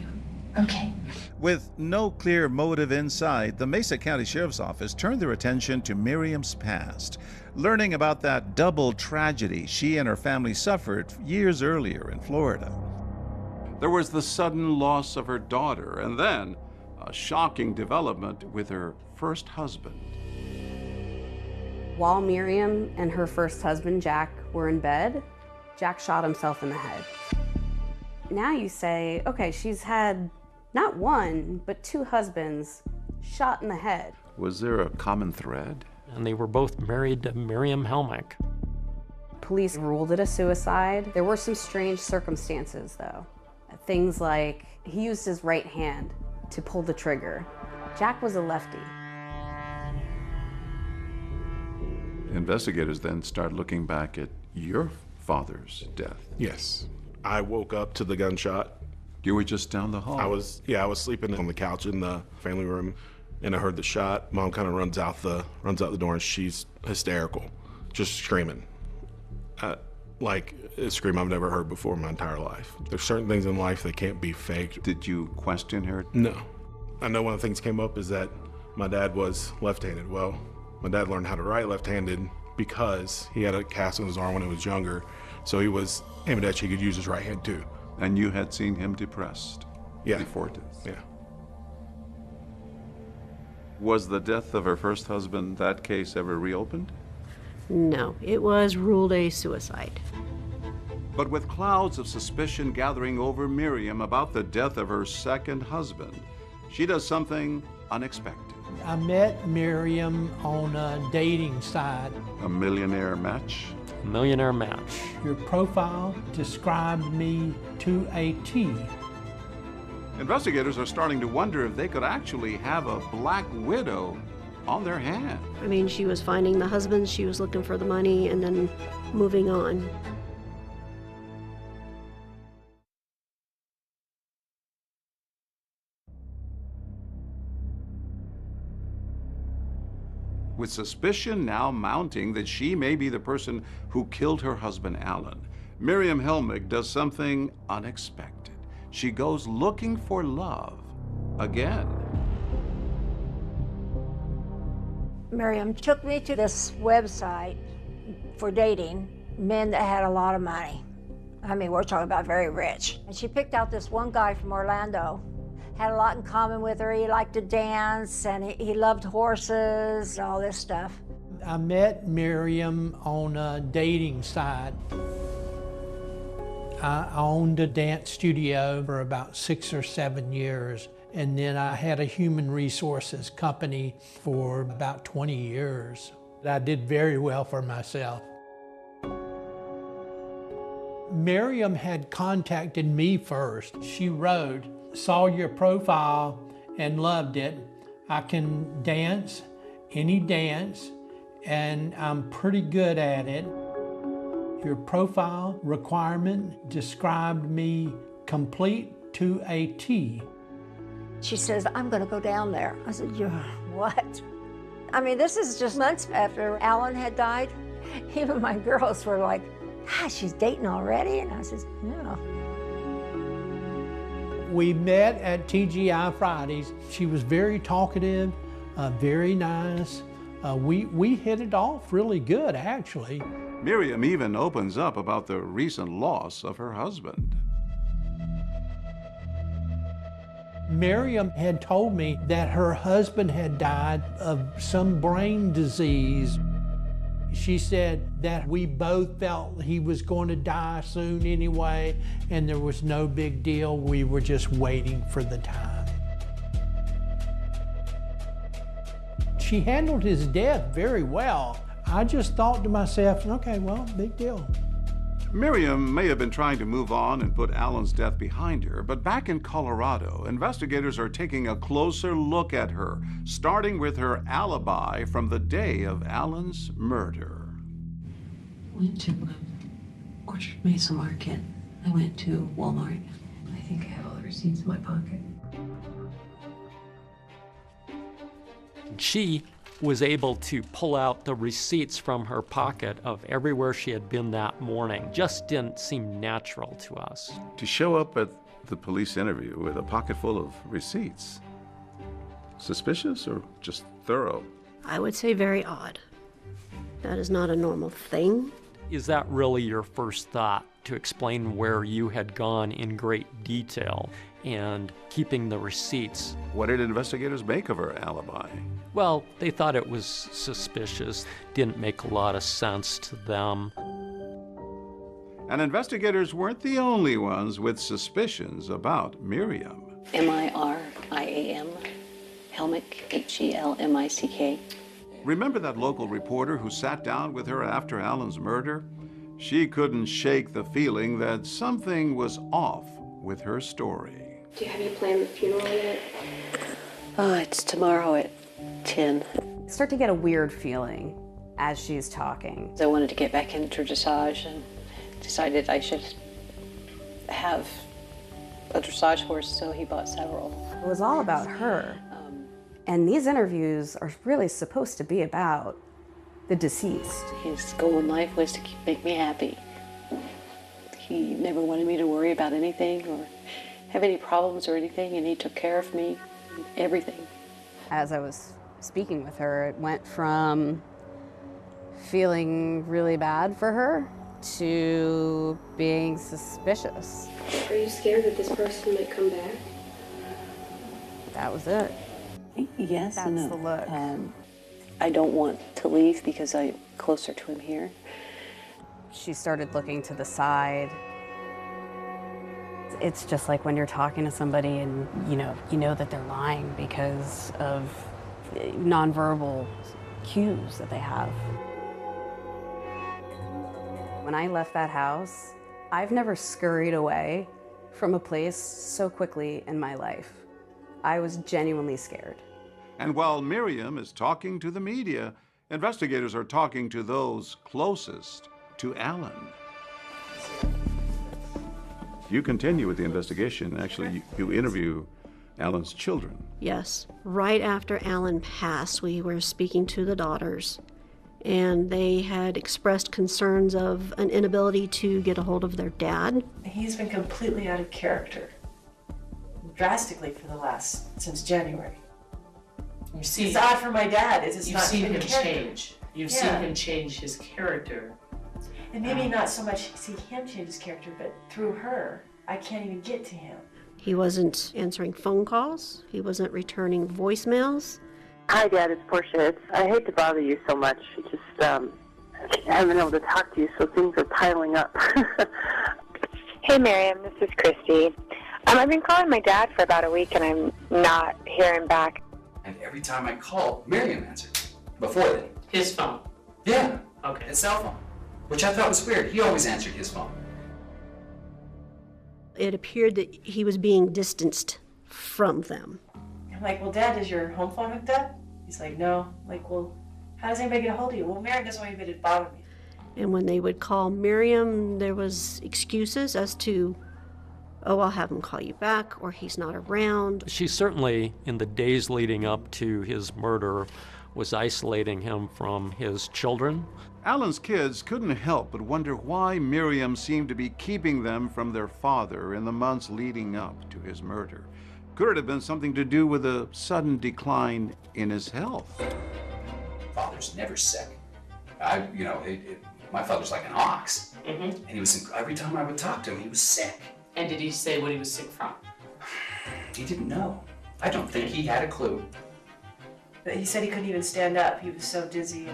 Okay. With no clear motive in sight, the Mesa County Sheriff's Office turned their attention to Miriam's past, learning about that double tragedy she and her family suffered years earlier in Florida. There was the sudden loss of her daughter, and then a shocking development with her first husband. While Miriam and her first husband, Jack, were in bed, Jack shot himself in the head. Now you say, okay, she's had not one, but 2 husbands shot in the head. Was there a common thread? And they were both married to Miriam Helmick. Police ruled it a suicide. There were some strange circumstances, though. Things like he used his right hand to pull the trigger. Jack was a lefty. Investigators then start looking back at your father's death. Yes. I woke up to the gunshot. You were just down the hall. I was sleeping on the couch in the family room, and I heard the shot. Mom kind of runs out the door, and she's hysterical, just screaming. Like a scream I've never heard before in my entire life. There's certain things in life that can't be faked. Did you question her? No. I know one of the things came up is that my dad was left-handed. Well, my dad learned how to write left-handed because he had a cast on his arm when he was younger, so he was ambidextrous. He could use his right hand too. And you had seen him depressed before this? Yeah. Was the death of her first husband, that case, ever reopened? No, it was ruled a suicide. But with clouds of suspicion gathering over Miriam about the death of her second husband, she does something unexpected. I met Miriam on a dating site. A millionaire match? A millionaire match. Your profile described me to a T. Investigators are starting to wonder if they could actually have a black widow on their hand. I mean, she was finding the husband, she was looking for the money, and then moving on. With suspicion now mounting that she may be the person who killed her husband, Alan, Miriam Helmick does something unexpected. She goes looking for love again. Miriam took me to this website for dating men that had a lot of money. I mean, we're talking about very rich. And she picked out this one guy from Orlando. Had a lot in common with her. He liked to dance, and he loved horses, and all this stuff. I met Miriam on a dating site. I owned a dance studio for about 6 or 7 years, and then I had a human resources company for about 20 years. I did very well for myself. Miriam had contacted me first. She wrote, "Saw your profile and loved it. I can dance, any dance, and I'm pretty good at it. Your profile requirement described me complete to a T." She says, "I'm gonna go down there." I said, "You're what?" I mean, this is just months after Alan had died. Even my girls were like, "God, she's dating already?" And I said, "No." We met at TGI Fridays. She was very talkative, very nice. We hit it off really good, actually. Miriam even opens up about the recent loss of her husband. Miriam had told me that her husband had died of some brain disease. She said that we both felt he was going to die soon anyway, and there was no big deal. We were just waiting for the time. She handled his death very well. I just thought to myself, okay, well, big deal. Miriam may have been trying to move on and put Alan's death behind her, but back in Colorado, investigators are taking a closer look at her, starting with her alibi from the day of Alan's murder. Went to Orchard Mesa Market. I went to Walmart. I think I have all the receipts in my pocket. She was able to pull out the receipts from her pocket of everywhere she had been that morning. Just didn't seem natural to us. To show up at the police interview with a pocket full of receipts, suspicious or just thorough? I would say very odd. That is not a normal thing. Is that really your first thought, to explain where you had gone in great detail and keeping the receipts? What did investigators make of her alibi? Well, they thought it was suspicious, didn't make a lot of sense to them. And investigators weren't the only ones with suspicions about Miriam. M-I-R-I-A-M, Helmick, Helmick. Remember that local reporter who sat down with her after Alan's murder? She couldn't shake the feeling that something was off with her story. Have you planned the funeral yet? Oh, it's tomorrow at 10. I start to get a weird feeling as she's talking. I wanted to get back into dressage and decided I should have a dressage horse, so he bought several. It was all about her. And these interviews are really supposed to be about the deceased. His goal in life was to make me happy. He never wanted me to worry about anything or have any problems or anything, and he took care of me, everything. As I was speaking with her, it went from feeling really bad for her to being suspicious. Are you scared that this person might come back? That was it. Yes and no. That's the look. I don't want to leave because I'm closer to him here. She started looking to the side. It's just like when you're talking to somebody and you know that they're lying because of nonverbal cues that they have. When I left that house, I've never scurried away from a place so quickly in my life. I was genuinely scared. And while Miriam is talking to the media, investigators are talking to those closest to Alan. You continue with the investigation. Actually, you interview Alan's children. Yes. Right after Alan passed, we were speaking to the daughters, and they had expressed concerns of an inability to get a hold of their dad. He's been completely out of character, drastically since January. It's odd for my dad. You've seen him change. You've seen him change his character. And maybe not so much see him change his character, but through her, I can't even get to him. He wasn't answering phone calls. He wasn't returning voicemails. Hi, Dad. It's Portia. I hate to bother you so much. I haven't been able to talk to you, so things are piling up. Hey, Miriam. This is Christy. I've been calling my dad for about a week, and I'm not hearing back. And every time I called, Miriam answered. Before then. His phone? Yeah. Okay. His cell phone. Which I thought was weird. He always answered his phone. It appeared that he was being distanced from them. I'm like, well, Dad, is your home phone hooked up? He's like, no. I'm like, well, how does anybody get a hold of you? Well, Miriam doesn't want anybody to bother me. And when they would call Miriam, there was excuses as to, oh, I'll have him call you back, or he's not around. She certainly, in the days leading up to his murder, was isolating him from his children. Alan's kids couldn't help but wonder why Miriam seemed to be keeping them from their father in the months leading up to his murder. Could it have been something to do with a sudden decline in his health? Father's never sick. My father's like an ox. And he was, every time I would talk to him, he was sick. And did he say what he was sick from? He didn't know. I don't think he had a clue. But he said he couldn't even stand up. He was so dizzy.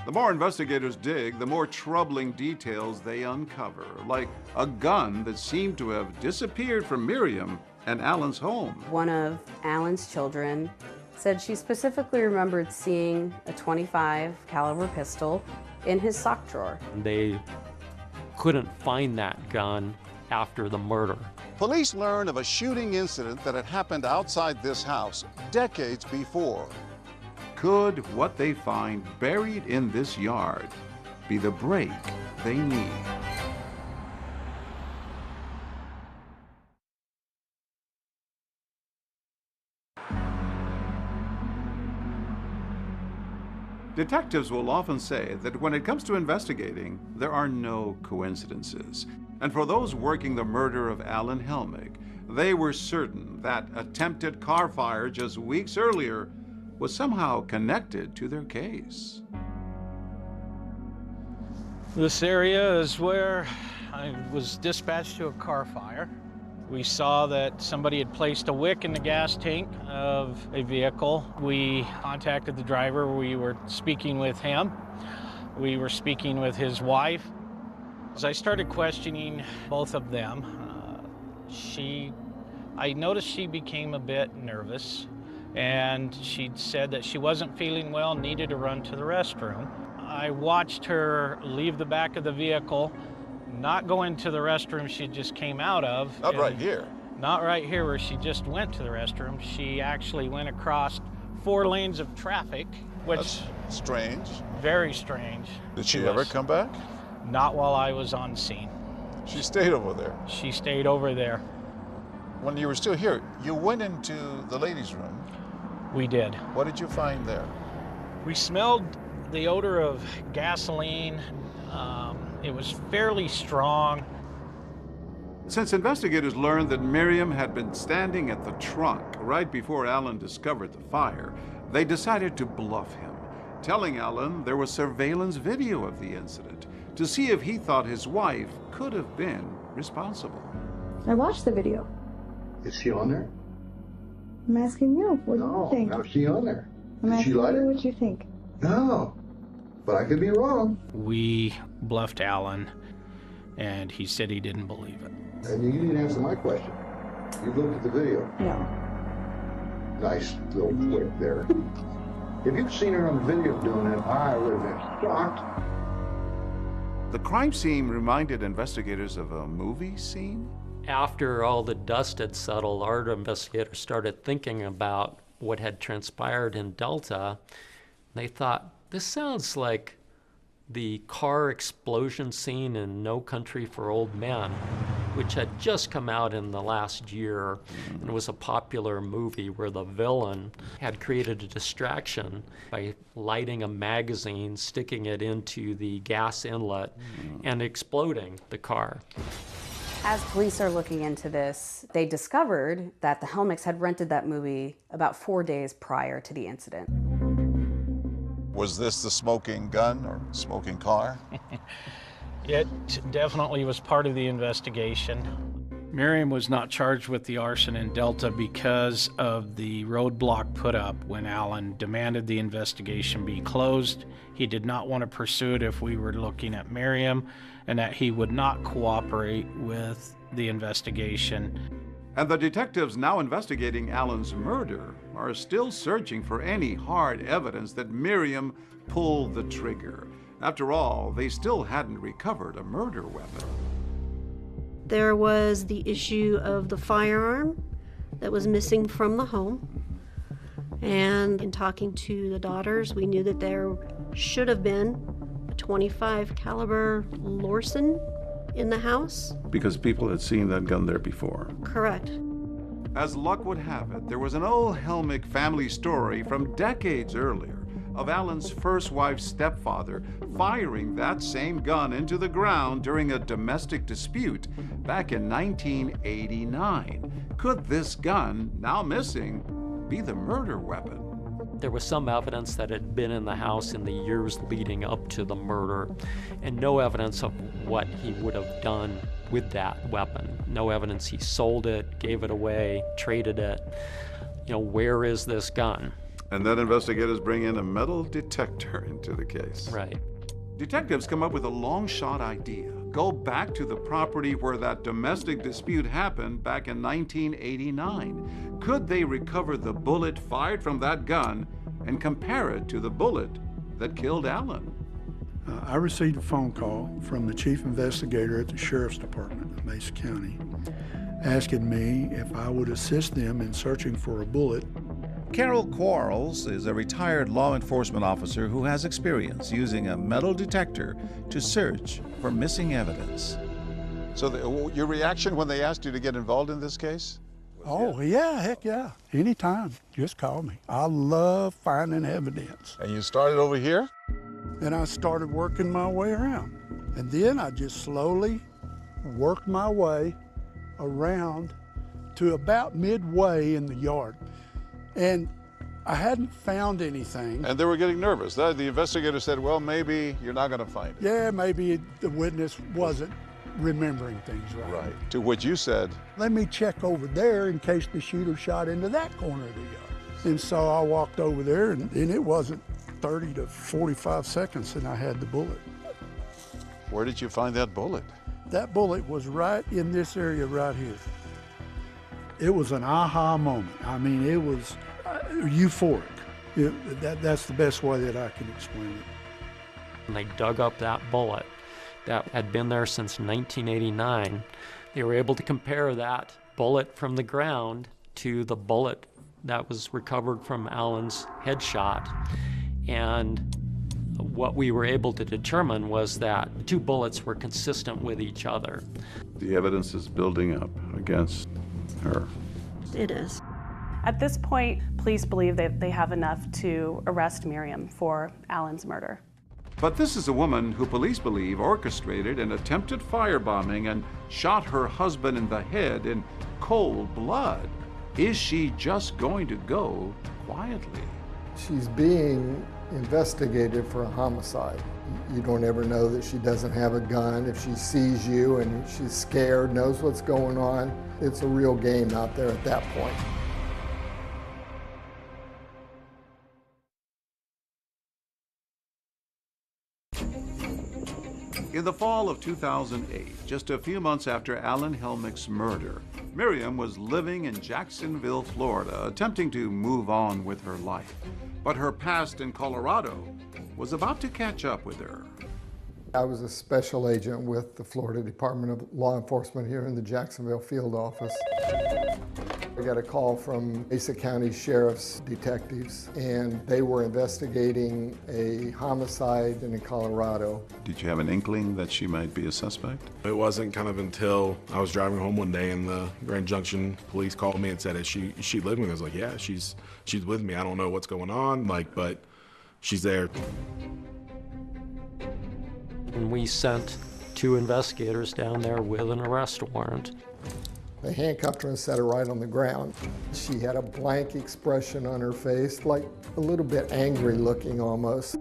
The more investigators dig, the more troubling details they uncover, like a gun that seemed to have disappeared from Miriam and Alan's home. One of Alan's children said she specifically remembered seeing a .25 caliber pistol in his sock drawer. They couldn't find that gun after the murder. Police learn of a shooting incident that had happened outside this house decades before. Could what they find buried in this yard be the break they need? Detectives will often say that when it comes to investigating, there are no coincidences. And for those working the murder of Alan Helmick, they were certain that attempted car fire just weeks earlier was somehow connected to their case. This area is where I was dispatched to a car fire. We saw that somebody had placed a wick in the gas tank of a vehicle. We contacted the driver. We were speaking with him. We were speaking with his wife. As I started questioning both of them, I noticed she became a bit nervous. and she said that she wasn't feeling well, needed to run to the restroom. I watched her leave the back of the vehicle, not go into the restroom she just came out of. Not right here. Not right here where she just went to the restroom. She actually went across 4 lanes of traffic, which... That's strange. Very strange. Did she ever come back? Not while I was on scene. She stayed over there? She stayed over there. When you were still here, you went into the ladies' room. We did. What did you find there? We smelled the odor of gasoline. It was fairly strong. Since investigators learned that Miriam had been standing at the trunk right before Alan discovered the fire, they decided to bluff him, telling Alan there was surveillance video of the incident to see if he thought his wife could have been responsible. I watched the video. Is she on there? I'm asking you, what do you think? No, is she on there? I'm Did she asking light you it? what you think. No, but I could be wrong. We bluffed Alan, and he said he didn't believe it. And you didn't answer my question. You looked at the video. No. Nice little flick there. If you'd seen her on the video doing it, I would have been shocked. The crime scene reminded investigators of a movie scene. After all the dust had settled, our investigators started thinking about what had transpired in Delta. They thought, this sounds like the car explosion scene in No Country for Old Men, which had just come out in the last year, and it was a popular movie where the villain had created a distraction by lighting a magazine, sticking it into the gas inlet, and exploding the car. As police are looking into this, they discovered that the Helmicks had rented that movie about 4 days prior to the incident. Was this the smoking gun or smoking car? It definitely was part of the investigation. Miriam was not charged with the arson in Delta because of the roadblock put up when Alan demanded the investigation be closed. He did not want to pursue it if we were looking at Miriam, and that he would not cooperate with the investigation. And the detectives now investigating Alan's murder are still searching for any hard evidence that Miriam pulled the trigger. After all, they still hadn't recovered a murder weapon. There was the issue of the firearm that was missing from the home. And in talking to the daughters, we knew that there should have been a .25 caliber Lorson in the house. Because people had seen that gun there before. Correct. As luck would have it, there was an old Helmick family story from decades earlier of Alan's first wife's stepfather firing that same gun into the ground during a domestic dispute back in 1989. Could this gun, now missing, be the murder weapon? There was some evidence that had been in the house in the years leading up to the murder, and no evidence of what he would have done with that weapon. No evidence he sold it, gave it away, traded it. You know, where is this gun? And then investigators bring in a metal detector into the case. Right. Detectives come up with a long shot idea. Go back to the property where that domestic dispute happened back in 1989. Could they recover the bullet fired from that gun and compare it to the bullet that killed Alan? I received a phone call from the chief investigator at the Sheriff's Department of Mesa County asking me if I would assist them in searching for a bullet. Carol Quarles is a retired law enforcement officer who has experience using a metal detector to search for missing evidence. So your reaction when they asked you to get involved in this case? Oh, yeah, heck yeah. Anytime, just call me. I love finding evidence. And you started over here? And I started working my way around. And then I just slowly worked my way around to about midway in the yard. And I hadn't found anything. And they were getting nervous. The investigator said, well, maybe you're not going to find it. Yeah, maybe the witness wasn't remembering things right. Right. To which you said, let me check over there in case the shooter shot into that corner of the yard. And so I walked over there, and it wasn't 30 to 45 seconds, and I had the bullet. Where did you find that bullet? That bullet was right in this area right here. It was an aha moment. I mean, it was euphoric. That's the best way that I can explain it. And they dug up that bullet that had been there since 1989. They were able to compare that bullet from the ground to the bullet that was recovered from Alan's headshot. And what we were able to determine was that the two bullets were consistent with each other. The evidence is building up against her. It is. At this point, police believe that they have enough to arrest Miriam for Alan's murder. But this is a woman who police believe orchestrated an attempted firebombing and shot her husband in the head in cold blood. Is she just going to go quietly? She's being investigated for a homicide. You don't ever know that she doesn't have a gun. If she sees you and she's scared, knows what's going on, it's a real game out there at that point. In the fall of 2008, just a few months after Alan Helmick's murder, Miriam was living in Jacksonville, Florida, attempting to move on with her life. But her past in Colorado was about to catch up with her. I was a special agent with the Florida Department of Law Enforcement here in the Jacksonville field office. I got a call from Mesa County Sheriff's detectives, and they were investigating a homicide in Colorado. Did you have an inkling that she might be a suspect? It wasn't kind of until I was driving home one day and the Grand Junction police called me and said, is she living with me? I was like, yeah, she's with me. I don't know what's going on, but she's there. And we sent 2 investigators down there with an arrest warrant. They handcuffed her and set her right on the ground. She had a blank expression on her face, like a little bit angry looking almost.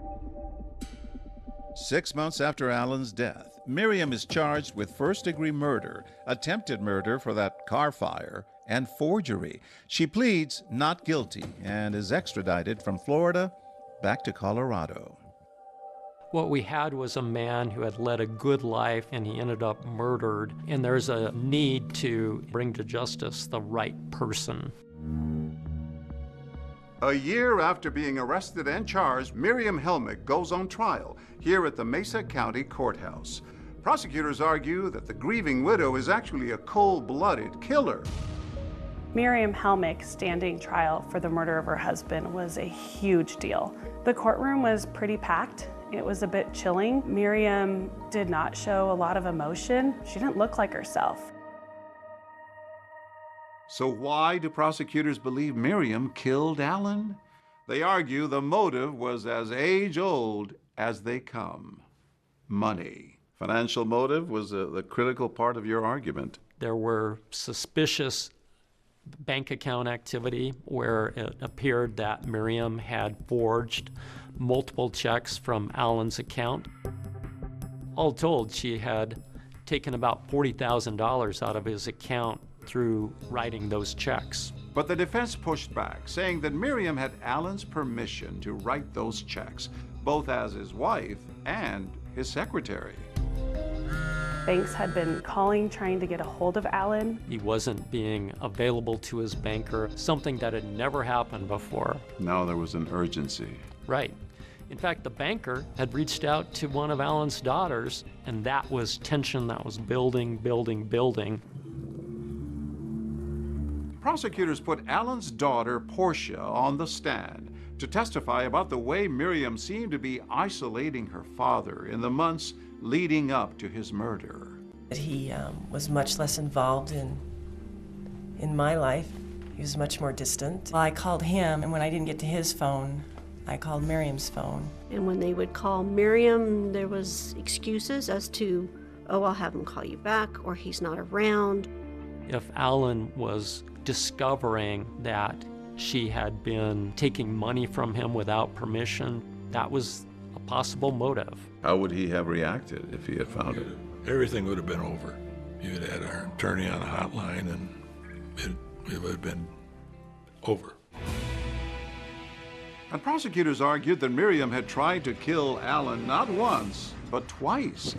6 months after Alan's death, Miriam is charged with first-degree murder, attempted murder for that car fire, and forgery. She pleads not guilty and is extradited from Florida back to Colorado. What we had was a man who had led a good life and he ended up murdered, and there's a need to bring to justice the right person. A year after being arrested and charged, Miriam Helmick goes on trial here at the Mesa County Courthouse. Prosecutors argue that the grieving widow is actually a cold-blooded killer. Miriam Helmick standing trial for the murder of her husband was a huge deal. The courtroom was pretty packed. It was a bit chilling. Miriam did not show a lot of emotion. She didn't look like herself. So why do prosecutors believe Miriam killed Alan? They argue the motive was as age-old as they come: money. Financial motive was the critical part of your argument. There were suspicious bank account activity where it appeared that Miriam had forged multiple checks from Alan's account. All told, she had taken about $40,000 out of his account through writing those checks. But the defense pushed back, saying that Miriam had Alan's permission to write those checks, both as his wife and his secretary. Banks had been calling, trying to get a hold of Alan. He wasn't being available to his banker, something that had never happened before. Now there was an urgency. Right. In fact, the banker had reached out to one of Alan's daughters, and that was tension that was building. Prosecutors put Alan's daughter, Portia, on the stand to testify about the way Miriam seemed to be isolating her father in the months leading up to his murder. He was much less involved in my life. He was much more distant. Well, I called him, and when I didn't get to his phone, I called Miriam's phone. And when they would call Miriam, there was excuses as to, oh, I'll have him call you back, or he's not around. If Alan was discovering that she had been taking money from him without permission, that was a possible motive. How would he have reacted if he had found it? Everything would have been over. You had had our attorney on a hotline, and it would have been over. And prosecutors argued that Miriam had tried to kill Alan not once, but twice.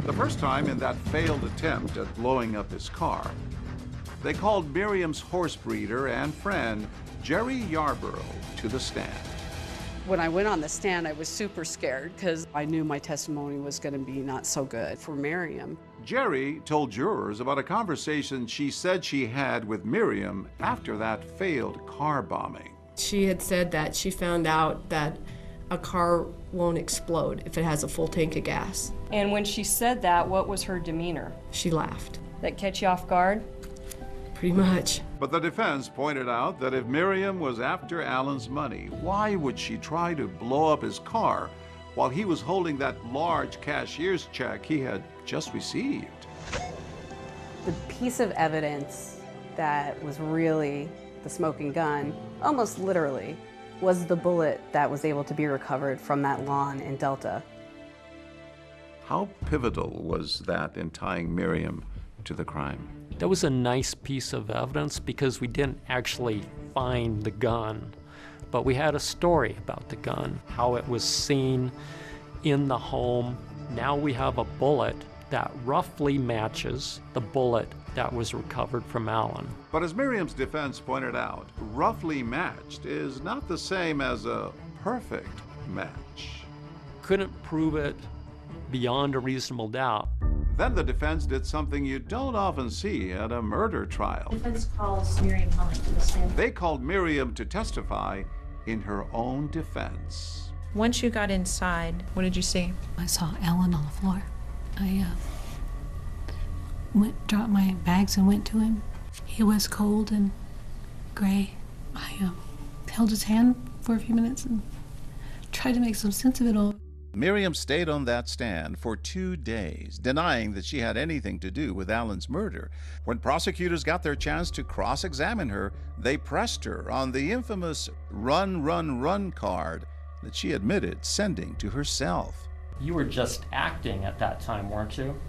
The first time in that failed attempt at blowing up his car. They called Miriam's horse breeder and friend, Jerry Yarborough to the stand. When I went on the stand, I was super scared because I knew my testimony was going to be not so good for Miriam. Jerry told jurors about a conversation she said she had with Miriam after that failed car bombing. She had said that she found out that a car won't explode if it has a full tank of gas. And when she said that, what was her demeanor? She laughed. That catch you off guard? Pretty much. But the defense pointed out that if Miriam was after Alan's money, why would she try to blow up his car while he was holding that large cashier's check he had just received? The piece of evidence that was really the smoking gun, almost literally, was the bullet that was able to be recovered from that lawn in Delta. How pivotal was that in tying Miriam to the crime? That was a nice piece of evidence because we didn't actually find the gun, but we had a story about the gun, how it was seen in the home. Now we have a bullet that roughly matches the bullet that was recovered from Alan. But as Miriam's defense pointed out, roughly matched is not the same as a perfect match. Couldn't prove it beyond a reasonable doubt. Then the defense did something you don't often see at a murder trial. Defense calls Miriam Helmick to the stand. They called Miriam to testify in her own defense. Once you got inside, what did you see? I saw Alan on the floor. I dropped my bags and went to him. He was cold and gray. I held his hand for a few minutes and tried to make some sense of it all. Miriam stayed on that stand for 2 days, denying that she had anything to do with Alan's murder. When prosecutors got their chance to cross-examine her, they pressed her on the infamous run, run, run card that she admitted sending to herself. You were just acting at that time, weren't you?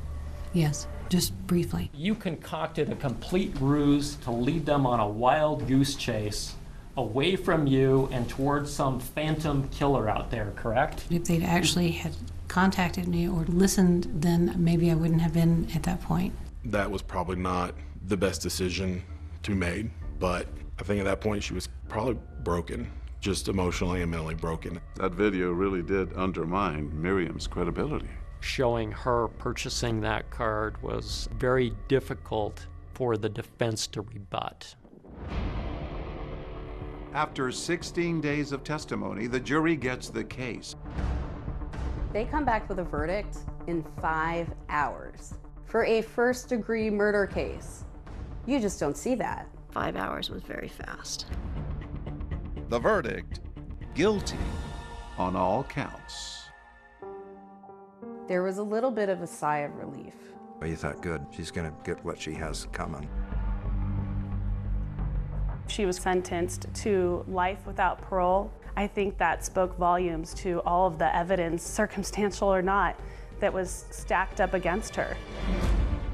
Yes, just briefly. You concocted a complete ruse to lead them on a wild goose chase away from you and towards some phantom killer out there, correct? If they'd actually had contacted me or listened, then maybe I wouldn't have been at that point. That was probably not the best decision to be made, but I think at that point she was probably broken, just emotionally and mentally broken. That video really did undermine Miriam's credibility. Showing her purchasing that card was very difficult for the defense to rebut. After 16 days of testimony, the jury gets the case. They come back with a verdict in 5 hours for a first-degree murder case. You just don't see that. 5 hours was very fast. The verdict, guilty on all counts. There was a little bit of a sigh of relief. You thought, good, she's gonna get what she has coming. She was sentenced to life without parole. I think that spoke volumes to all of the evidence, circumstantial or not, that was stacked up against her.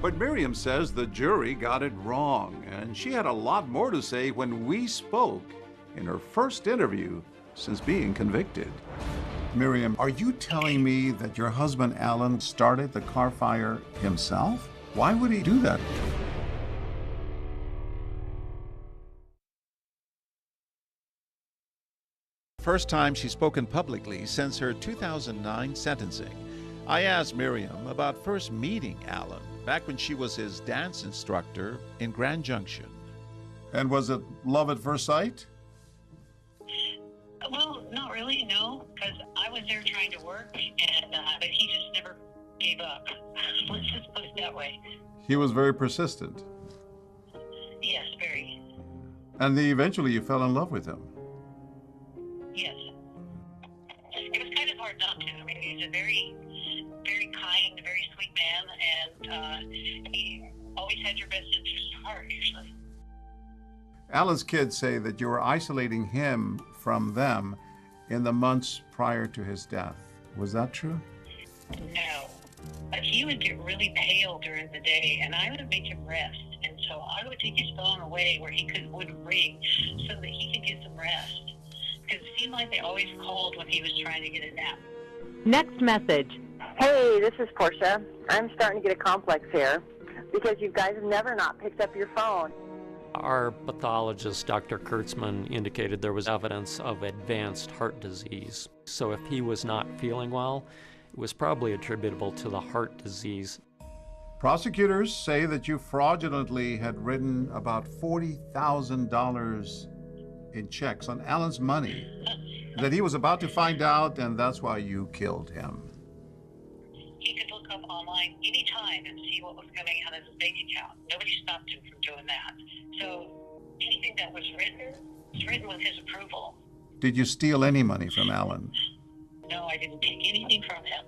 But Miriam says the jury got it wrong, and she had a lot more to say when we spoke in her first interview since being convicted. Miriam, are you telling me that your husband Alan started the car fire himself? Why would he do that? First time she's spoken publicly since her 2009 sentencing. I asked Miriam about first meeting Alan back when she was his dance instructor in Grand Junction. And was it love at first sight? Well, not really, no, because I was there trying to work, and but he just never gave up. Let's just put it that way. He was very persistent. Yes, very. And eventually you fell in love with him. Yes. It was kind of hard not to. I mean, he's a very, very kind, very sweet man, and he always had your best interest at heart, usually. Alan's kids say that you were isolating him from them in the months prior to his death. Was that true? No. But he would get really pale during the day, and I would make him rest. And so I would take his phone away where he wouldn't ring so that he could get some rest. Because it seemed like they always called when he was trying to get a nap. Next message. Hey, this is Portia. I'm starting to get a complex here because you guys have never not picked up your phone. Our pathologist, Dr. Kurtzman, indicated there was evidence of advanced heart disease. So if he was not feeling well, it was probably attributable to the heart disease. Prosecutors say that you fraudulently had written about $40,000 in checks on Alan's money that he was about to find out, and that's why you killed him. He could look up online anytime and see what was coming out of his bank account. Nobody stopped him from doing that. So anything that was written with his approval. Did you steal any money from Alan? No, I didn't take anything from him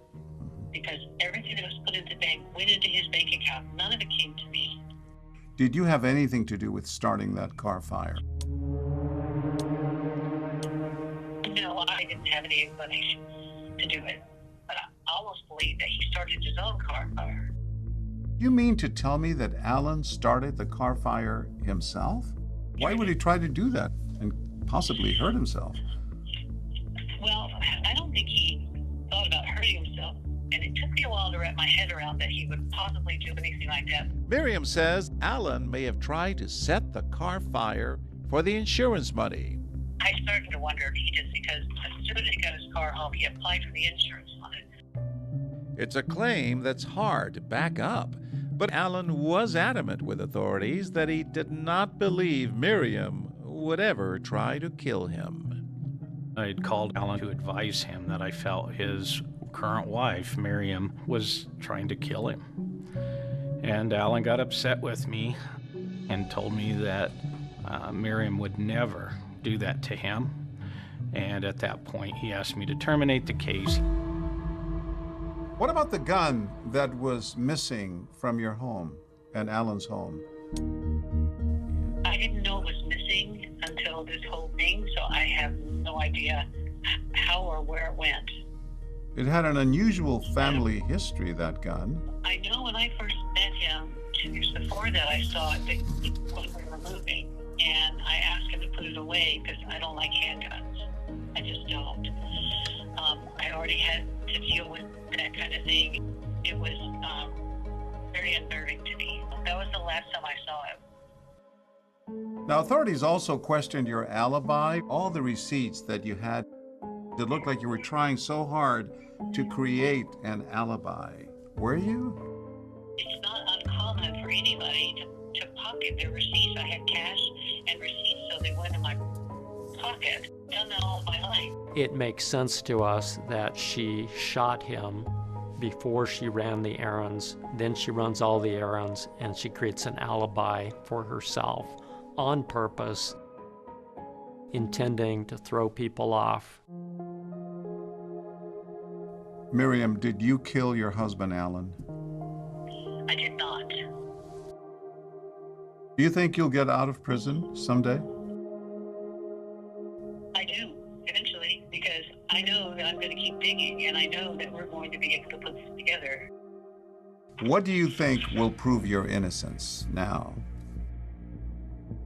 because everything that was put into the bank went into his bank account. None of it came to me. Did you have anything to do with starting that car fire? No, I didn't have any inclination to do it. But I almost believe that he started his own car fire. You mean to tell me that Alan started the car fire himself? Why would he try to do that and possibly hurt himself? Well, I don't think he thought about hurting himself. And it took me a while to wrap my head around that he would possibly do anything like that. Miriam says Alan may have tried to set the car fire for the insurance money. I started to wonder if he just, because as soon as he got his car home, he applied for the insurance on it. It's a claim that's hard to back up, but Alan was adamant with authorities that he did not believe Miriam would ever try to kill him. I had called Alan to advise him that I felt his current wife, Miriam, was trying to kill him. And Alan got upset with me and told me that Miriam would never do that to him. And at that point, he asked me to terminate the case. What about the gun that was missing from your home and Alan's home? I didn't know it was missing until this whole thing, so I have no idea how or where it went. It had an unusual family history, that gun. I know when I first met him, 2 years before that, I saw it that when we were moving, and I asked him to put it away because I don't like handguns. I just don't. I already had to deal with that kind of thing. It was very unnerving to me. That was the last time I saw it. Now, authorities also questioned your alibi, all the receipts that you had. It looked like you were trying so hard to create an alibi. Were you? It's not uncommon for anybody to pocket their receipts. I had cash and receipts, so they went in my pocket. Done that all my life. It makes sense to us that she shot him before she ran the errands. Then she runs all the errands and she creates an alibi for herself on purpose, intending to throw people off. Miriam, did you kill your husband, Alan? I did not. Do you think you'll get out of prison someday? I do, eventually, because I know that I'm going to keep digging, and I know that we're going to be able to put this together. What do you think will prove your innocence now?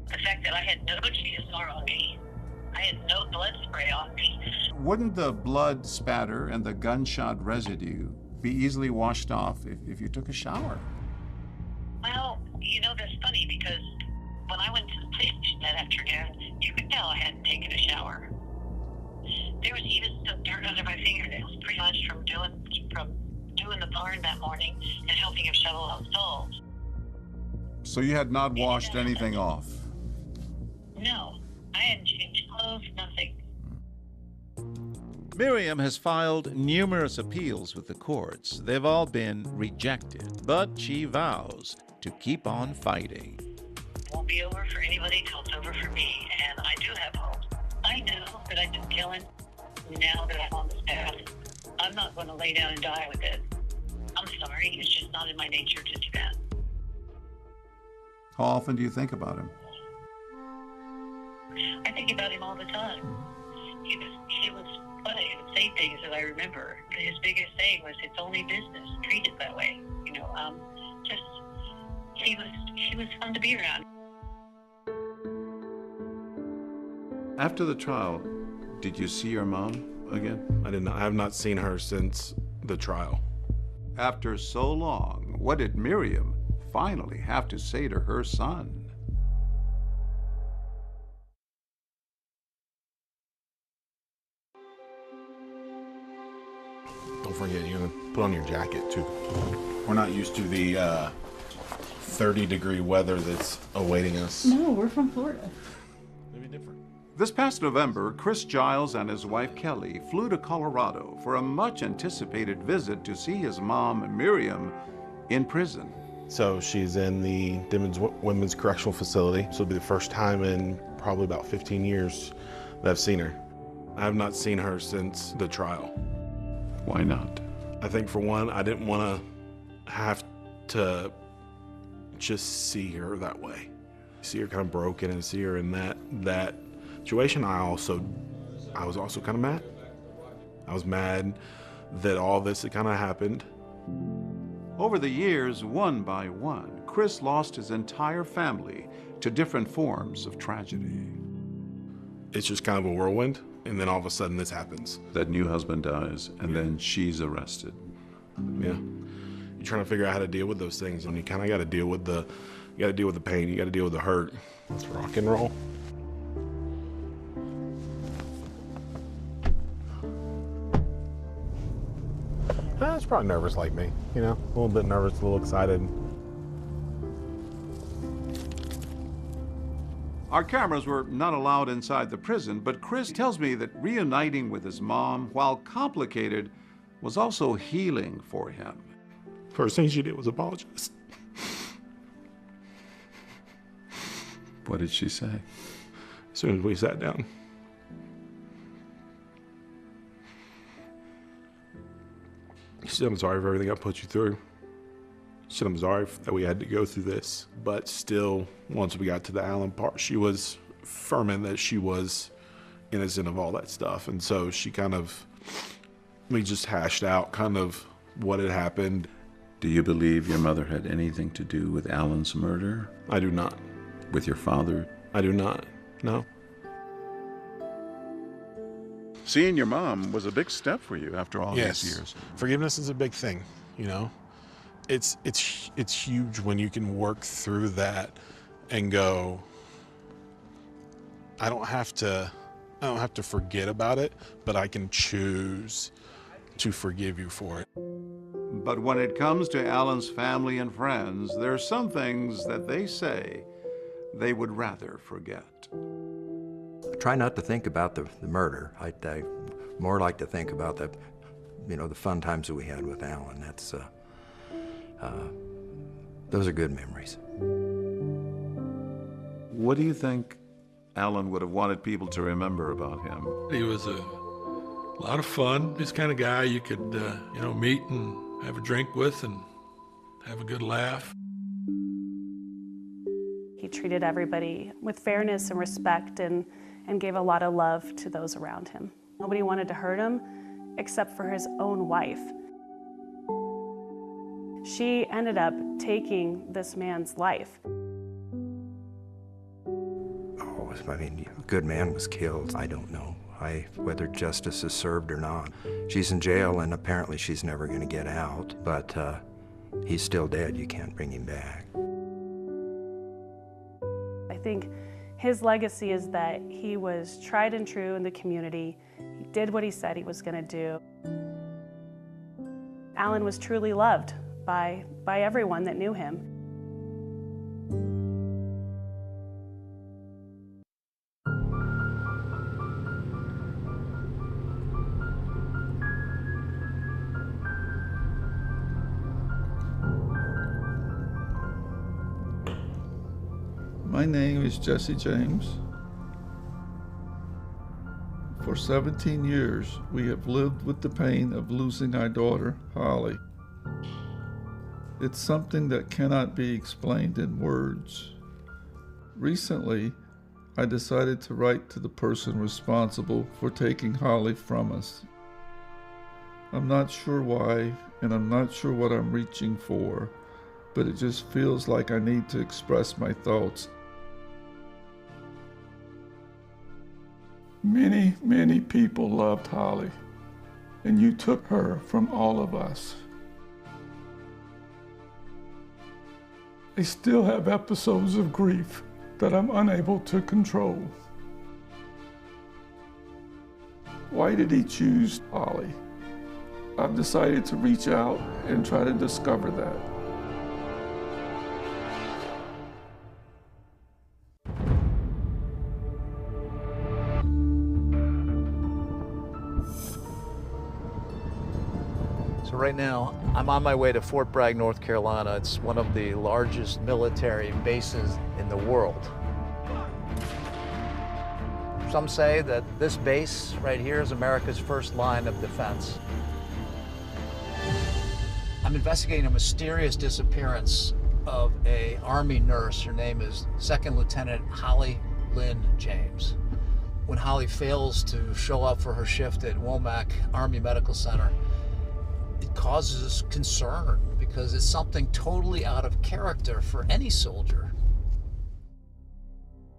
The fact that I had no GSR on me, I had no blood spray on me. Wouldn't the blood spatter and the gunshot residue be easily washed off if you took a shower? Well, you know, that's funny because when I went to the police station that afternoon, you could tell I hadn't taken a shower. There was even some dirt under my fingernails, pretty much from doing the barn that morning and helping him shovel out stalls. So you had not washed anything off? No, I hadn't changed clothes, nothing. Miriam has filed numerous appeals with the courts. They've all been rejected, but she vows to keep on fighting. It won't be over for anybody till it's over for me, and I do have hope. I know that I've been killing. Now that I'm on this path, I'm not going to lay down and die with it. I'm sorry, it's just not in my nature to do that. How often do you think about him? I think about him all the time. He was funny and would say things that I remember. His biggest saying was, "It's only business. Treat it that way." You know, he was fun to be around. After the trial, did you see your mom again? I have not seen her since the trial. After so long, what did Miriam finally have to say to her son? Don't forget, you're gonna put on your jacket too. We're not used to the 30-degree weather that's awaiting us. No, we're from Florida. Maybe different. This past November, Chris Giles and his wife Kelly flew to Colorado for a much-anticipated visit to see his mom, Miriam, in prison. So she's in the Dimmins Women's Correctional Facility. So it'll be the first time in probably about 15 years that I've seen her. I have not seen her since the trial. Why not? I think for one, I didn't want to have to just see her that way. See her kind of broken and see her in that situation. I was also kind of mad. I was mad that all this had kind of happened. Over the years, one by one, Chris lost his entire family to different forms of tragedy. It's just kind of a whirlwind, and then all of a sudden this happens. That new husband dies, and then she's arrested. Yeah. You're trying to figure out how to deal with those things, and you kind of got to deal with the pain, you got to deal with the hurt. It's rock and roll. It's probably nervous like me, you know, a little bit nervous, a little excited. Our cameras were not allowed inside the prison, but Chris tells me that reuniting with his mom, while complicated, was also healing for him. First thing she did was apologize. What did she say? As soon as we sat down. She said, I'm sorry for everything I put you through. She said, I'm sorry that we had to go through this. But still, once we got to the Alan part, she was firm in that she was innocent of all that stuff. And so we just hashed out kind of what had happened. Do you believe your mother had anything to do with Alan's murder? I do not. With your father? I do not, no. Seeing your mom was a big step for you after all these years. Forgiveness is a big thing, you know. It's huge when you can work through that and go, I don't have to forget about it, but I can choose to forgive you for it. But when it comes to Alan's family and friends, there are some things that they say they would rather forget. I try not to think about the murder. I more like to think about the fun times that we had with Alan. That's those are good memories. What do you think Alan would have wanted people to remember about him? He was a lot of fun. He's the kind of guy you could, meet and have a drink with and have a good laugh. He treated everybody with fairness and respect and gave a lot of love to those around him. Nobody wanted to hurt him except for his own wife. She ended up taking this man's life. Oh, I mean, a good man was killed. I don't know whether justice is served or not. She's in jail and apparently she's never going to get out, but he's still dead. You can't bring him back. I think his legacy is that he was tried and true in the community. He did what he said he was going to do. Alan was truly loved by everyone that knew him. My name is Jesse James. For 17 years, we have lived with the pain of losing our daughter, Holly. It's something that cannot be explained in words. Recently, I decided to write to the person responsible for taking Holly from us. I'm not sure why, and I'm not sure what I'm reaching for, but it just feels like I need to express my thoughts. Many, many people loved Holly, and you took her from all of us. I still have episodes of grief that I'm unable to control. Why did he choose Holly? I've decided to reach out and try to discover that. So right now, I'm on my way to Fort Bragg, North Carolina. It's one of the largest military bases in the world. Some say that this base right here is America's first line of defense. I'm investigating a mysterious disappearance of an Army nurse. Her name is Second Lieutenant Holly Lynn James. When Holly fails to show up for her shift at Womack Army Medical Center, it causes concern because it's something totally out of character for any soldier.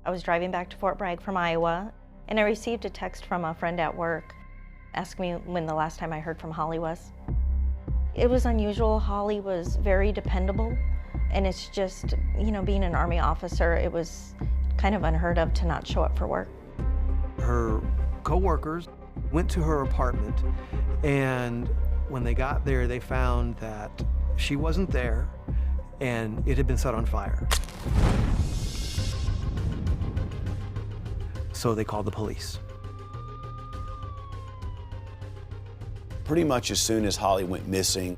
I was driving back to Fort Bragg from Iowa, and I received a text from a friend at work asking me when the last time I heard from Holly was. It was unusual. Holly was very dependable, and it's just, you know, being an Army officer, it was kind of unheard of to not show up for work. Her co-workers went to her apartment, and when they got there, they found that she wasn't there and it had been set on fire. So they called the police. Pretty much as soon as Holly went missing,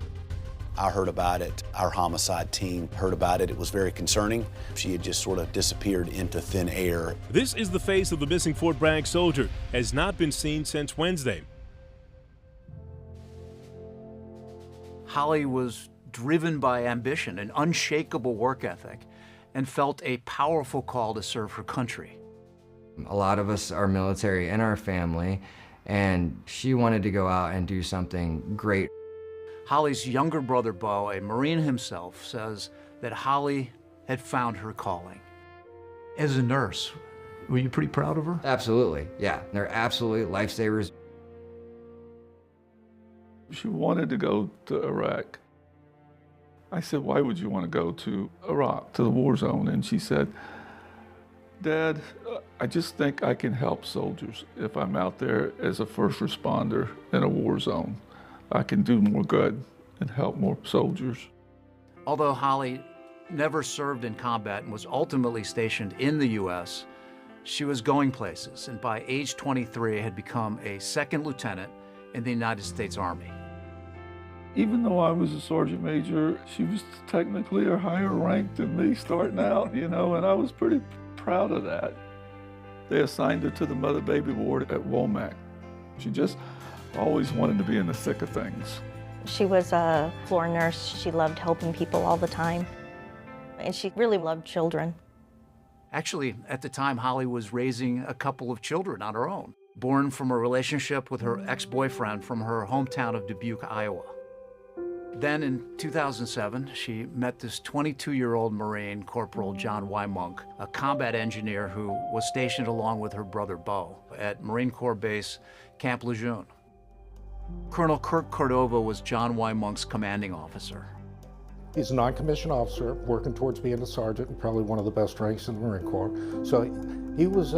I heard about it. Our homicide team heard about it. It was very concerning. She had just sort of disappeared into thin air. This is the face of the missing Fort Bragg soldier. Has not been seen since Wednesday. Holly was driven by ambition, an unshakable work ethic, and felt a powerful call to serve her country. A lot of us are military in our family, and she wanted to go out and do something great. Holly's younger brother, Bo, a Marine himself, says that Holly had found her calling. As a nurse, were you pretty proud of her? Absolutely, yeah. They're absolutely lifesavers. She wanted to go to Iraq. I said, why would you want to go to Iraq, to the war zone? And she said, Dad, I just think I can help soldiers if I'm out there as a first responder in a war zone. I can do more good and help more soldiers. Although Holly never served in combat and was ultimately stationed in the U.S., she was going places, and by age 23 had become a second lieutenant in the United States Army. Even though I was a sergeant major, she was technically a higher rank than me starting out, you know, and I was pretty proud of that. They assigned her to the mother-baby ward at Womack. She just always wanted to be in the thick of things. She was a floor nurse. She loved helping people all the time, and she really loved children. Actually, at the time, Holly was raising a couple of children on her own, born from a relationship with her ex-boyfriend from her hometown of Dubuque, Iowa. Then in 2007, she met this 22-year-old Marine, Corporal John Y. Monk, a combat engineer who was stationed along with her brother Bo at Marine Corps Base Camp Lejeune. Colonel Kirk Cordova was John Y. Monk's commanding officer. He's a non-commissioned officer working towards being a sergeant and probably one of the best ranks in the Marine Corps. So he was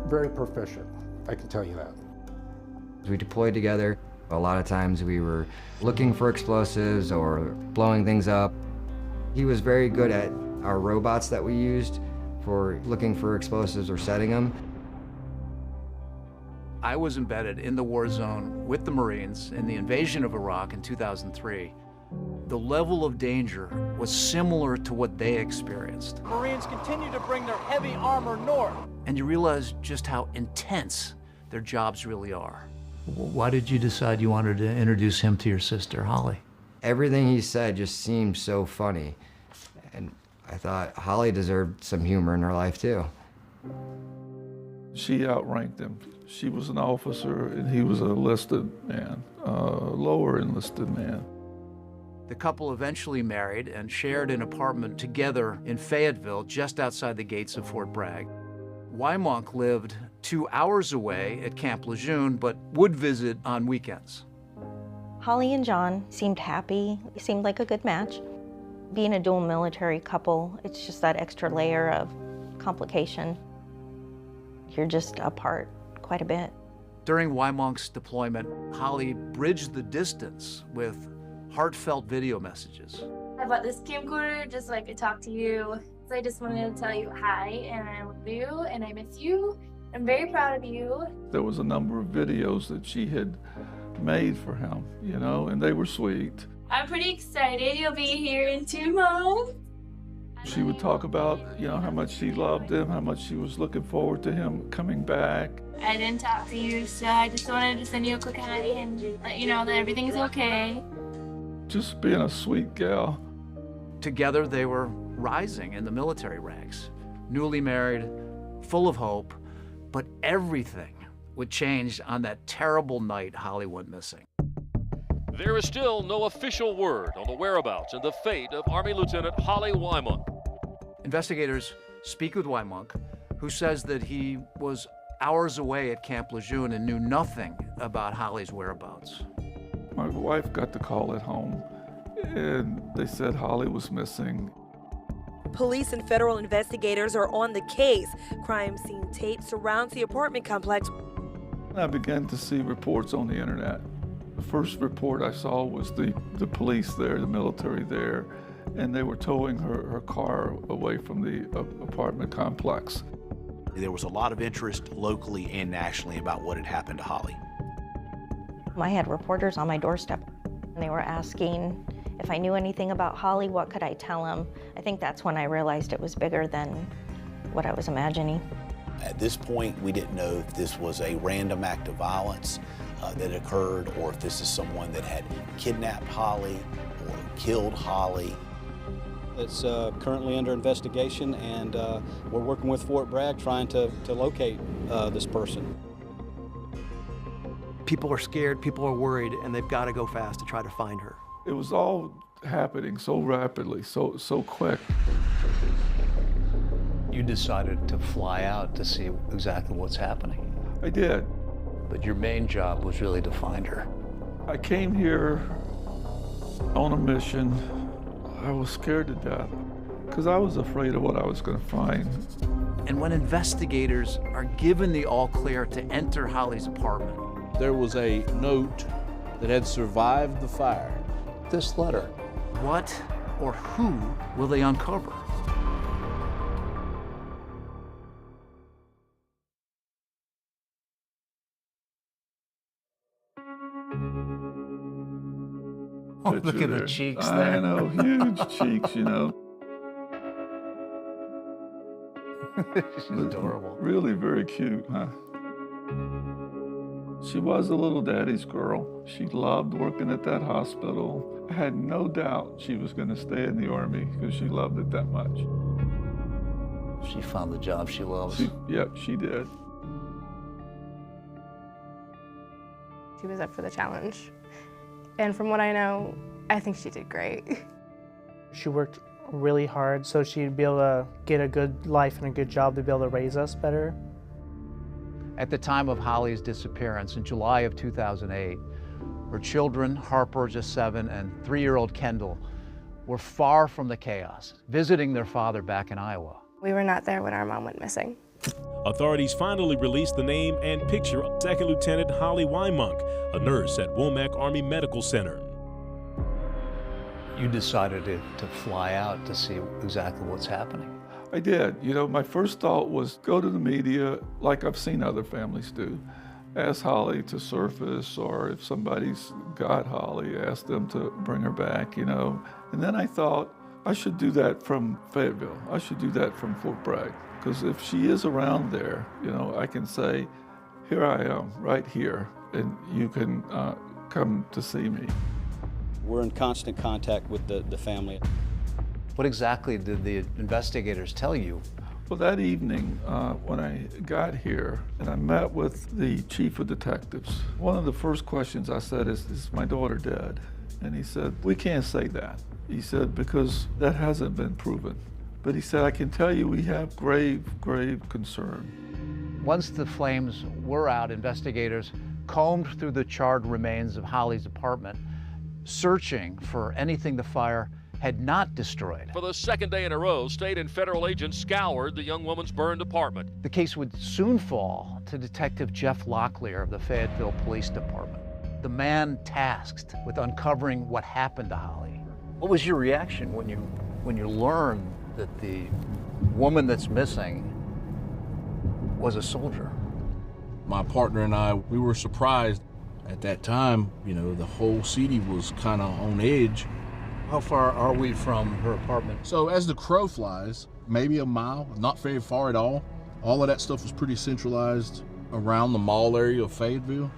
very proficient, I can tell you that. We deployed together. A lot of times we were looking for explosives or blowing things up. He was very good at our robots that we used for looking for explosives or setting them. I was embedded in the war zone with the Marines in the invasion of Iraq in 2003. The level of danger was similar to what they experienced. Marines continue to bring their heavy armor north. And you realize just how intense their jobs really are. Why did you decide you wanted to introduce him to your sister, Holly? Everything he said just seemed so funny. And I thought Holly deserved some humor in her life too. She outranked him. She was an officer and he was a enlisted man, lower enlisted man. The couple eventually married and shared an apartment together in Fayetteville, just outside the gates of Fort Bragg. Wymonk lived 2 hours away at Camp Lejeune, but would visit on weekends. Holly and John seemed happy. It seemed like a good match. Being a dual military couple, it's just that extra layer of complication. You're just apart quite a bit. During Wymonk's deployment, Holly bridged the distance with heartfelt video messages. I bought this camcorder just so I could talk to you. So I just wanted to tell you hi, and I love you, and I miss you. I'm very proud of you. There was a number of videos that she had made for him, you know, and they were sweet. I'm pretty excited. You'll be here in 2 months. She would talk about, you know, how much she loved him, how much she was looking forward to him coming back. I didn't talk to you, so I just wanted to send you a quick hi and let you know that everything's okay. Just being a sweet gal. Together, they were rising in the military ranks, newly married, full of hope, but everything would change on that terrible night Holly went missing. There is still no official word on the whereabouts and the fate of Army Lieutenant Holly Wymonk. Investigators speak with Wymonk, who says that he was hours away at Camp Lejeune and knew nothing about Holly's whereabouts. My wife got the call at home, and they said Holly was missing. Police and federal investigators are on the case. Crime scene tape surrounds the apartment complex. I began to see reports on the internet. The first report I saw was the police there, the military there, and they were towing her car away from the apartment complex. There was a lot of interest locally and nationally about what had happened to Holly. I had reporters on my doorstep, and they were asking if I knew anything about Holly, what could I tell them? I think that's when I realized it was bigger than what I was imagining. At this point, we didn't know if this was a random act of violence that occurred, or if this is someone that had kidnapped Holly or killed Holly. It's currently under investigation, and we're working with Fort Bragg trying to locate this person. People are scared, people are worried, and they've got to go fast to try to find her. It was all happening so rapidly, so quick. You decided to fly out to see exactly what's happening. I did. But your main job was really to find her. I came here on a mission. I was scared to death because I was afraid of what I was going to find. And when investigators are given the all clear to enter Holly's apartment, there was a note that had survived the fire. This letter. What or who will they uncover? Oh, look at the cheeks there. I know, huge cheeks, you know. She's adorable. Really very cute, huh? She was a little daddy's girl. She loved working at that hospital. I had no doubt she was going to stay in the Army because she loved it that much. She found the job she loves. Yep, she did. She was up for the challenge. And from what I know, I think she did great. She worked really hard so she'd be able to get a good life and a good job to be able to raise us better. At the time of Holly's disappearance in July of 2008, her children, Harper, just 7, and 3-year-old Kendall, were far from the chaos, visiting their father back in Iowa. We were not there when our mom went missing. Authorities finally released the name and picture of Second Lieutenant Holly Wymonk, a nurse at Womack Army Medical Center. You decided to fly out to see exactly what's happening. I did. You know, my first thought was go to the media like I've seen other families do. Ask Holly to surface, or if somebody's got Holly, ask them to bring her back, you know. And then I thought I should do that from Fayetteville. I should do that from Fort Bragg. Because if she is around there, you know, I can say, here I am, right here, and you can come to see me. We're in constant contact with the family. What exactly did the investigators tell you? Well, that evening when I got here and I met with the chief of detectives, one of the first questions I said is my daughter dead? And he said, we can't say that. He said, because that hasn't been proven. But he said, I can tell you we have grave, grave concern. Once the flames were out, investigators combed through the charred remains of Holly's apartment, searching for anything the fire had not destroyed. For the second day in a row, state and federal agents scoured the young woman's burned apartment. The case would soon fall to Detective Jeff Locklear of the Fayetteville Police Department, the man tasked with uncovering what happened to Holly. What was your reaction when you learned that the woman that's missing was a soldier? My partner and I, we were surprised. At that time, you know, the whole city was kind of on edge. How far are we from her apartment? So as the crow flies, maybe a mile, not very far at all. All of that stuff was pretty centralized around the mall area of Fayetteville.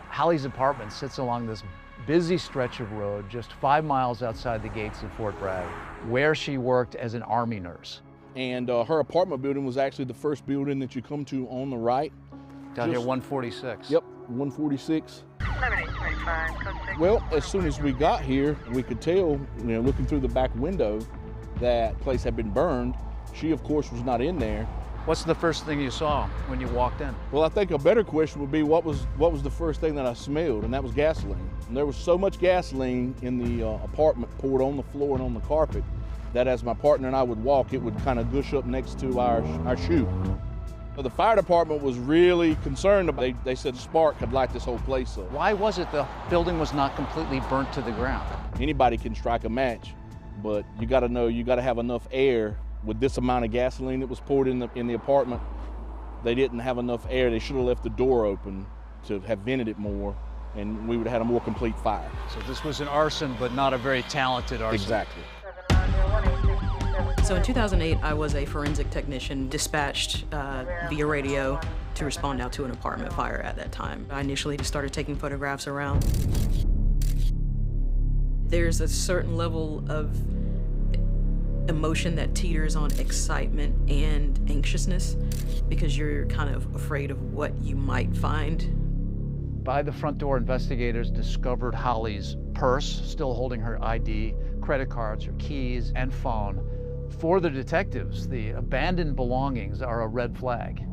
Holly's apartment sits along this busy stretch of road just 5 miles outside the gates of Fort Bragg, where she worked as an Army nurse. And her apartment building was actually the first building that you come to on the right. Down here, 146. Yep, 146. Well, as soon as we got here, we could tell, you know, looking through the back window, that place had been burned. She, of course, was not in there. What's the first thing you saw when you walked in? Well, I think a better question would be what was the first thing that I smelled, and that was gasoline. And there was so much gasoline in the apartment poured on the floor and on the carpet that as my partner and I would walk, it would kind of gush up next to our shoe. So the fire department was really concerned about they said spark had light this whole place up. Why was it the building was not completely burnt to the ground? Anybody can strike a match, but you got to know, you got to have enough air. With this amount of gasoline that was poured in the apartment, they didn't have enough air. They should have left the door open to have vented it more, and we would have had a more complete fire. So this was an arson, but not a very talented arson. Exactly. So in 2008, I was a forensic technician dispatched via radio to respond out to an apartment fire at that time. I initially just started taking photographs around. There's a certain level of emotion that teeters on excitement and anxiousness because you're kind of afraid of what you might find. By the front door, investigators discovered Holly's purse, still holding her ID, credit cards, her keys, and phone. For the detectives, the abandoned belongings are a red flag.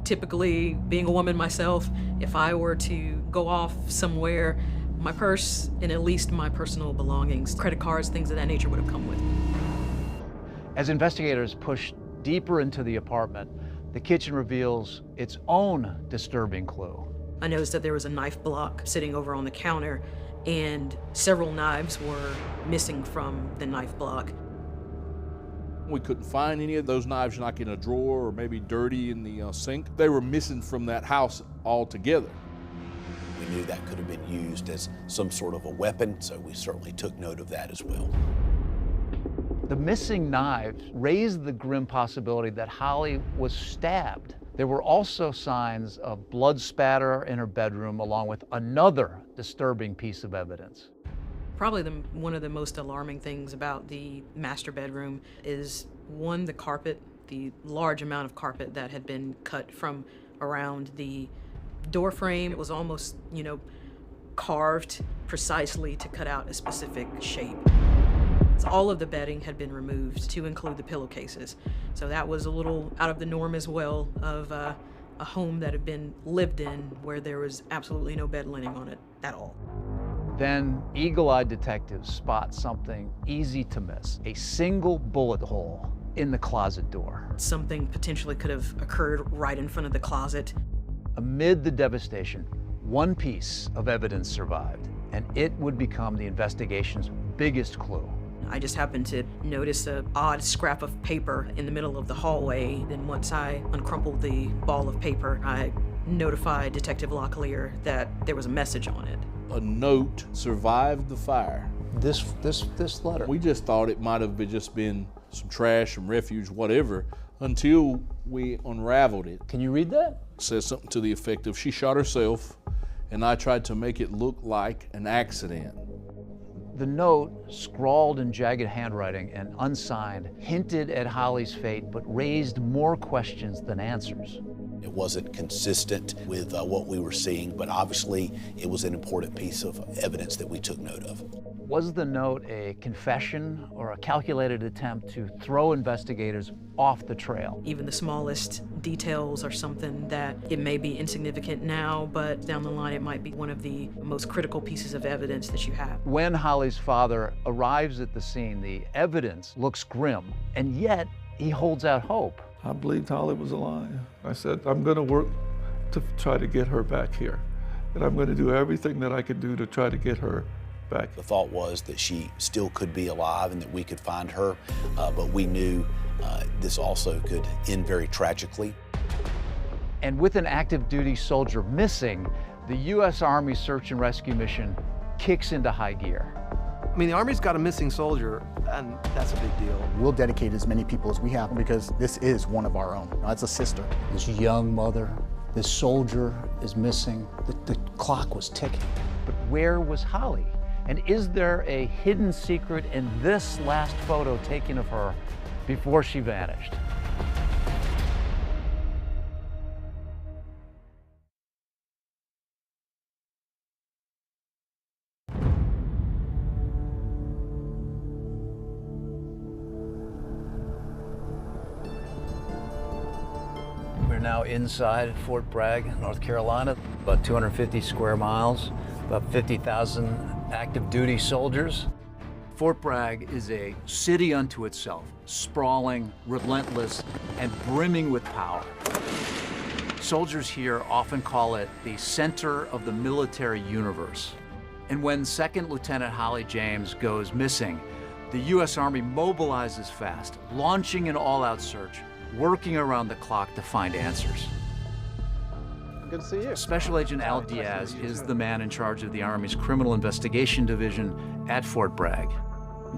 Typically, being a woman myself, if I were to go off somewhere, my purse and at least my personal belongings, credit cards, things of that nature would have come with me. As investigators push deeper into the apartment, the kitchen reveals its own disturbing clue. I noticed that there was a knife block sitting over on the counter, and several knives were missing from the knife block. We couldn't find any of those knives like in a drawer or maybe dirty in the sink. They were missing from that house altogether. We knew that could have been used as some sort of a weapon, so we certainly took note of that as well. The missing knives raised the grim possibility that Holly was stabbed. There were also signs of blood spatter in her bedroom, along with another disturbing piece of evidence. Probably one of the most alarming things about the master bedroom is, one, the carpet, the large amount of carpet that had been cut from around the door frame. It was almost, carved precisely to cut out a specific shape. All of the bedding had been removed to include the pillowcases. So that was a little out of the norm as well of a home that had been lived in where there was absolutely no bed linen on it at all. Then eagle-eyed detectives spot something easy to miss, a single bullet hole in the closet door. Something potentially could have occurred right in front of the closet. Amid the devastation, one piece of evidence survived, and it would become the investigation's biggest clue. I just happened to notice an odd scrap of paper in the middle of the hallway. Then once I uncrumpled the ball of paper, I notified Detective Locklear that there was a message on it. A note survived the fire. This letter. We just thought it might have just been some trash, some refuge, whatever, until we unraveled it. Can you read that? It says something to the effect of, she shot herself, and I tried to make it look like an accident. The note, scrawled in jagged handwriting and unsigned, hinted at Holly's fate, but raised more questions than answers. It wasn't consistent with what we were seeing, but obviously it was an important piece of evidence that we took note of. Was the note a confession or a calculated attempt to throw investigators off the trail? Even the smallest details are something that it may be insignificant now, but down the line it might be one of the most critical pieces of evidence that you have. When Holly's father arrives at the scene, the evidence looks grim, and yet he holds out hope. I believed Holly was alive. I said, I'm going to work to try to get her back here. And I'm going to do everything that I can do to try to get her back. The thought was that she still could be alive and that we could find her, but we knew this also could end very tragically. And with an active duty soldier missing, the U.S. Army search and rescue mission kicks into high gear. I mean, the Army's got a missing soldier, and that's a big deal. We'll dedicate as many people as we have because this is one of our own. That's a sister. This young mother, this soldier is missing. The clock was ticking. But where was Holly? And is there a hidden secret in this last photo taken of her before she vanished? We're now inside Fort Bragg, North Carolina, about 250 square miles, about 50,000 active duty soldiers. Fort Bragg is a city unto itself, sprawling, relentless, and brimming with power. Soldiers here often call it the center of the military universe. And when Second Lieutenant Holly James goes missing, the U.S. Army mobilizes fast, launching an all-out search, working around the clock to find answers. Good to see you. Special Agent Al Diaz is the man in charge of the Army's Criminal Investigation Division at Fort Bragg.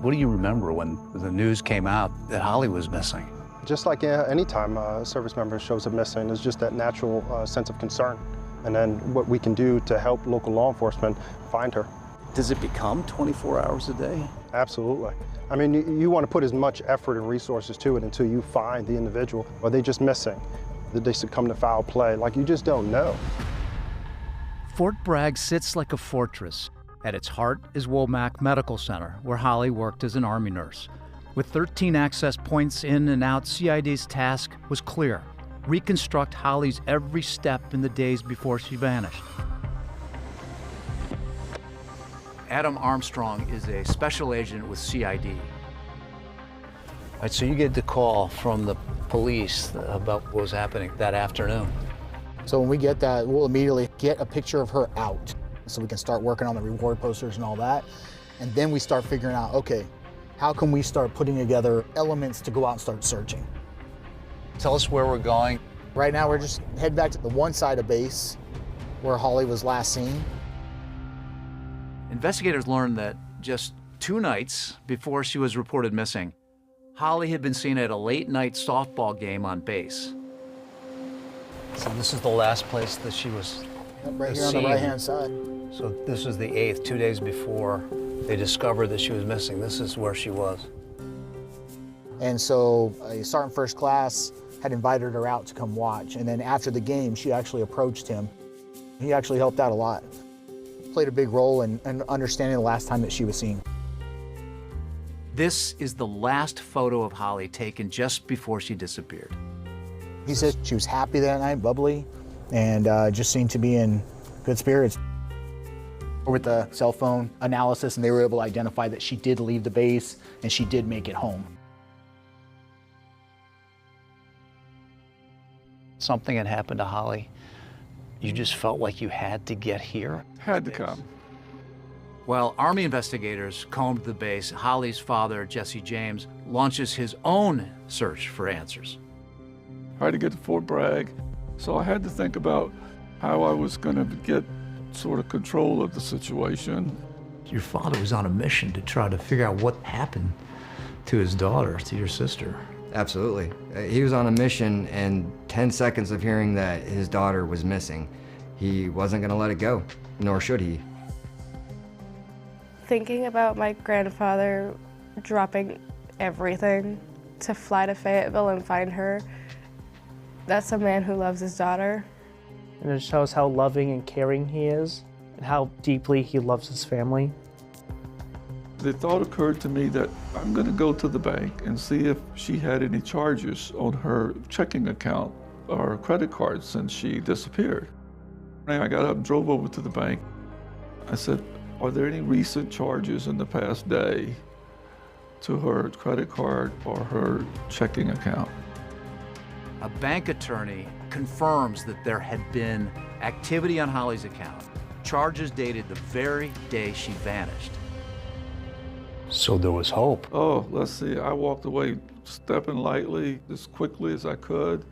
What do you remember when the news came out that Holly was missing? Just like any time a service member shows up missing, it's just that natural sense of concern. And then what we can do to help local law enforcement find her. Does it become 24 hours a day? Absolutely. I mean, you want to put as much effort and resources to it until you find the individual. Are they just missing? Did they succumb to foul play? Like, you just don't know. Fort Bragg sits like a fortress. At its heart is Womack Medical Center, where Holly worked as an Army nurse. With 13 access points in and out, CID's task was clear: reconstruct Holly's every step in the days before she vanished. Adam Armstrong is a special agent with CID. All right, so you get the call from the police about what was happening that afternoon. So when we get that, we'll immediately get a picture of her out so we can start working on the reward posters and all that. And then we start figuring out, okay, how can we start putting together elements to go out and start searching? Tell us where we're going. Right now, we're just heading back to the one side of base where Holly was last seen. Investigators learned that just 2 nights before she was reported missing, Holly had been seen at a late-night softball game on base. So this is the last place that she was right here on the right-hand side. So this was the 8th, 2 days before they discovered that she was missing. This is where she was. And so a sergeant first class had invited her out to come watch. And then after the game, she actually approached him. He actually helped out a lot. Played a big role in understanding the last time that she was seen. This is the last photo of Holly taken just before she disappeared. He said she was happy that night, bubbly, and just seemed to be in good spirits. With the cell phone analysis, and they were able to identify that she did leave the base and she did make it home. Something had happened to Holly. You just felt like you had to get here? Had to come. While Army investigators combed the base, Holly's father, Jesse James, launches his own search for answers. I had to get to Fort Bragg, so I had to think about how I was going to get sort of control of the situation. Your father was on a mission to try to figure out what happened to his daughter, to your sister. Absolutely. He was on a mission, and 10 seconds of hearing that his daughter was missing, he wasn't going to let it go, nor should he. Thinking about my grandfather dropping everything to fly to Fayetteville and find her, that's a man who loves his daughter. And it shows how loving and caring he is and how deeply he loves his family. The thought occurred to me that I'm going to go to the bank and see if she had any charges on her checking account or credit card since she disappeared. And I got up and drove over to the bank. I said, are there any recent charges in the past day to her credit card or her checking account? A bank attorney confirms that there had been activity on Holly's account, charges dated the very day she vanished. So there was hope. Oh, let's see. I walked away stepping lightly, as quickly as I could,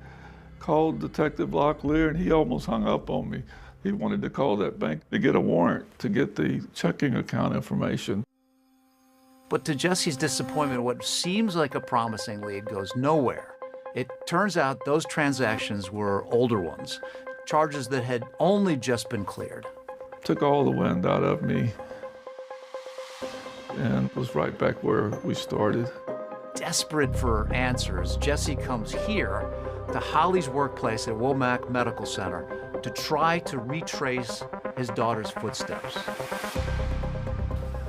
called Detective Locklear, and he almost hung up on me. He wanted to call that bank to get a warrant to get the checking account information. But to Jesse's disappointment, what seems like a promising lead goes nowhere. It turns out those transactions were older ones, charges that had only just been cleared. Took all the wind out of me and was right back where we started. Desperate for answers, Jesse comes here to Holly's workplace at Womack Medical Center to try to retrace his daughter's footsteps.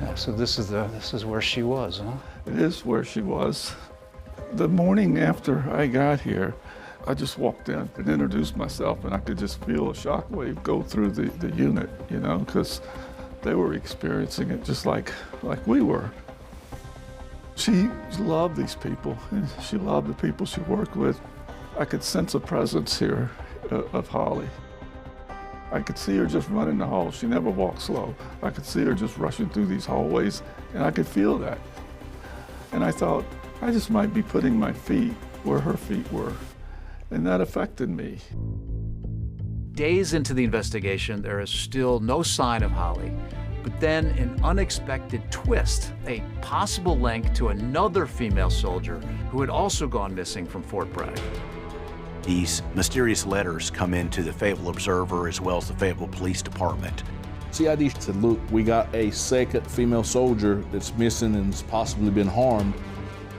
Yeah, so this is where she was, huh? It is where she was. The morning after I got here, I just walked in and introduced myself, and I could just feel a shockwave go through the unit, you know, because they were experiencing it just like we were. She loved these people, and she loved the people she worked with. I could sense a presence here of Holly. I could see her just running the hall. She never walked slow. I could see her just rushing through these hallways, and I could feel that. And I thought, I just might be putting my feet where her feet were. And that affected me. Days into the investigation, there is still no sign of Holly. But then an unexpected twist, a possible link to another female soldier who had also gone missing from Fort Bragg. These mysterious letters come into the Fayetteville Observer as well as the Fayetteville Police Department. CID said, look, we got a second female soldier that's missing and has possibly been harmed.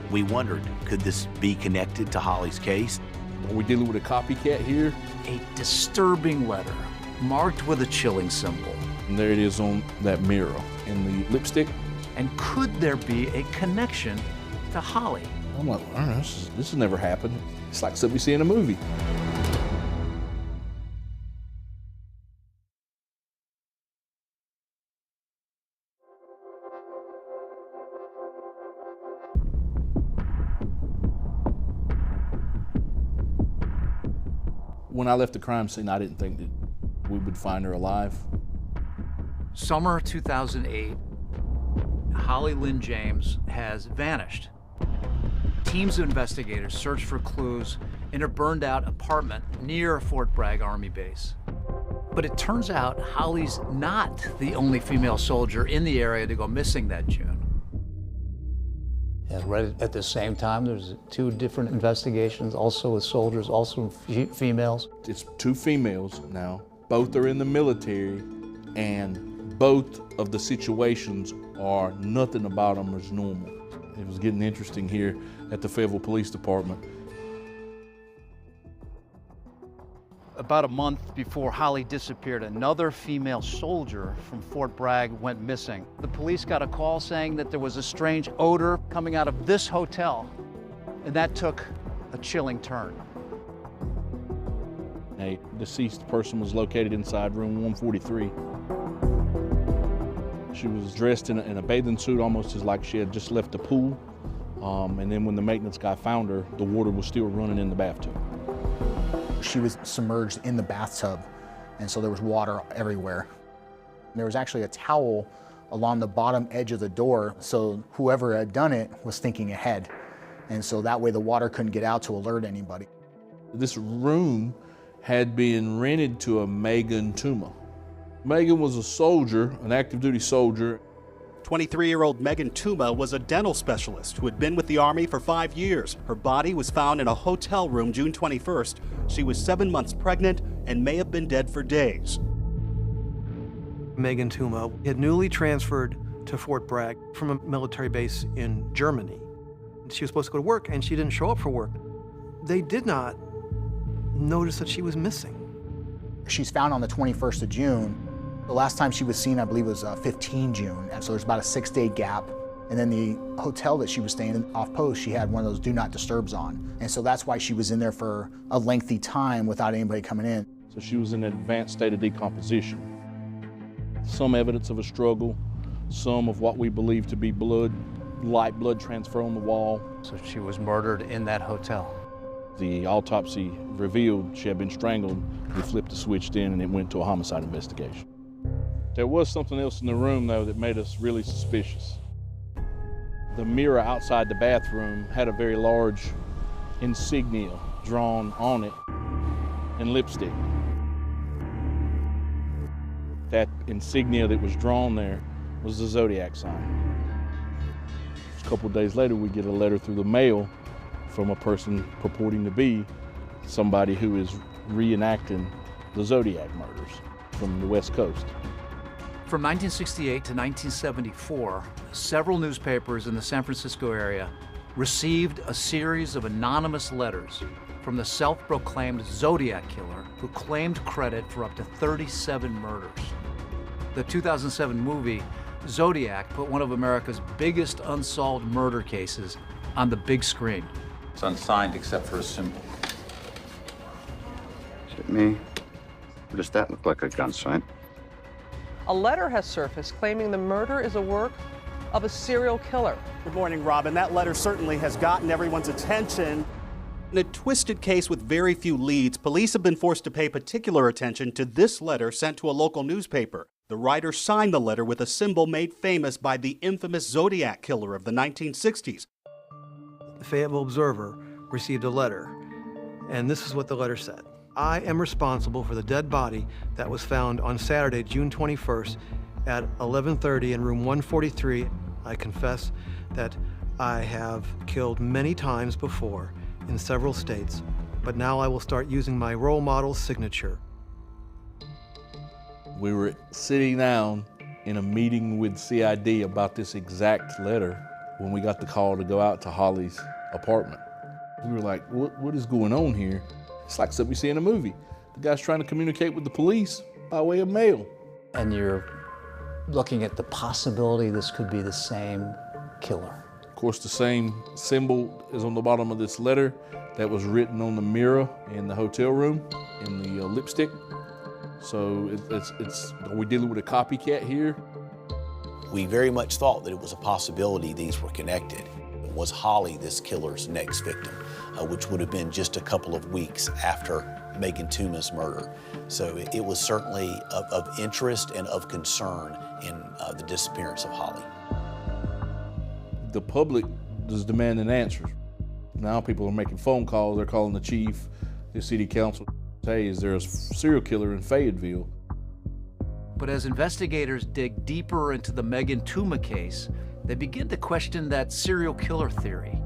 We wondered, could this be connected to Holly's case? Are we dealing with a copycat here? A disturbing letter, marked with a chilling symbol. And there it is on that mirror in the lipstick. And could there be a connection to Holly? I'm like, I don't know, this has never happened. It's like something we see in a movie. When I left the crime scene, I didn't think that we would find her alive. Summer 2008, Holly Lynn James has vanished. Teams of investigators search for clues in a burned-out apartment near Fort Bragg Army Base. But it turns out Holly's not the only female soldier in the area to go missing that June. Yeah, right at the same time, there's 2 different investigations, also with soldiers, also females. It's 2 females now. Both are in the military, and both of the situations are nothing about them is normal. It was getting interesting here at the Fayetteville Police Department. About a month before Holly disappeared, another female soldier from Fort Bragg went missing. The police got a call saying that there was a strange odor coming out of this hotel, and that took a chilling turn. A deceased person was located inside room 143. She was dressed in a bathing suit, almost as like she had just left the pool. And then when the maintenance guy found her, the water was still running in the bathtub. She was submerged in the bathtub, and so there was water everywhere. There was actually a towel along the bottom edge of the door, so whoever had done it was thinking ahead. And so that way the water couldn't get out to alert anybody. This room had been rented to a Megan Tuma. Megan was a soldier, an active duty soldier. 23-year-old Megan Tuma was a dental specialist who had been with the Army for 5 years. Her body was found in a hotel room June 21st. She was 7 months pregnant and may have been dead for days. Megan Tuma had newly transferred to Fort Bragg from a military base in Germany. She was supposed to go to work, and she didn't show up for work. They did not notice that she was missing. She's found on the 21st of June. The last time she was seen, I believe, was 15 June, and so there's about a 6-day gap. And then the hotel that she was staying in off post, she had one of those do not disturbs on. And so that's why she was in there for a lengthy time without anybody coming in. So she was in an advanced state of decomposition. Some evidence of a struggle, some of what we believe to be light blood transfer on the wall. So she was murdered in that hotel. The autopsy revealed she had been strangled. We flipped the switch in and it went to a homicide investigation. There was something else in the room though that made us really suspicious. The mirror outside the bathroom had a very large insignia drawn on it in lipstick. That insignia that was drawn there was the zodiac sign. A couple of days later, we get a letter through the mail from a person purporting to be somebody who is reenacting the Zodiac murders from the West Coast. From 1968 to 1974, several newspapers in the San Francisco area received a series of anonymous letters from the self-proclaimed Zodiac killer who claimed credit for up to 37 murders. The 2007 movie Zodiac put one of America's biggest unsolved murder cases on the big screen. It's unsigned except for a symbol. Is it me? Or does that look like a gun sign? A letter has surfaced claiming the murder is a work of a serial killer. Good morning, Robin. That letter certainly has gotten everyone's attention. In a twisted case with very few leads, police have been forced to pay particular attention to this letter sent to a local newspaper. The writer signed the letter with a symbol made famous by the infamous Zodiac killer of the 1960s. The Fayetteville Observer received a letter, and this is what the letter said. I am responsible for the dead body that was found on Saturday, June 21st at 11:30 in room 143. I confess that I have killed many times before in several states, but now I will start using my role model's signature. We were sitting down in a meeting with CID about this exact letter when we got the call to go out to Holly's apartment. We were like, what is going on here? It's like something you see in a movie. The guy's trying to communicate with the police by way of mail. And you're looking at the possibility this could be the same killer. Of course, the same symbol is on the bottom of this letter that was written on the mirror in the hotel room, in the lipstick. So are we dealing with a copycat here? We very much thought that it was a possibility these were connected. Was Holly this killer's next victim, which would have been just a couple of weeks after Megan Tuma's murder. So it was certainly of interest and of concern in the disappearance of Holly. The public is demanding answers. Now people are making phone calls. They're calling the chief, the city council. Hey, is there a serial killer in Fayetteville? But as investigators dig deeper into the Megan Tuma case, they begin to question that serial killer theory.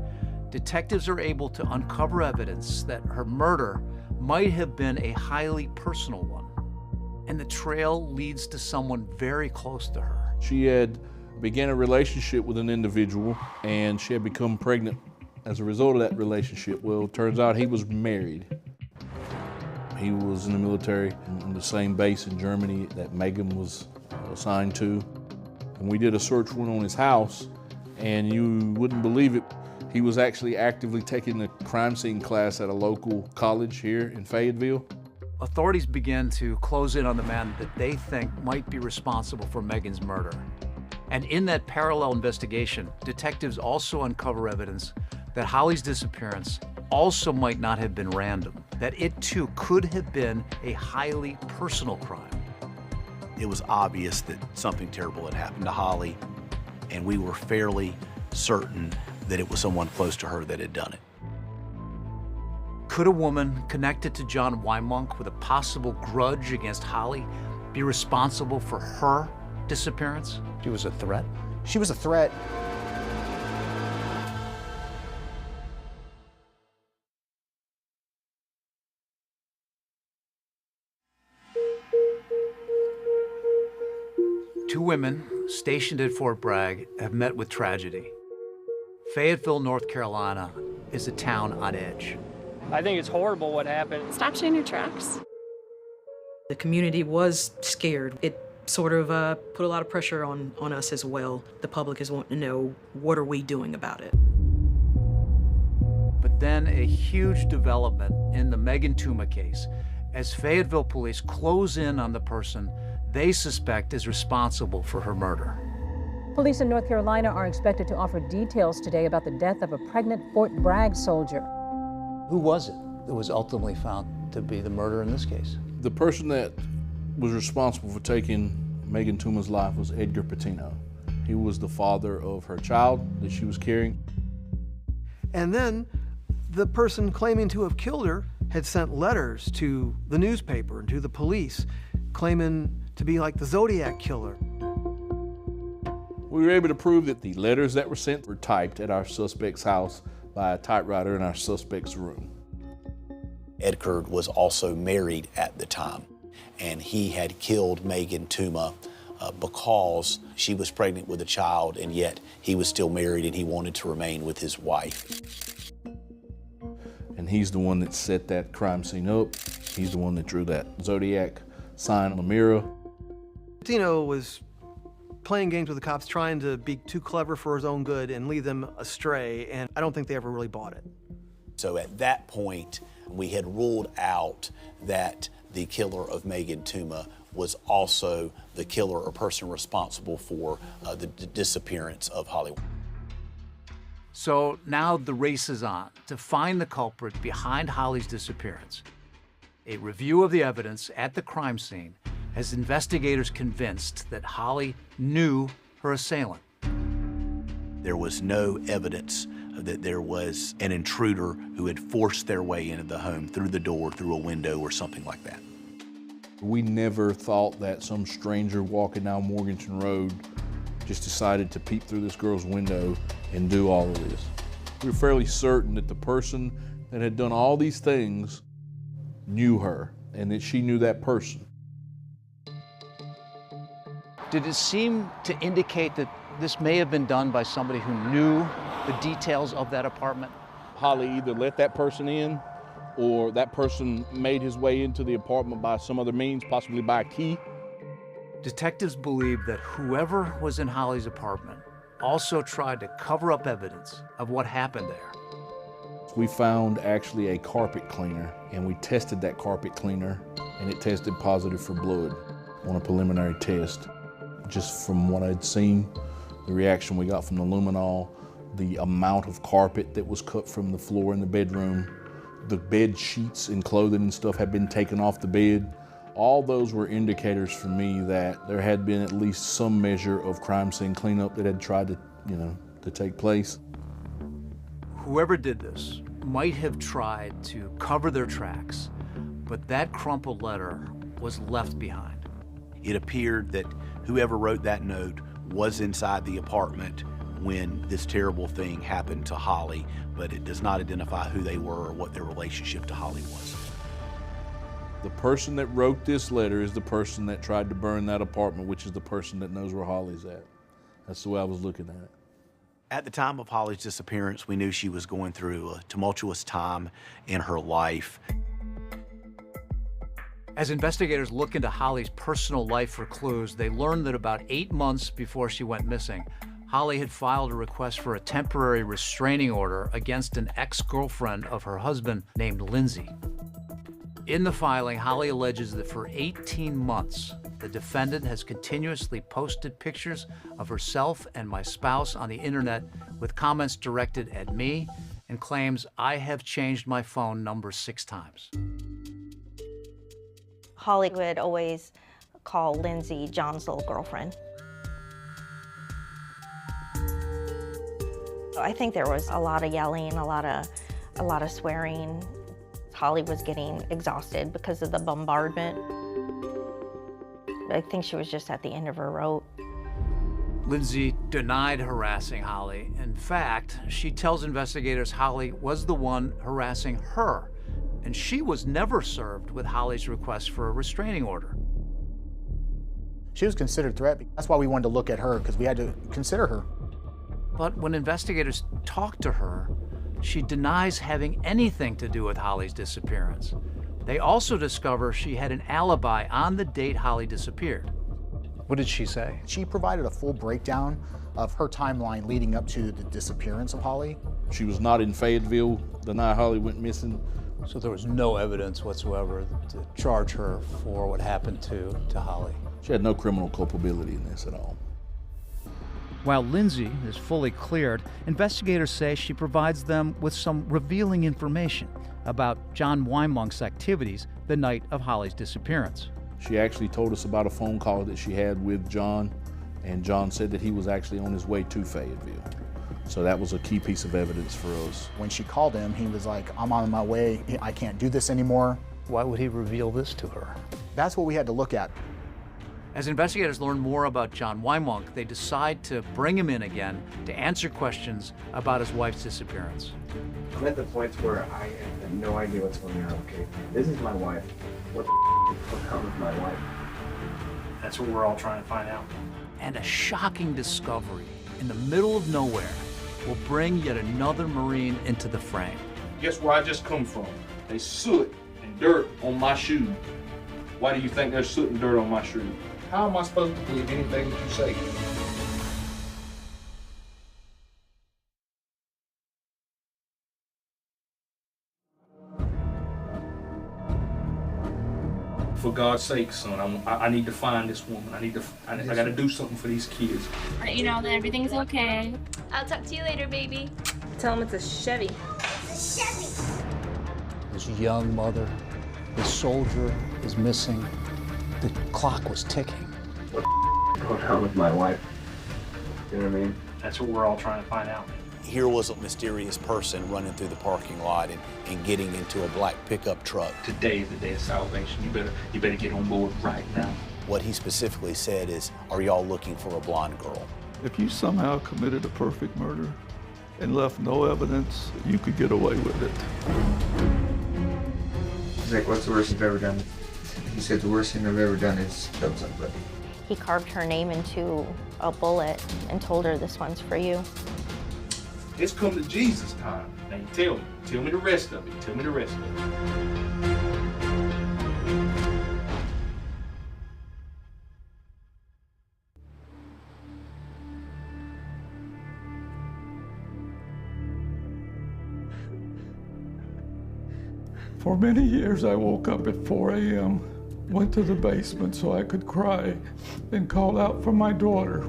Detectives are able to uncover evidence that her murder might have been a highly personal one. And the trail leads to someone very close to her. She had began a relationship with an individual and she had become pregnant as a result of that relationship. Well, it turns out he was married. He was in the military on the same base in Germany that Megan was assigned to. And we did a search warrant on his house, and you wouldn't believe it, he was actually actively taking a crime scene class at a local college here in Fayetteville. Authorities begin to close in on the man that they think might be responsible for Megan's murder. And in that parallel investigation, detectives also uncover evidence that Holly's disappearance also might not have been random, that it too could have been a highly personal crime. It was obvious that something terrible had happened to Holly, and we were fairly certain that it was someone close to her that had done it. Could a woman connected to John Wymunk with a possible grudge against Holly be responsible for her disappearance? She was a threat? She was a threat. Two women stationed at Fort Bragg have met with tragedy. Fayetteville, North Carolina is a town on edge. I think it's horrible what happened. Stopped you in your tracks. The community was scared. It sort of put a lot of pressure on us as well. The public is wanting to know, what are we doing about it? But then a huge development in the Megan Tuma case, as Fayetteville police close in on the person they suspect is responsible for her murder. Police in North Carolina are expected to offer details today about the death of a pregnant Fort Bragg soldier. Who was it that was ultimately found to be the murderer in this case? The person that was responsible for taking Megan Tuma's life was Edgar Patino. He was the father of her child that she was carrying. And then the person claiming to have killed her had sent letters to the newspaper and to the police, claiming to be like the Zodiac killer. We were able to prove that the letters that were sent were typed at our suspect's house by a typewriter in our suspect's room. Edgar was also married at the time, and he had killed Megan Tuma because she was pregnant with a child, and yet he was still married and he wanted to remain with his wife. And he's the one that set that crime scene up. He's the one that drew that Zodiac sign on the mirror. Patino was playing games with the cops, trying to be too clever for his own good and lead them astray, and I don't think they ever really bought it. So at that point, we had ruled out that the killer of Megan Tuma was also the killer or person responsible for the disappearance of Holly. So now the race is on to find the culprit behind Holly's disappearance. A review of the evidence at the crime scene has investigators convinced that Holly knew her assailant. There was no evidence that there was an intruder who had forced their way into the home through the door, through a window, or something like that. We never thought that some stranger walking down Morganton Road just decided to peep through this girl's window and do all of this. We were fairly certain that the person that had done all these things knew her and that she knew that person. Did it seem to indicate that this may have been done by somebody who knew the details of that apartment? Holly either let that person in or that person made his way into the apartment by some other means, possibly by a key. Detectives believe that whoever was in Holly's apartment also tried to cover up evidence of what happened there. We found actually a carpet cleaner, and we tested that carpet cleaner, and it tested positive for blood on a preliminary test. Just from what I'd seen, the reaction we got from the luminol, the amount of carpet that was cut from the floor in the bedroom, the bed sheets and clothing and stuff had been taken off the bed. All those were indicators for me that there had been at least some measure of crime scene cleanup that had tried to take place. Whoever did this might have tried to cover their tracks, but that crumpled letter was left behind. It appeared that whoever wrote that note was inside the apartment when this terrible thing happened to Holly, but it does not identify who they were or what their relationship to Holly was. The person that wrote this letter is the person that tried to burn that apartment, which is the person that knows where Holly's at. That's the way I was looking at it. At the time of Holly's disappearance, we knew she was going through a tumultuous time in her life. As investigators look into Holly's personal life for clues, they learned that about 8 months before she went missing, Holly had filed a request for a temporary restraining order against an ex-girlfriend of her husband named Lindsay. In the filing, Holly alleges that for 18 months, the defendant has continuously posted pictures of herself and my spouse on the internet with comments directed at me and claims I have changed my phone number 6 times. Holly would always call Lindsay John's little girlfriend. I think there was a lot of yelling, a lot of swearing. Holly was getting exhausted because of the bombardment. I think she was just at the end of her rope. Lindsay denied harassing Holly. In fact, she tells investigators Holly was the one harassing her, and she was never served with Holly's request for a restraining order. She was considered a threat. That's why we wanted to look at her, because we had to consider her. But when investigators talk to her, she denies having anything to do with Holly's disappearance. They also discover she had an alibi on the date Holly disappeared. What did she say? She provided a full breakdown of her timeline leading up to the disappearance of Holly. She was not in Fayetteville the night Holly went missing. So there was no evidence whatsoever to charge her for what happened to Holly? She had no criminal culpability in this at all. While Lindsay is fully cleared, investigators say she provides them with some revealing information about John Wymonk's activities the night of Holly's disappearance. She actually told us about a phone call that she had with John, and John said that he was actually on his way to Fayetteville. So that was a key piece of evidence for us. When she called him, he was like, I'm on my way, I can't do this anymore. Why would he reveal this to her? That's what we had to look at. As investigators learn more about John Wymonk, they decide to bring him in again to answer questions about his wife's disappearance. I'm at the point where I have no idea what's going on, okay? This is my wife. What the what's up with my wife? That's what we're all trying to find out. And a shocking discovery in the middle of nowhere will bring yet another Marine into the frame. Guess where I just come from? There's soot and dirt on my shoe. Why do you think there's soot and dirt on my shoe? How am I supposed to believe anything that you say? For God's sake, son, I need to find this woman. I got to do something for these kids. Let you know that everything's okay. I'll talk to you later, baby. Tell them it's a Chevy. It's a Chevy. This young mother, this soldier is missing. The clock was ticking. What's going on with my wife? You know what I mean? That's what we're all trying to find out. Here was a mysterious person running through the parking lot and getting into a black pickup truck. Today is the day of salvation. You better get on board right now. What he specifically said is, are y'all looking for a blonde girl? If you somehow committed a perfect murder and left no evidence, you could get away with it. Zach, what's the worst you've ever done? He said the worst thing I've ever done is kill somebody. He carved her name into a bullet and told her, this one's for you. It's come to Jesus time. Now you tell me the rest of it. Tell me the rest of it. For many years, I woke up at 4 a.m., went to the basement so I could cry, and called out for my daughter.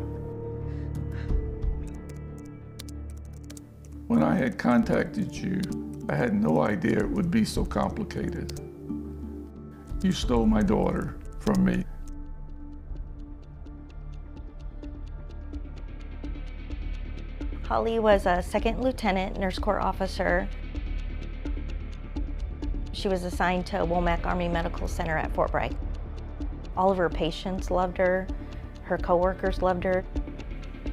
When I had contacted you, I had no idea it would be so complicated. You stole my daughter from me. Holly was a second lieutenant nurse corps officer. She was assigned to Womack Army Medical Center at Fort Bragg. All of her patients loved her. Her coworkers loved her.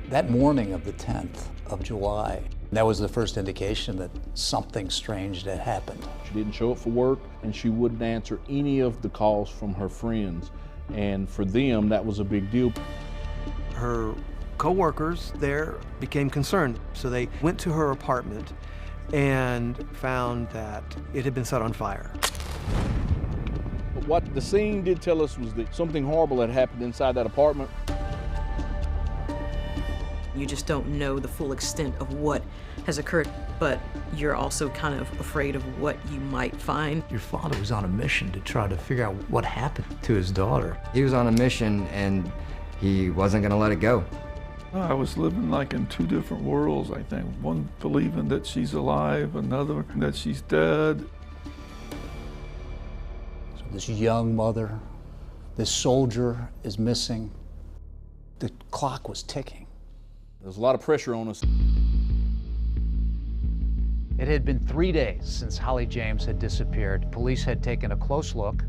That morning of the 10th of July, that was the first indication that something strange had happened. She didn't show up for work, and she wouldn't answer any of the calls from her friends. And for them, that was a big deal. Her co-workers there became concerned, so they went to her apartment and found that it had been set on fire. But what the scene did tell us was that something horrible had happened inside that apartment. You just don't know the full extent of what has occurred, but you're also kind of afraid of what you might find. Your father was on a mission to try to figure out what happened to his daughter. He was on a mission and he wasn't gonna let it go. I was living like in two different worlds, I think. One believing that she's alive, another that she's dead. So this young mother, this soldier is missing. The clock was ticking. There's a lot of pressure on us. It had been 3 days since Holly James had disappeared. Police had taken a close look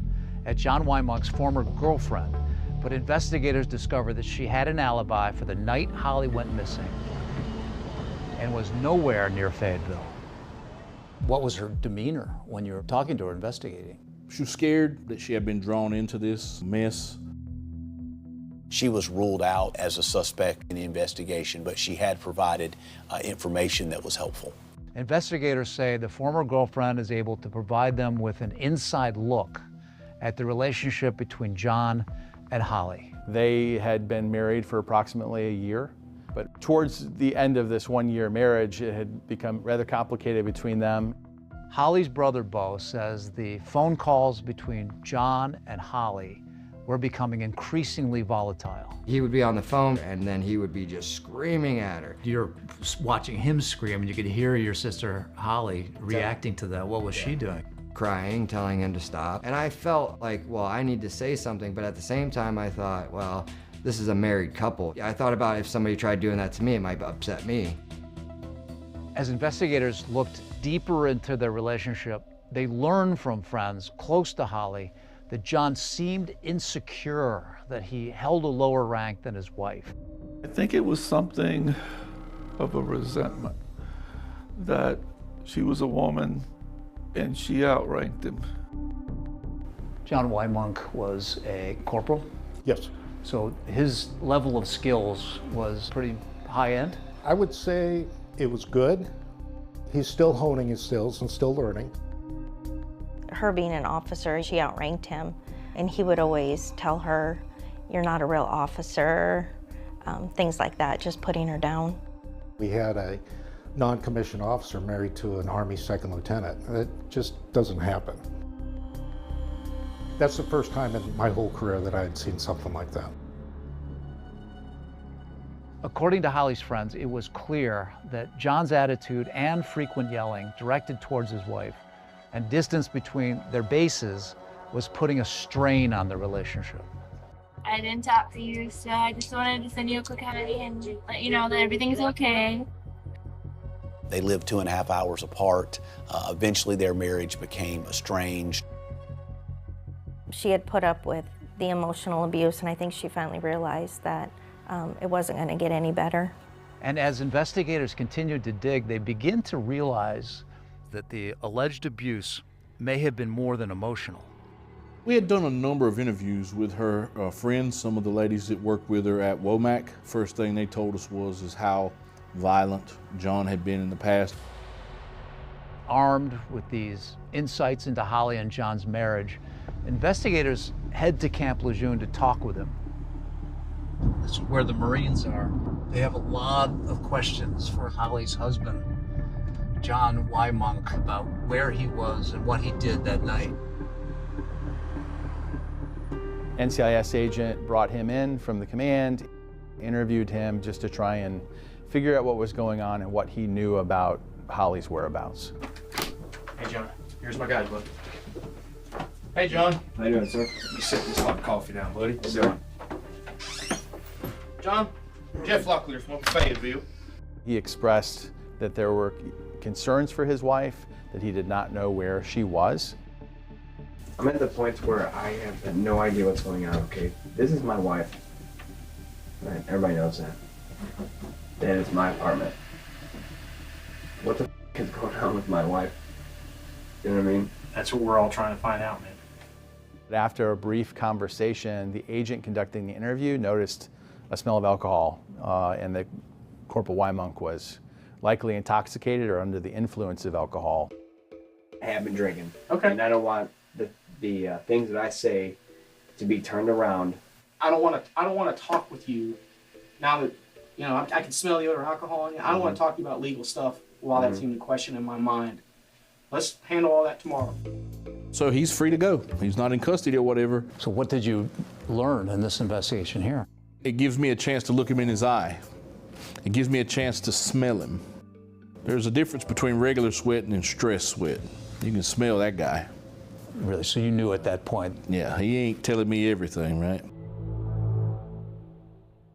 at John Wymonk's former girlfriend, but investigators discovered that she had an alibi for the night Holly went missing and was nowhere near Fayetteville. What was her demeanor when you were talking to her, investigating? She was scared that she had been drawn into this mess. She was ruled out as a suspect in the investigation, but she had provided information that was helpful. Investigators say the former girlfriend is able to provide them with an inside look at the relationship between John and Holly. They had been married for approximately a year, but towards the end of this 1-year marriage, it had become rather complicated between them. Holly's brother, Bo, says the phone calls between John and Holly were becoming increasingly volatile. He would be on the phone and then he would be just screaming at her. You're watching him scream and you could hear your sister Holly reacting to that. What was she doing? Crying, telling him to stop. And I felt like, well, I need to say something, but at the same time I thought, well, this is a married couple. I thought about if somebody tried doing that to me, it might upset me. As investigators looked deeper into their relationship, they learned from friends close to Holly that John seemed insecure that he held a lower rank than his wife. I think it was something of a resentment that she was a woman and she outranked him. John Wymonk was a corporal? Yes. So his level of skills was pretty high end? I would say it was good. He's still honing his skills and still learning. Her being an officer, she outranked him, and he would always tell her, "You're not a real officer," things like that, just putting her down. We had a non-commissioned officer married to an Army second lieutenant. It just doesn't happen. That's the first time in my whole career that I had seen something like that. According to Holly's friends, it was clear that John's attitude and frequent yelling directed towards his wife and distance between their bases was putting a strain on the relationship. I didn't talk to you, so I just wanted to send you a quick hi and let you know that everything's okay. They lived 2.5 hours apart. Eventually their marriage became estranged. She had put up with the emotional abuse, and I think she finally realized that it wasn't going to get any better. And as investigators continued to dig, they begin to realize that the alleged abuse may have been more than emotional. We had done a number of interviews with her friends, some of the ladies that worked with her at Womack. First thing they told us was how violent John had been in the past. Armed with these insights into Holly and John's marriage, investigators head to Camp Lejeune to talk with him. This is where the Marines are. They have a lot of questions for Holly's husband, John Wymonk, about where he was and what he did that night. NCIS agent brought him in from the command, interviewed him just to try and figure out what was going on and what he knew about Holly's whereabouts. Hey, John, here's my guidebook. Hey, John. How you doing, sir? You sit this hot coffee down, buddy. How you doing? John, Jeff Locklear's from Fayetteville. He expressed that there were concerns for his wife, that he did not know where she was. I'm at the point where I have no idea what's going on, okay? This is my wife. Right, everybody knows that. And it's my apartment. What the is going on with my wife? You know what I mean? That's what we're all trying to find out, man. After a brief conversation, the agent conducting the interview noticed a smell of alcohol, and that Corporal Wymonk was likely intoxicated or under the influence of alcohol. I have been drinking. Okay. And I don't want the things that I say to be turned around. I don't want to talk with you now that I can smell the odor of alcohol. I don't want to talk to you about legal stuff while that's even a question in my mind. Let's handle all that tomorrow. So he's free to go. He's not in custody or whatever. So what did you learn in this investigation here? It gives me a chance to look him in his eye. It gives me a chance to smell him. There's a difference between regular sweating and stress sweat. You can smell that guy. Really? So you knew at that point? Yeah, he ain't telling me everything, right?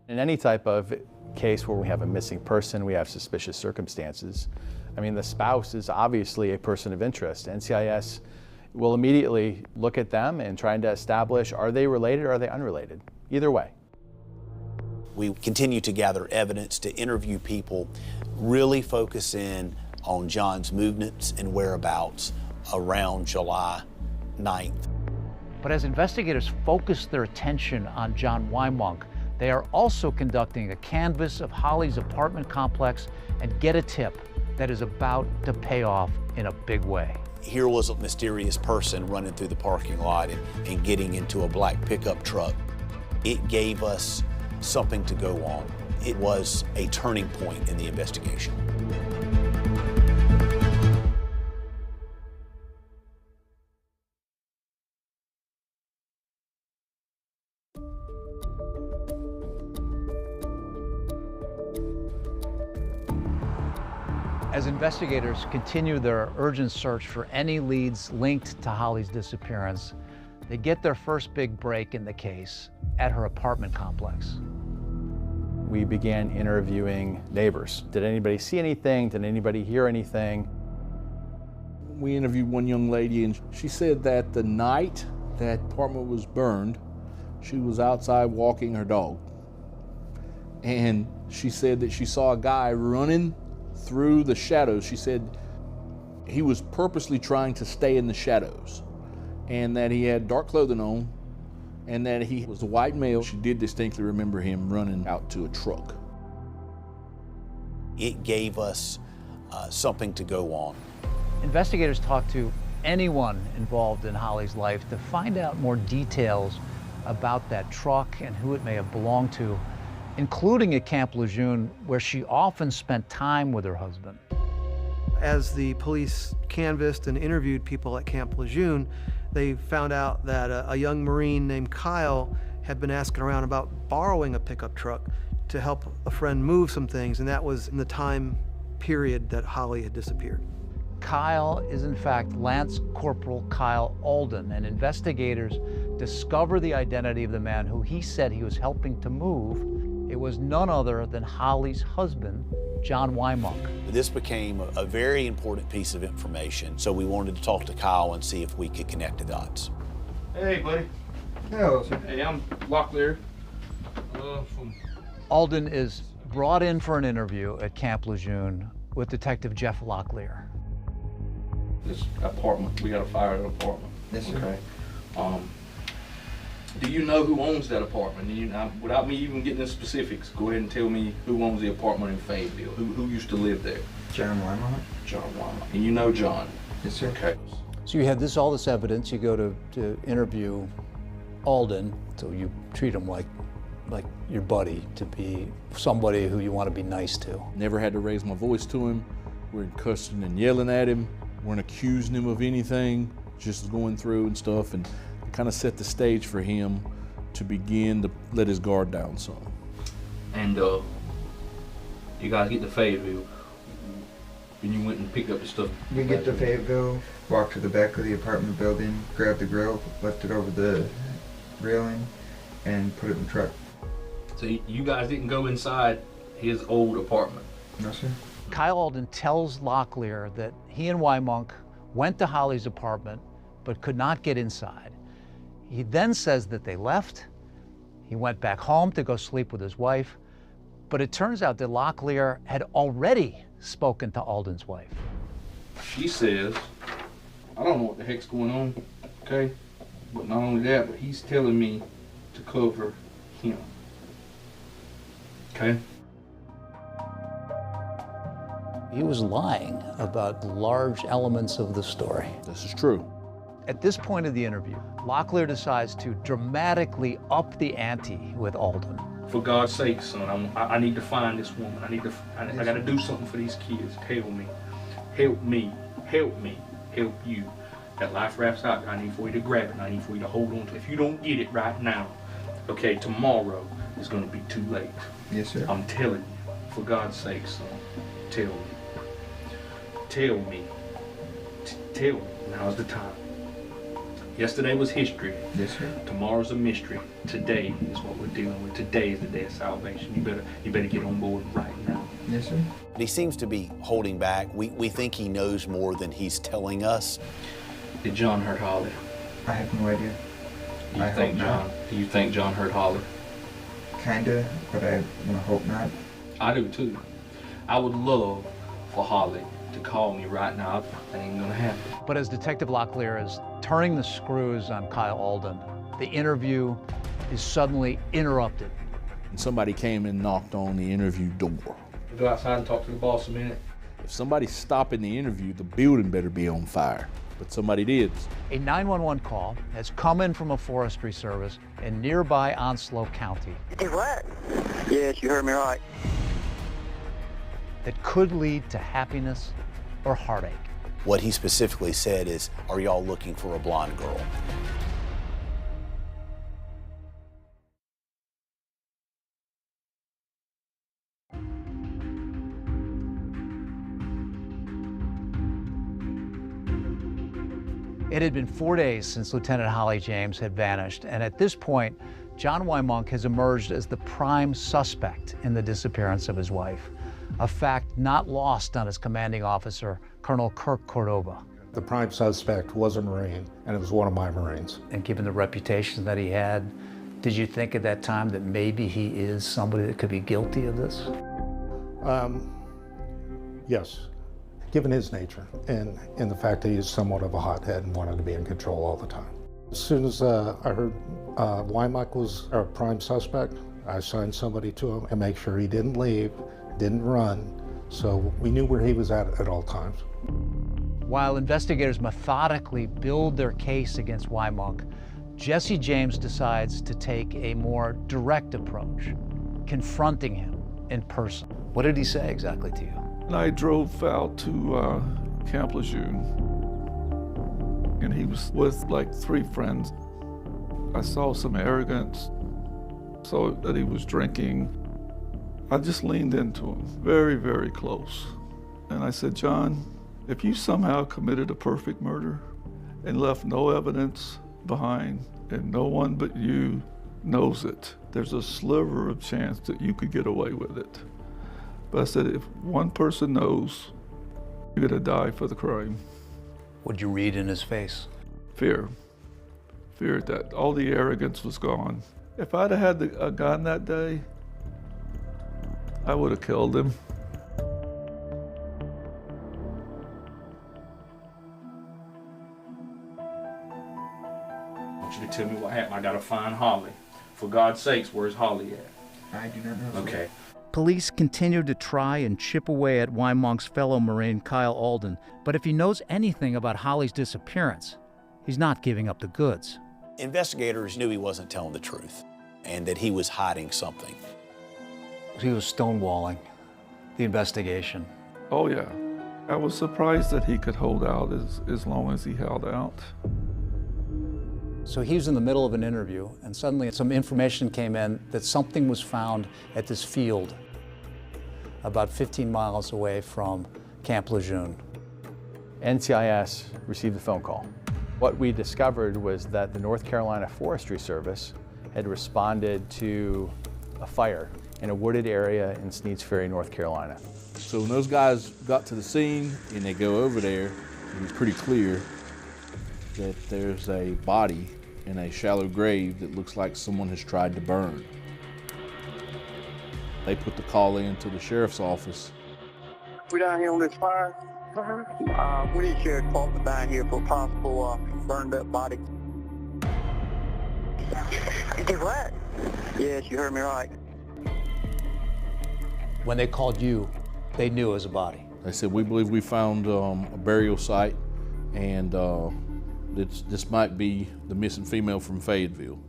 In any type of case where we have a missing person, we have suspicious circumstances. I mean, the spouse is obviously a person of interest. NCIS will immediately look at them and trying to establish, are they related or are they unrelated? Either way. We continue to gather evidence, to interview people, really focus in on John's movements and whereabouts around July 9th. But as investigators focus their attention on John Wymonk, they are also conducting a canvass of Holly's apartment complex and get a tip that is about to pay off in a big way. Here was a mysterious person running through the parking lot and getting into a black pickup truck. It gave us something to go on. It was a turning point in the investigation. As investigators continue their urgent search for any leads linked to Holly's disappearance, they get their first big break in the case at her apartment complex. We began interviewing neighbors. Did anybody see anything? Did anybody hear anything? We interviewed one young lady, and she said that the night that apartment was burned, she was outside walking her dog. And she said that she saw a guy running through the shadows. She said he was purposely trying to stay in the shadows, and that he had dark clothing on, and that he was a white male. She did distinctly remember him running out to a truck. It gave us something to go on. Investigators talked to anyone involved in Holly's life to find out more details about that truck and who it may have belonged to, including at Camp Lejeune, where she often spent time with her husband. As the police canvassed and interviewed people at Camp Lejeune, they found out that a young Marine named Kyle had been asking around about borrowing a pickup truck to help a friend move some things, and that was in the time period that Holly had disappeared. Kyle is in fact Lance Corporal Kyle Alden, and investigators discover the identity of the man who he said he was helping to move. It was none other than Holly's husband, John Wymonk. This became a very important piece of information, so we wanted to talk to Kyle and see if we could connect the dots. Hey, buddy. Hello, sir. Hey, I'm Locklear. Alden is brought in for an interview at Camp Lejeune with Detective Jeff Locklear. This apartment, we got a fire at an apartment. Yes, sir. Okay. Do you know who owns that apartment? Without me even getting into specifics, go ahead and tell me who owns the apartment in Fayetteville. Who used to live there? John Wymonk. John Wymonk. And you know John? Yes, sir. Okay. So you have all this evidence. You go to interview Alden, so you treat him like your buddy, to be somebody who you want to be nice to. Never had to raise my voice to him. We're cussing and yelling at him. Weren't accusing him of anything, just going through and stuff, and kind of set the stage for him to begin to let his guard down some. And you guys get to Fayetteville, and you went and picked up the stuff. We get to Fayetteville, walked to the back of the apartment building, grabbed the grill, left it over the railing, and put it in the truck. So you guys didn't go inside his old apartment? No, sir. Kyle Alden tells Locklear that he and Wymonk went to Holly's apartment but could not get inside. He then says that they left. He went back home to go sleep with his wife, but it turns out that Locklear had already spoken to Alden's wife. She says, I don't know what the heck's going on, okay? But not only that, but he's telling me to cover him, okay? He was lying about large elements of the story. This is true. At this point of the interview, Locklear decides to dramatically up the ante with Alden. For God's sake, son, I need to find this woman. I got to do something for these kids. Help me. Help me. Help me. Help you. That life raft's out there. I need for you to grab it, and I need for you to hold on to it. If you don't get it right now, okay, tomorrow is going to be too late. Yes, sir. I'm telling you, for God's sake, son, tell me. Tell me. Tell me. Now's the time. Yesterday was history. Yes, sir. Tomorrow's a mystery. Today is what we're dealing with. Today is the day of salvation. You better get on board right now. Yes, sir. He seems to be holding back. We think he knows more than he's telling us. Did John hurt Holly? I have no idea. Do you think John hurt Holly? Kinda, but I hope not. I do too. I would love for Holly to call me right now. That ain't gonna happen. But as Detective Locklear is turning the screws on Kyle Alden, the interview is suddenly interrupted. And somebody came and knocked on the interview door. Go outside and talk to the boss a minute. If somebody's stopping the interview, the building better be on fire. but somebody did. A 911 call has come in from a forestry service in nearby Onslow County. Hey, what? Yes, you heard me right. That could lead to happiness or heartache. What he specifically said is, are y'all looking for a blonde girl? It had been 4 days since Lieutenant Holly James had vanished, and at this point, John Wymunk has emerged as the prime suspect in the disappearance of his wife, a fact not lost on his commanding officer, Colonel Kirk Cordova. The prime suspect was a Marine, and it was one of my Marines. And given the reputation that he had, did you think at that time that maybe he is somebody that could be guilty of this? Yes, given his nature and the fact that he's somewhat of a hothead and wanted to be in control all the time. As soon as I heard Wymunk was our prime suspect, I assigned somebody to him and make sure he didn't leave, didn't run, so we knew where he was at all times. While investigators methodically build their case against Wymunk, Jesse James decides to take a more direct approach, confronting him in person. What did he say exactly to you? And I drove out to Camp Lejeune, and he was with like 3 friends. I saw some arrogance, saw that he was drinking. I just leaned into him very, very close. And I said, John, if you somehow committed a perfect murder and left no evidence behind and no one but you knows it, there's a sliver of chance that you could get away with it. But I said, if one person knows, you're gonna die for the crime. What'd you read in his face? Fear. Fear that all the arrogance was gone. If I'd have had a gun that day, I would have killed him. I want you to tell me what happened. I gotta find Holly. For God's sakes, where's Holly at? I do not know. Okay. Police continue to try and chip away at Wymunk's fellow Marine, Kyle Alden, but if he knows anything about Holly's disappearance, he's not giving up the goods. Investigators knew he wasn't telling the truth and that he was hiding something. He was stonewalling the investigation. Oh yeah. I was surprised that he could hold out as long as he held out. So he was in the middle of an interview, and suddenly some information came in that something was found at this field about 15 miles away from Camp Lejeune. NCIS received a phone call. What we discovered was that the North Carolina Forestry Service had responded to a fire in a wooded area in Sneads Ferry, North Carolina. So when those guys got to the scene and they go over there, it was pretty clear that there's a body in a shallow grave that looks like someone has tried to burn. They put the call in to the sheriff's office. We down here on this fire. We need sheriff's department down here for possible burned up body. Did what? Yes, you heard me right. When they called you, they knew it was a body. They said, we believe we found a burial site, and this might be the missing female from Fayetteville.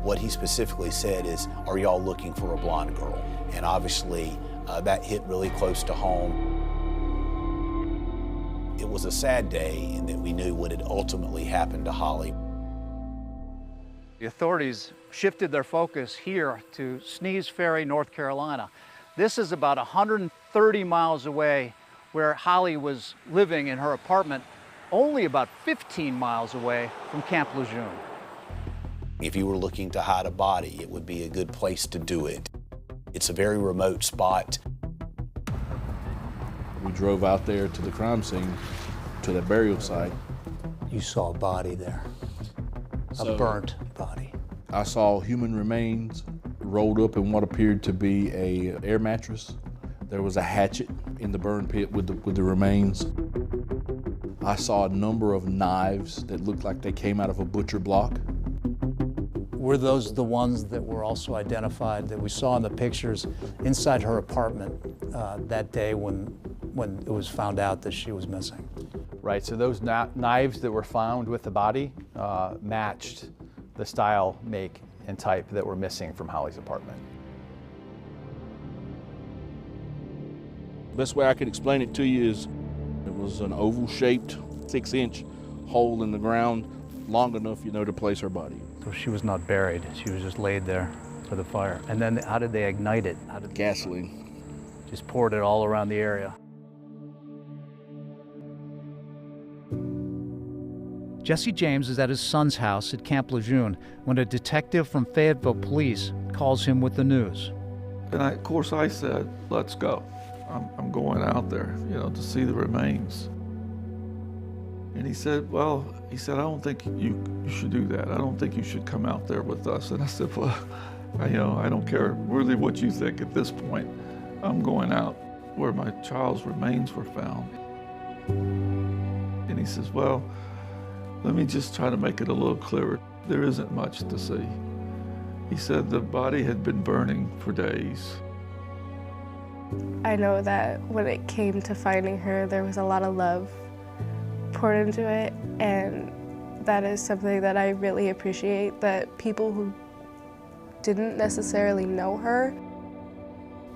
What he specifically said is, are y'all looking for a blonde girl? And obviously, that hit really close to home. It was a sad day in that we knew what had ultimately happened to Holly. The authorities shifted their focus here to Sneads Ferry, North Carolina. This is about 130 miles away where Holly was living in her apartment, only about 15 miles away from Camp Lejeune. If you were looking to hide a body, it would be a good place to do it. It's a very remote spot. We drove out there to the crime scene, to the burial site. You saw a body there, a burnt body. I saw human remains rolled up in what appeared to be an air mattress. There was a hatchet in the burn pit with the remains. I saw a number of knives that looked like they came out of a butcher block. Were those the ones that were also identified that we saw in the pictures inside her apartment that day when when it was found out that she was missing. Right, so those knives that were found with the body matched the style, make, and type that were missing from Holly's apartment. Best way I could explain it to you is it was an oval-shaped 6-inch hole in the ground, long enough, to place her body. So she was not buried, she was just laid there for the fire. And then how did they ignite it? Gasoline. Just poured it all around the area. Jesse James is at his son's house at Camp Lejeune when a detective from Fayetteville Police calls him with the news. And of course I said, let's go. I'm going out there, to see the remains. And he said, I don't think you should do that. I don't think you should come out there with us. And I said, well, I don't care really what you think at this point. I'm going out where my child's remains were found. And he says, well, let me just try to make it a little clearer. There isn't much to see. He said the body had been burning for days. I know that when it came to finding her, there was a lot of love poured into it, and that is something that I really appreciate, that people who didn't necessarily know her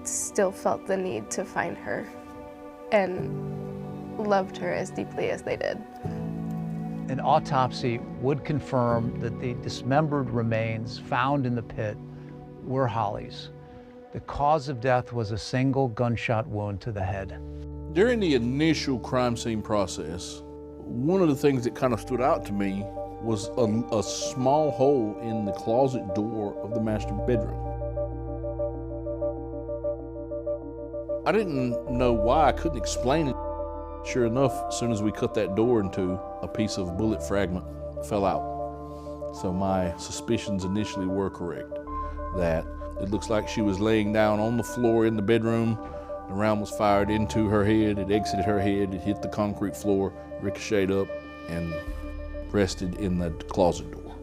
still felt the need to find her and loved her as deeply as they did. An autopsy would confirm that the dismembered remains found in the pit were Holly's. The cause of death was a single gunshot wound to the head. During the initial crime scene process, one of the things that kind of stood out to me was a small hole in the closet door of the master bedroom. I didn't know why, I couldn't explain it. Sure enough, as soon as we cut that door into, a piece of bullet fragment fell out. So my suspicions initially were correct, that it looks like she was laying down on the floor in the bedroom. The round was fired into her head, it exited her head, it hit the concrete floor, ricocheted up, and rested in the closet door.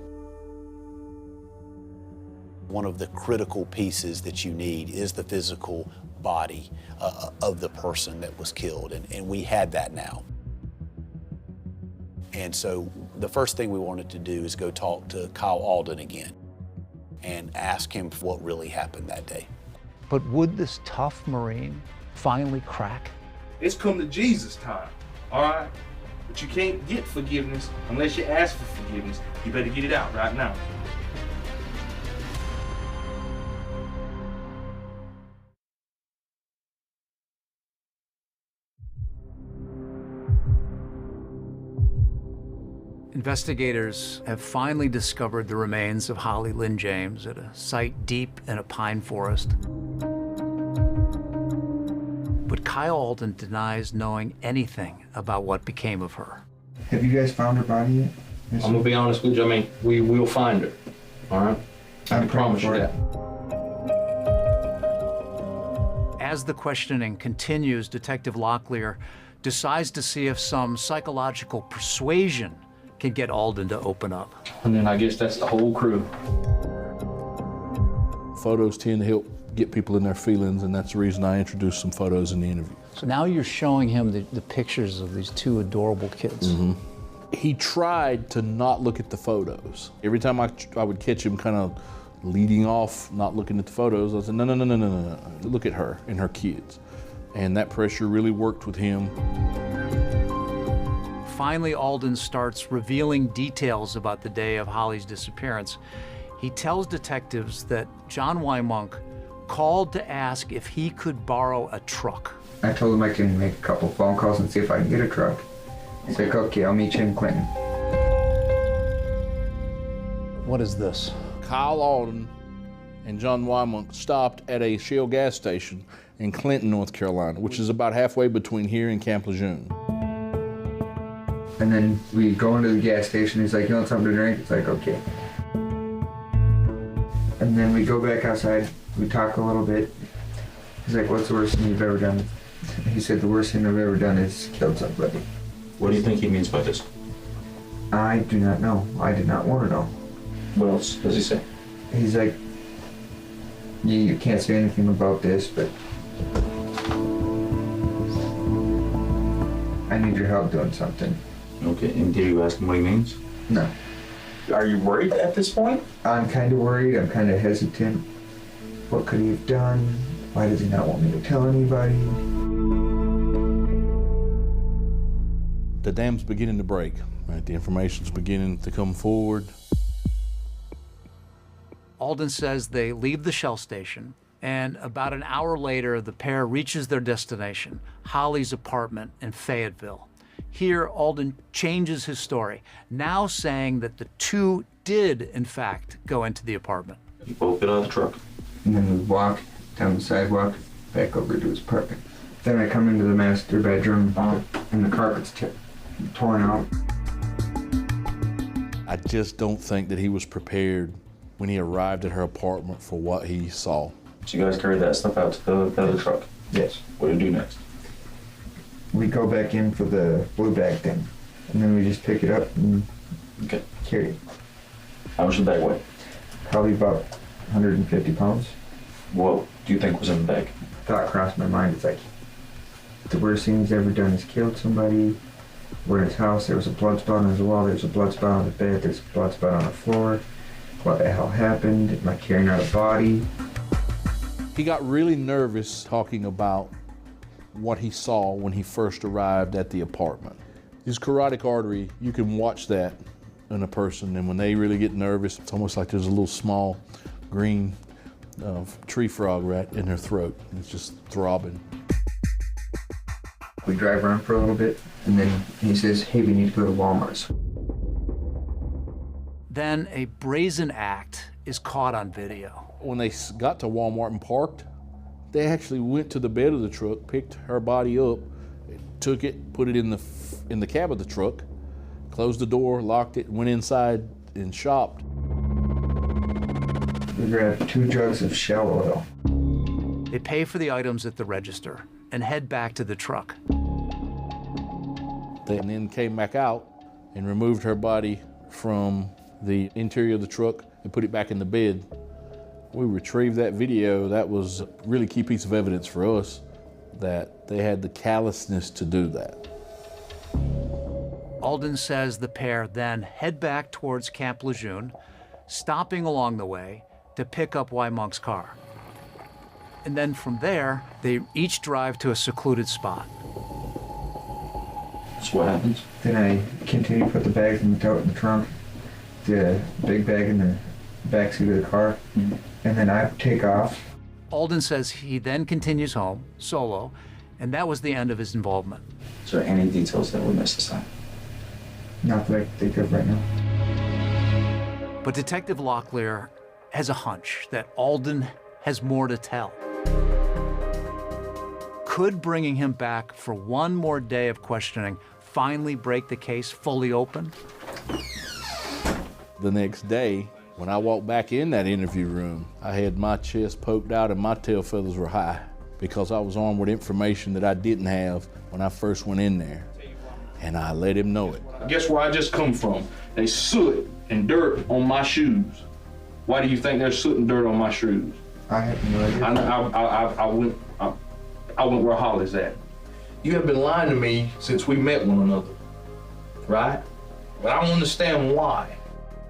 One of the critical pieces that you need is the physical body of the person that was killed, and we had that now. And so the first thing we wanted to do is go talk to Kyle Alden again and ask him what really happened that day. But would this tough Marine finally crack? It's come to Jesus time, all right? But you can't get forgiveness unless you ask for forgiveness. You better get it out right now. Investigators have finally discovered the remains of Holly Lynn James at a site deep in a pine forest. But Kyle Alden denies knowing anything about what became of her. Have you guys found her body yet? I'm gonna be honest with you, we will find her, all right? I promise you that. As the questioning continues, Detective Locklear decides to see if some psychological persuasion can get Alden to open up. And then I guess that's the whole crew. Photos tend to help get people in their feelings, and that's the reason I introduced some photos in the interview. So now you're showing him the pictures of these two adorable kids. Mm-hmm. He tried to not look at the photos. Every time I would catch him kind of leading off, not looking at the photos, I said, no, look at her and her kids. And that pressure really worked with him. Finally, Alden starts revealing details about the day of Holly's disappearance. He tells detectives that John Wymonk called to ask if he could borrow a truck. I told him I can make a couple phone calls and see if I can get a truck. He's like, okay, I'll meet you in Clinton. What is this? Kyle Alden and John Wymonk stopped at a Shell gas station in Clinton, North Carolina, which is about halfway between here and Camp Lejeune. And then we go into the gas station. He's like, you want something to drink? It's like, okay. And then we go back outside. We talk a little bit. He's like, what's the worst thing you've ever done? He said, the worst thing I've ever done is killed somebody. What do you think he means by this? I do not know. I did not want to know. What else does he say? He's like, you can't say anything about this, but I need your help doing something. Okay, and did you ask him what he means? No. Are you worried at this point? I'm kind of worried. I'm kind of hesitant. What could he have done? Why does he not want me to tell anybody? The dam's beginning to break, right? The information's beginning to come forward. Alden says they leave the Shell station, and about an hour later, the pair reaches their destination, Holly's apartment in Fayetteville. Here, Alden changes his story, now saying that the two did, in fact, go into the apartment. You both get out of the truck. And then we walk down the sidewalk, back over to his apartment. Then I come into the master bedroom, and the carpet's torn out. I just don't think that he was prepared when he arrived at her apartment for what he saw. So you guys carried that stuff out to the other truck? Yes. What do you do next? We go back in for the blue bag thing, and then we just pick it up and carry it. How much did the bag weigh? Probably about 150 pounds. What do you think was in the bag? Thought crossed my mind. It's like, the worst thing he's ever done is killed somebody. We're in his house. There was a blood spot on his wall. There's a blood spot on the bed. There's a blood spot on the floor. What the hell happened? Am I carrying out a body? He got really nervous talking about what he saw when he first arrived at the apartment. His carotid artery, you can watch that in a person, and when they really get nervous, it's almost like there's a little small green tree frog right in their throat. It's just throbbing. We drive around for a little bit, and then he says, hey, we need to go to Walmart's. Then a brazen act is caught on video. When they got to Walmart and parked, they actually went to the bed of the truck, picked her body up, took it, put it in the cab of the truck, closed the door, locked it, went inside and shopped. We grabbed 2 jugs of Shell oil. They pay for the items at the register and head back to the truck. They then came back out and removed her body from the interior of the truck and put it back in the bed. We retrieved that video. That was a really key piece of evidence for us that they had the callousness to do that. Alden says the pair then head back towards Camp Lejeune, stopping along the way to pick up Wymonk's car. And then from there, they each drive to a secluded spot. So what happens? Then I continue to put the bags in the tote in the trunk, the big bag in the backseat of the car, and then I take off. Alden says he then continues home, solo, and that was the end of his involvement. Is there any details that we missed this time? Not that I can think of right now. But Detective Locklear has a hunch that Alden has more to tell. Could bringing him back for one more day of questioning finally break the case fully open? The next day, when I walked back in that interview room, I had my chest poked out and my tail feathers were high because I was armed with information that I didn't have when I first went in there. And I let him know it. Guess where I just come from? There's soot and dirt on my shoes. Why do you think there's soot and dirt on my shoes? I have no idea. I went where Holly's at. You have been lying to me since we met one another, right? But I don't understand why.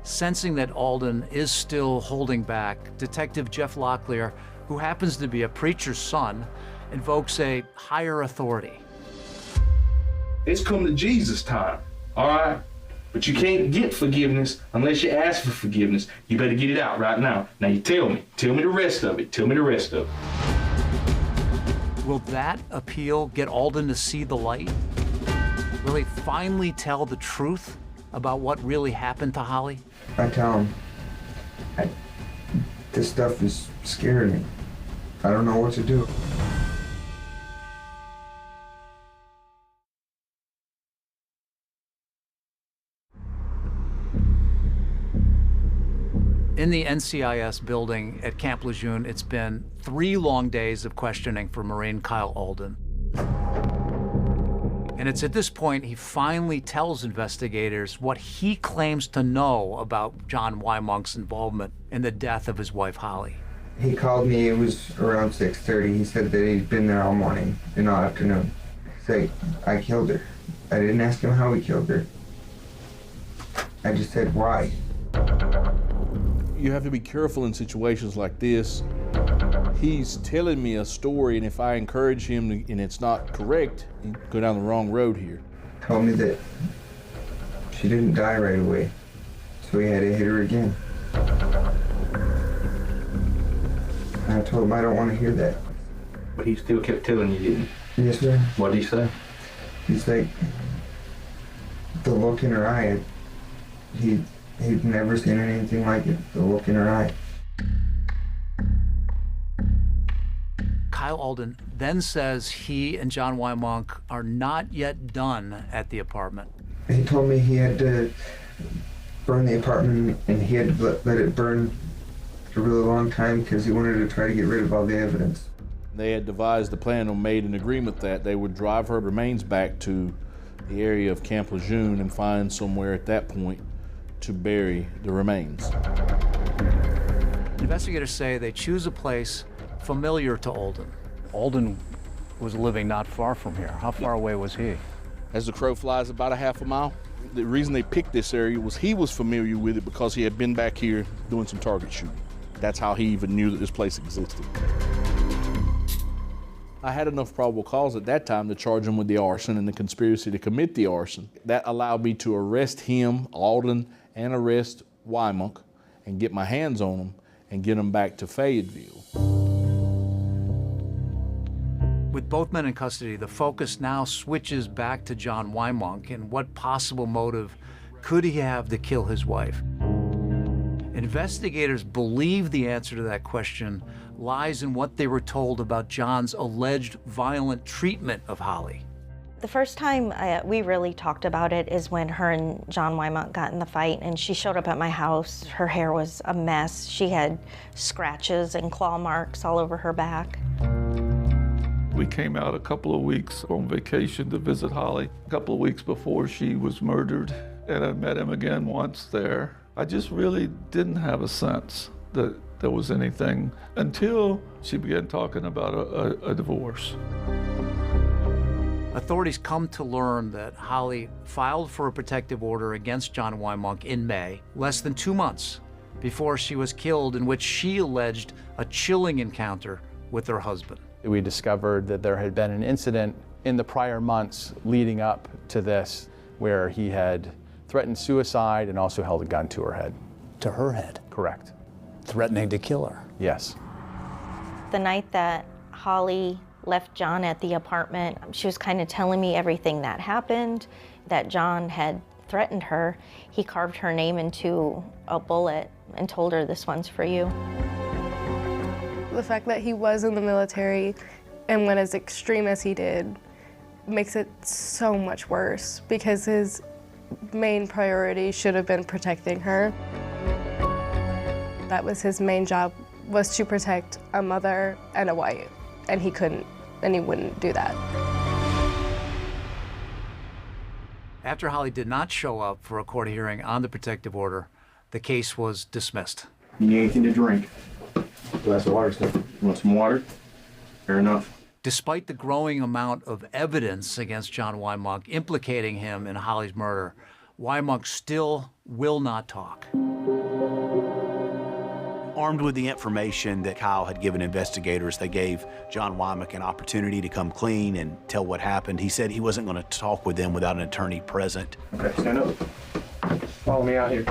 Sensing that Alden is still holding back, Detective Jeff Locklear, who happens to be a preacher's son, invokes a higher authority. It's come to Jesus time, all right? But you can't get forgiveness unless you ask for forgiveness. You better get it out right now. Now you tell me the rest of it. Tell me the rest of it. Will that appeal get Alden to see the light? Will he finally tell the truth about what really happened to Holly? I tell him, this stuff is scaring me. I don't know what to do. In the NCIS building at Camp Lejeune, it's been 3 long days of questioning for Marine Kyle Alden. And it's at this point he finally tells investigators what he claims to know about John Wymonk's involvement in the death of his wife, Holly. He called me, it was around 6:30. He said that he'd been there all morning and all afternoon. He said, I killed her. I didn't ask him how he killed her. I just said why. You have to be careful in situations like this. He's telling me a story, and if I encourage him and it's not correct, you go down the wrong road here. Told me that she didn't die right away, so he had to hit her again. And I told him I don't want to hear that. But he still kept telling you, didn't he? Yes, sir. What did he say? He's like, the look in her eye, he'd never seen anything like it, the look in her eye. Kyle Alden then says he and John Wymonk are not yet done at the apartment. He told me he had to burn the apartment and he had to let it burn for a really long time because he wanted to try to get rid of all the evidence. They had devised a plan or made an agreement that they would drive her remains back to the area of Camp Lejeune and find somewhere at that point to bury the remains. Investigators say they choose a place familiar to Alden. Alden was living not far from here. How far away was he? As the crow flies, about a half a mile. The reason they picked this area was he was familiar with it because he had been back here doing some target shooting. That's how he even knew that this place existed. I had enough probable cause at that time to charge him with the arson and the conspiracy to commit the arson. That allowed me to arrest him, Alden, and arrest Wymonk and get my hands on him and get him back to Fayetteville. With both men in custody, the focus now switches back to John Wymonk and what possible motive could he have to kill his wife? Investigators believe the answer to that question lies in what they were told about John's alleged violent treatment of Holly. The first time we really talked about it is when her and John Wymonk got in the fight, and she showed up at my house. Her hair was a mess. She had scratches and claw marks all over her back. We came out a couple of weeks on vacation to visit Holly, a couple of weeks before she was murdered, and I met him again once there. I just really didn't have a sense that there was anything until she began talking about a divorce. Authorities come to learn that Holly filed for a protective order against John Wymonk in May, less than 2 months before she was killed, in which she alleged a chilling encounter with her husband. We discovered that there had been an incident in the prior months leading up to this where he had threatened suicide and also held a gun to her head. To her head? Correct. Threatening to kill her? Yes. The night that Holly left John at the apartment, she was kind of telling me everything that happened, that John had threatened her. He carved her name into a bullet and told her, "This one's for you." The fact that he was in the military and went as extreme as he did makes it so much worse because his main priority should have been protecting her. That was his main job, was to protect a mother and a wife, and he couldn't, and he wouldn't do that. After Holly did not show up for a court hearing on the protective order, the case was dismissed. You need anything to drink? Glass of water, sir. You want some water? Fair enough. Despite the growing amount of evidence against John Wymonk implicating him in Holly's murder, Wymonk still will not talk. Armed with the information that Kyle had given investigators, they gave John Wymonk an opportunity to come clean and tell what happened. He said he wasn't going to talk with them without an attorney present. Okay, stand up. Follow me out here.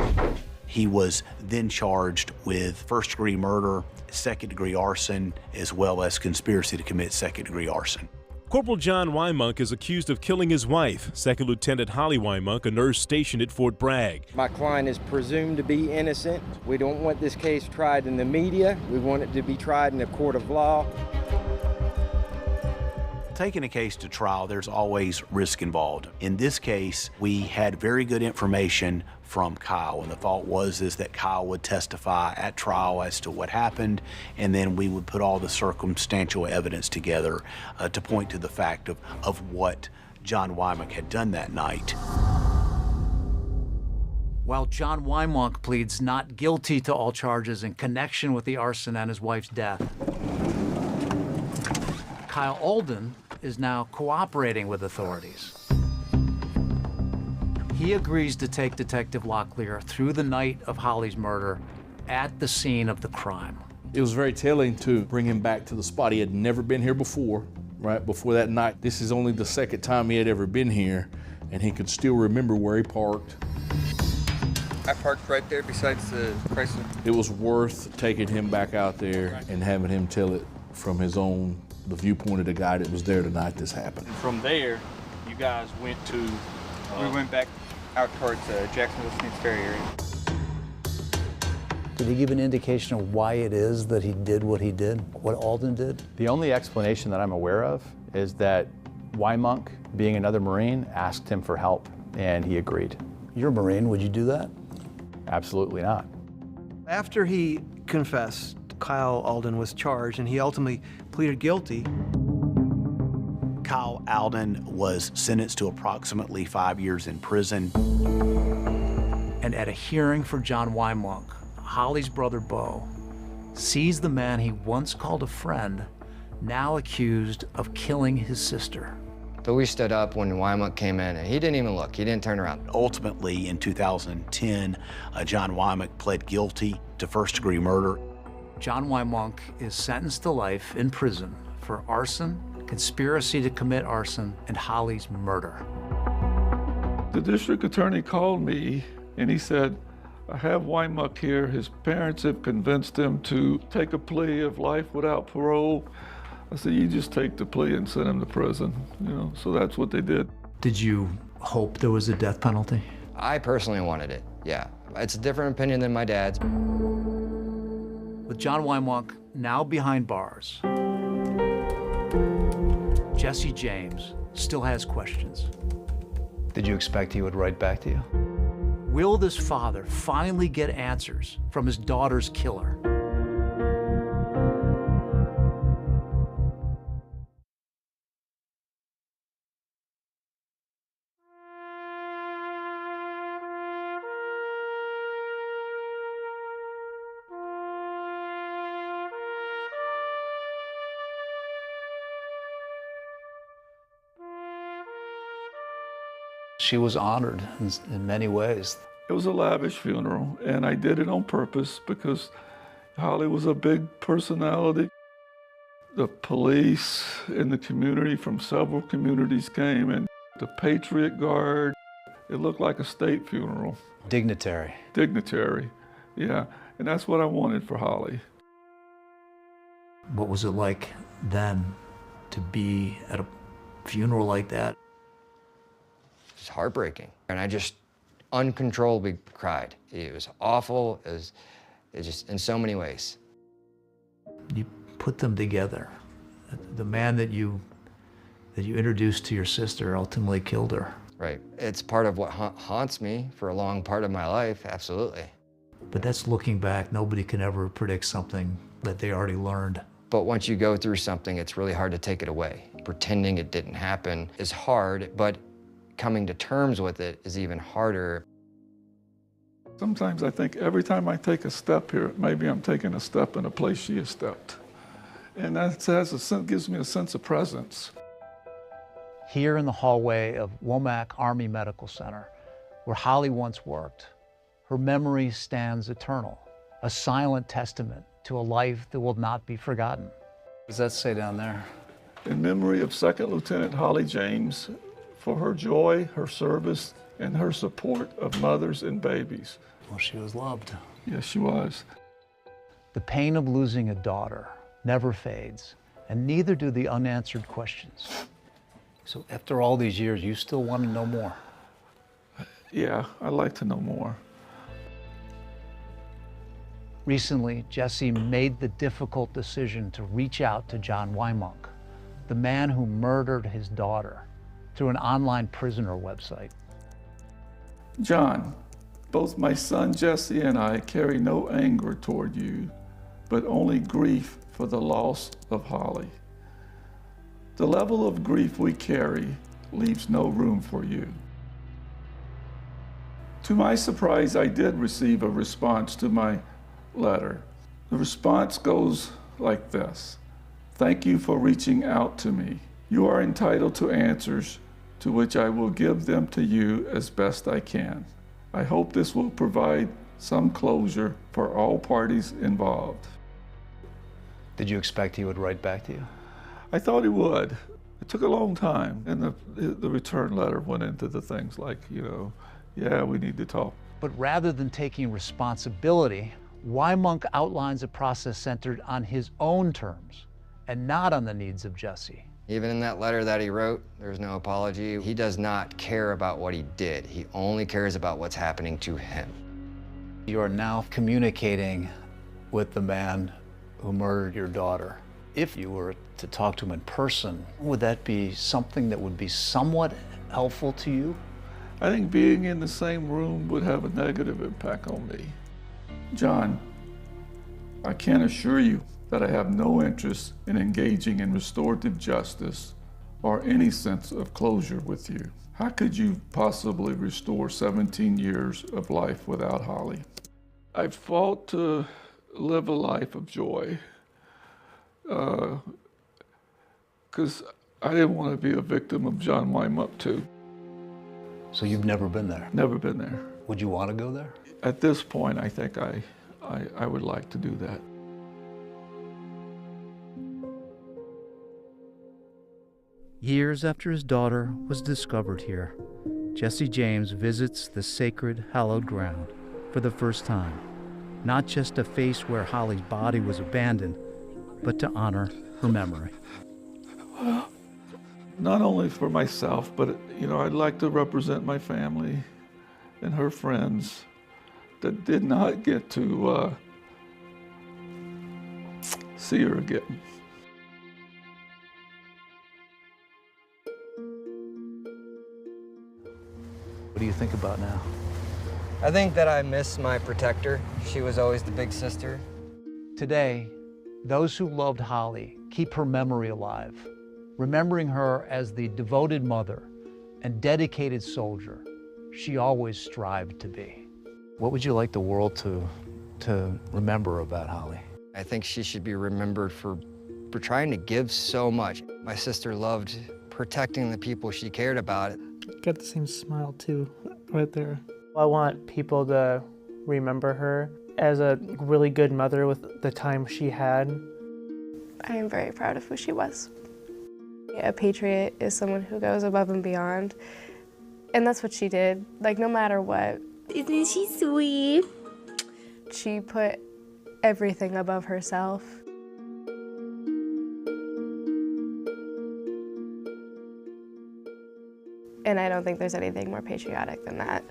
He was then charged with first-degree murder, second-degree arson, as well as conspiracy to commit second-degree arson. Corporal John Wymonk is accused of killing his wife, Second Lieutenant Holly Wymonk, a nurse stationed at Fort Bragg. My client is presumed to be innocent. We don't want this case tried in the media. We want it to be tried in a court of law. Taking a case to trial, there's always risk involved. In this case, we had very good information from Kyle, and the thought was that Kyle would testify at trial as to what happened, and then we would put all the circumstantial evidence together to point to the fact of what John Wymonk had done that night. While John Wymonk pleads not guilty to all charges in connection with the arson and his wife's death, Kyle Alden is now cooperating with authorities. He agrees to take Detective Locklear through the night of Holly's murder at the scene of the crime. It was very telling to bring him back to the spot. He had never been here before, right before that night. This is only the second time he had ever been here, and he could still remember where he parked. I parked right there besides the Chrysler. It was worth taking him back out there and having him tell it from the viewpoint of the guy that was there the night this happened. And from there, you guys went to... we went back out towards Jacksonville Smiths Ferry area. Did he give an indication of why it is that he did what he did, what Alden did? The only explanation that I'm aware of is that Wymunk, being another Marine, asked him for help, and he agreed. You're a Marine, would you do that? Absolutely not. After he confessed, Kyle Alden was charged, and he ultimately pleaded guilty. Kyle Alden was sentenced to approximately 5 years in prison. And at a hearing for John Wymunk, Holly's brother Bo sees the man he once called a friend, now accused of killing his sister. So we stood up when Wymunk came in, and he didn't even look. He didn't turn around. Ultimately, in 2010, John Wymunk pled guilty to first-degree murder. John Wymunk is sentenced to life in prison for arson, conspiracy to commit arson, and Holly's murder. The district attorney called me and he said, I have Wymunk here. His parents have convinced him to take a plea of life without parole. I said, you just take the plea and send him to prison, so that's what they did. Did you hope there was a death penalty? I personally wanted it, yeah. It's a different opinion than my dad's. With John Wymunk now behind bars, Jesse James still has questions. Did you expect he would write back to you? Will this father finally get answers from his daughter's killer? She was honored in many ways. It was a lavish funeral, and I did it on purpose because Holly was a big personality. The police in the community from several communities came, and the Patriot Guard. It looked like a state funeral. Dignitary. Dignitary, yeah. And that's what I wanted for Holly. What was it like then to be at a funeral like that? It's heartbreaking. And I just uncontrollably cried. It was awful. It was just in so many ways. You put them together. The man that you introduced to your sister ultimately killed her. Right. It's part of what haunts me for a long part of my life, absolutely. But that's looking back. Nobody can ever predict something that they already learned. But once you go through something, it's really hard to take it away. Pretending it didn't happen is hard, but coming to terms with it is even harder. Sometimes I think every time I take a step here, maybe I'm taking a step in a place she has stepped. And that gives me a sense of presence. Here in the hallway of Womack Army Medical Center, where Holly once worked, her memory stands eternal, a silent testament to a life that will not be forgotten. What does that say down there? In memory of 2nd Lieutenant Holly James, for her joy, her service, and her support of mothers and babies. Well, she was loved. Yes, she was. The pain of losing a daughter never fades, and neither do the unanswered questions. So after all these years, you still want to know more? Yeah, I'd like to know more. Recently, Jesse made the difficult decision to reach out to John Wymunk, the man who murdered his daughter, through an online prisoner website. John, both my son Jesse and I carry no anger toward you, but only grief for the loss of Holly. The level of grief we carry leaves no room for you. To my surprise, I did receive a response to my letter. The response goes like this. Thank you for reaching out to me. You are entitled to answers to which I will give them to you as best I can. I hope this will provide some closure for all parties involved. Did you expect he would write back to you? I thought he would. It took a long time, and the return letter went into the things like, yeah, we need to talk. But rather than taking responsibility, Monk outlines a process centered on his own terms and not on the needs of Jesse. Even in that letter that he wrote, there's no apology. He does not care about what he did. He only cares about what's happening to him. You are now communicating with the man who murdered your daughter. If you were to talk to him in person, would that be something that would be somewhat helpful to you? I think being in the same room would have a negative impact on me. John, I can assure you that I have no interest in engaging in restorative justice or any sense of closure with you. How could you possibly restore 17 years of life without Holly? I've fought to live a life of joy because I didn't want to be a victim of John Wymuck too. So you've never been there? Never been there. Would you want to go there? At this point, I think I would like to do that. Years after his daughter was discovered here, Jesse James visits the sacred, hallowed ground for the first time. Not just to face where Holly's body was abandoned, but to honor her memory. Well, not only for myself, but I'd like to represent my family and her friends that did not get to see her again. What do you think about now? I think that I miss my protector. She was always the big sister. Today, those who loved Holly keep her memory alive, remembering her as the devoted mother and dedicated soldier she always strived to be. What would you like the world to remember about Holly? I think she should be remembered for trying to give so much. My sister loved protecting the people she cared about. Got the same smile too, right there. I want people to remember her as a really good mother with the time she had. I am very proud of who she was. A patriot is someone who goes above and beyond, and that's what she did. Like, no matter what. Isn't she sweet? She put everything above herself. And I don't think there's anything more patriotic than that.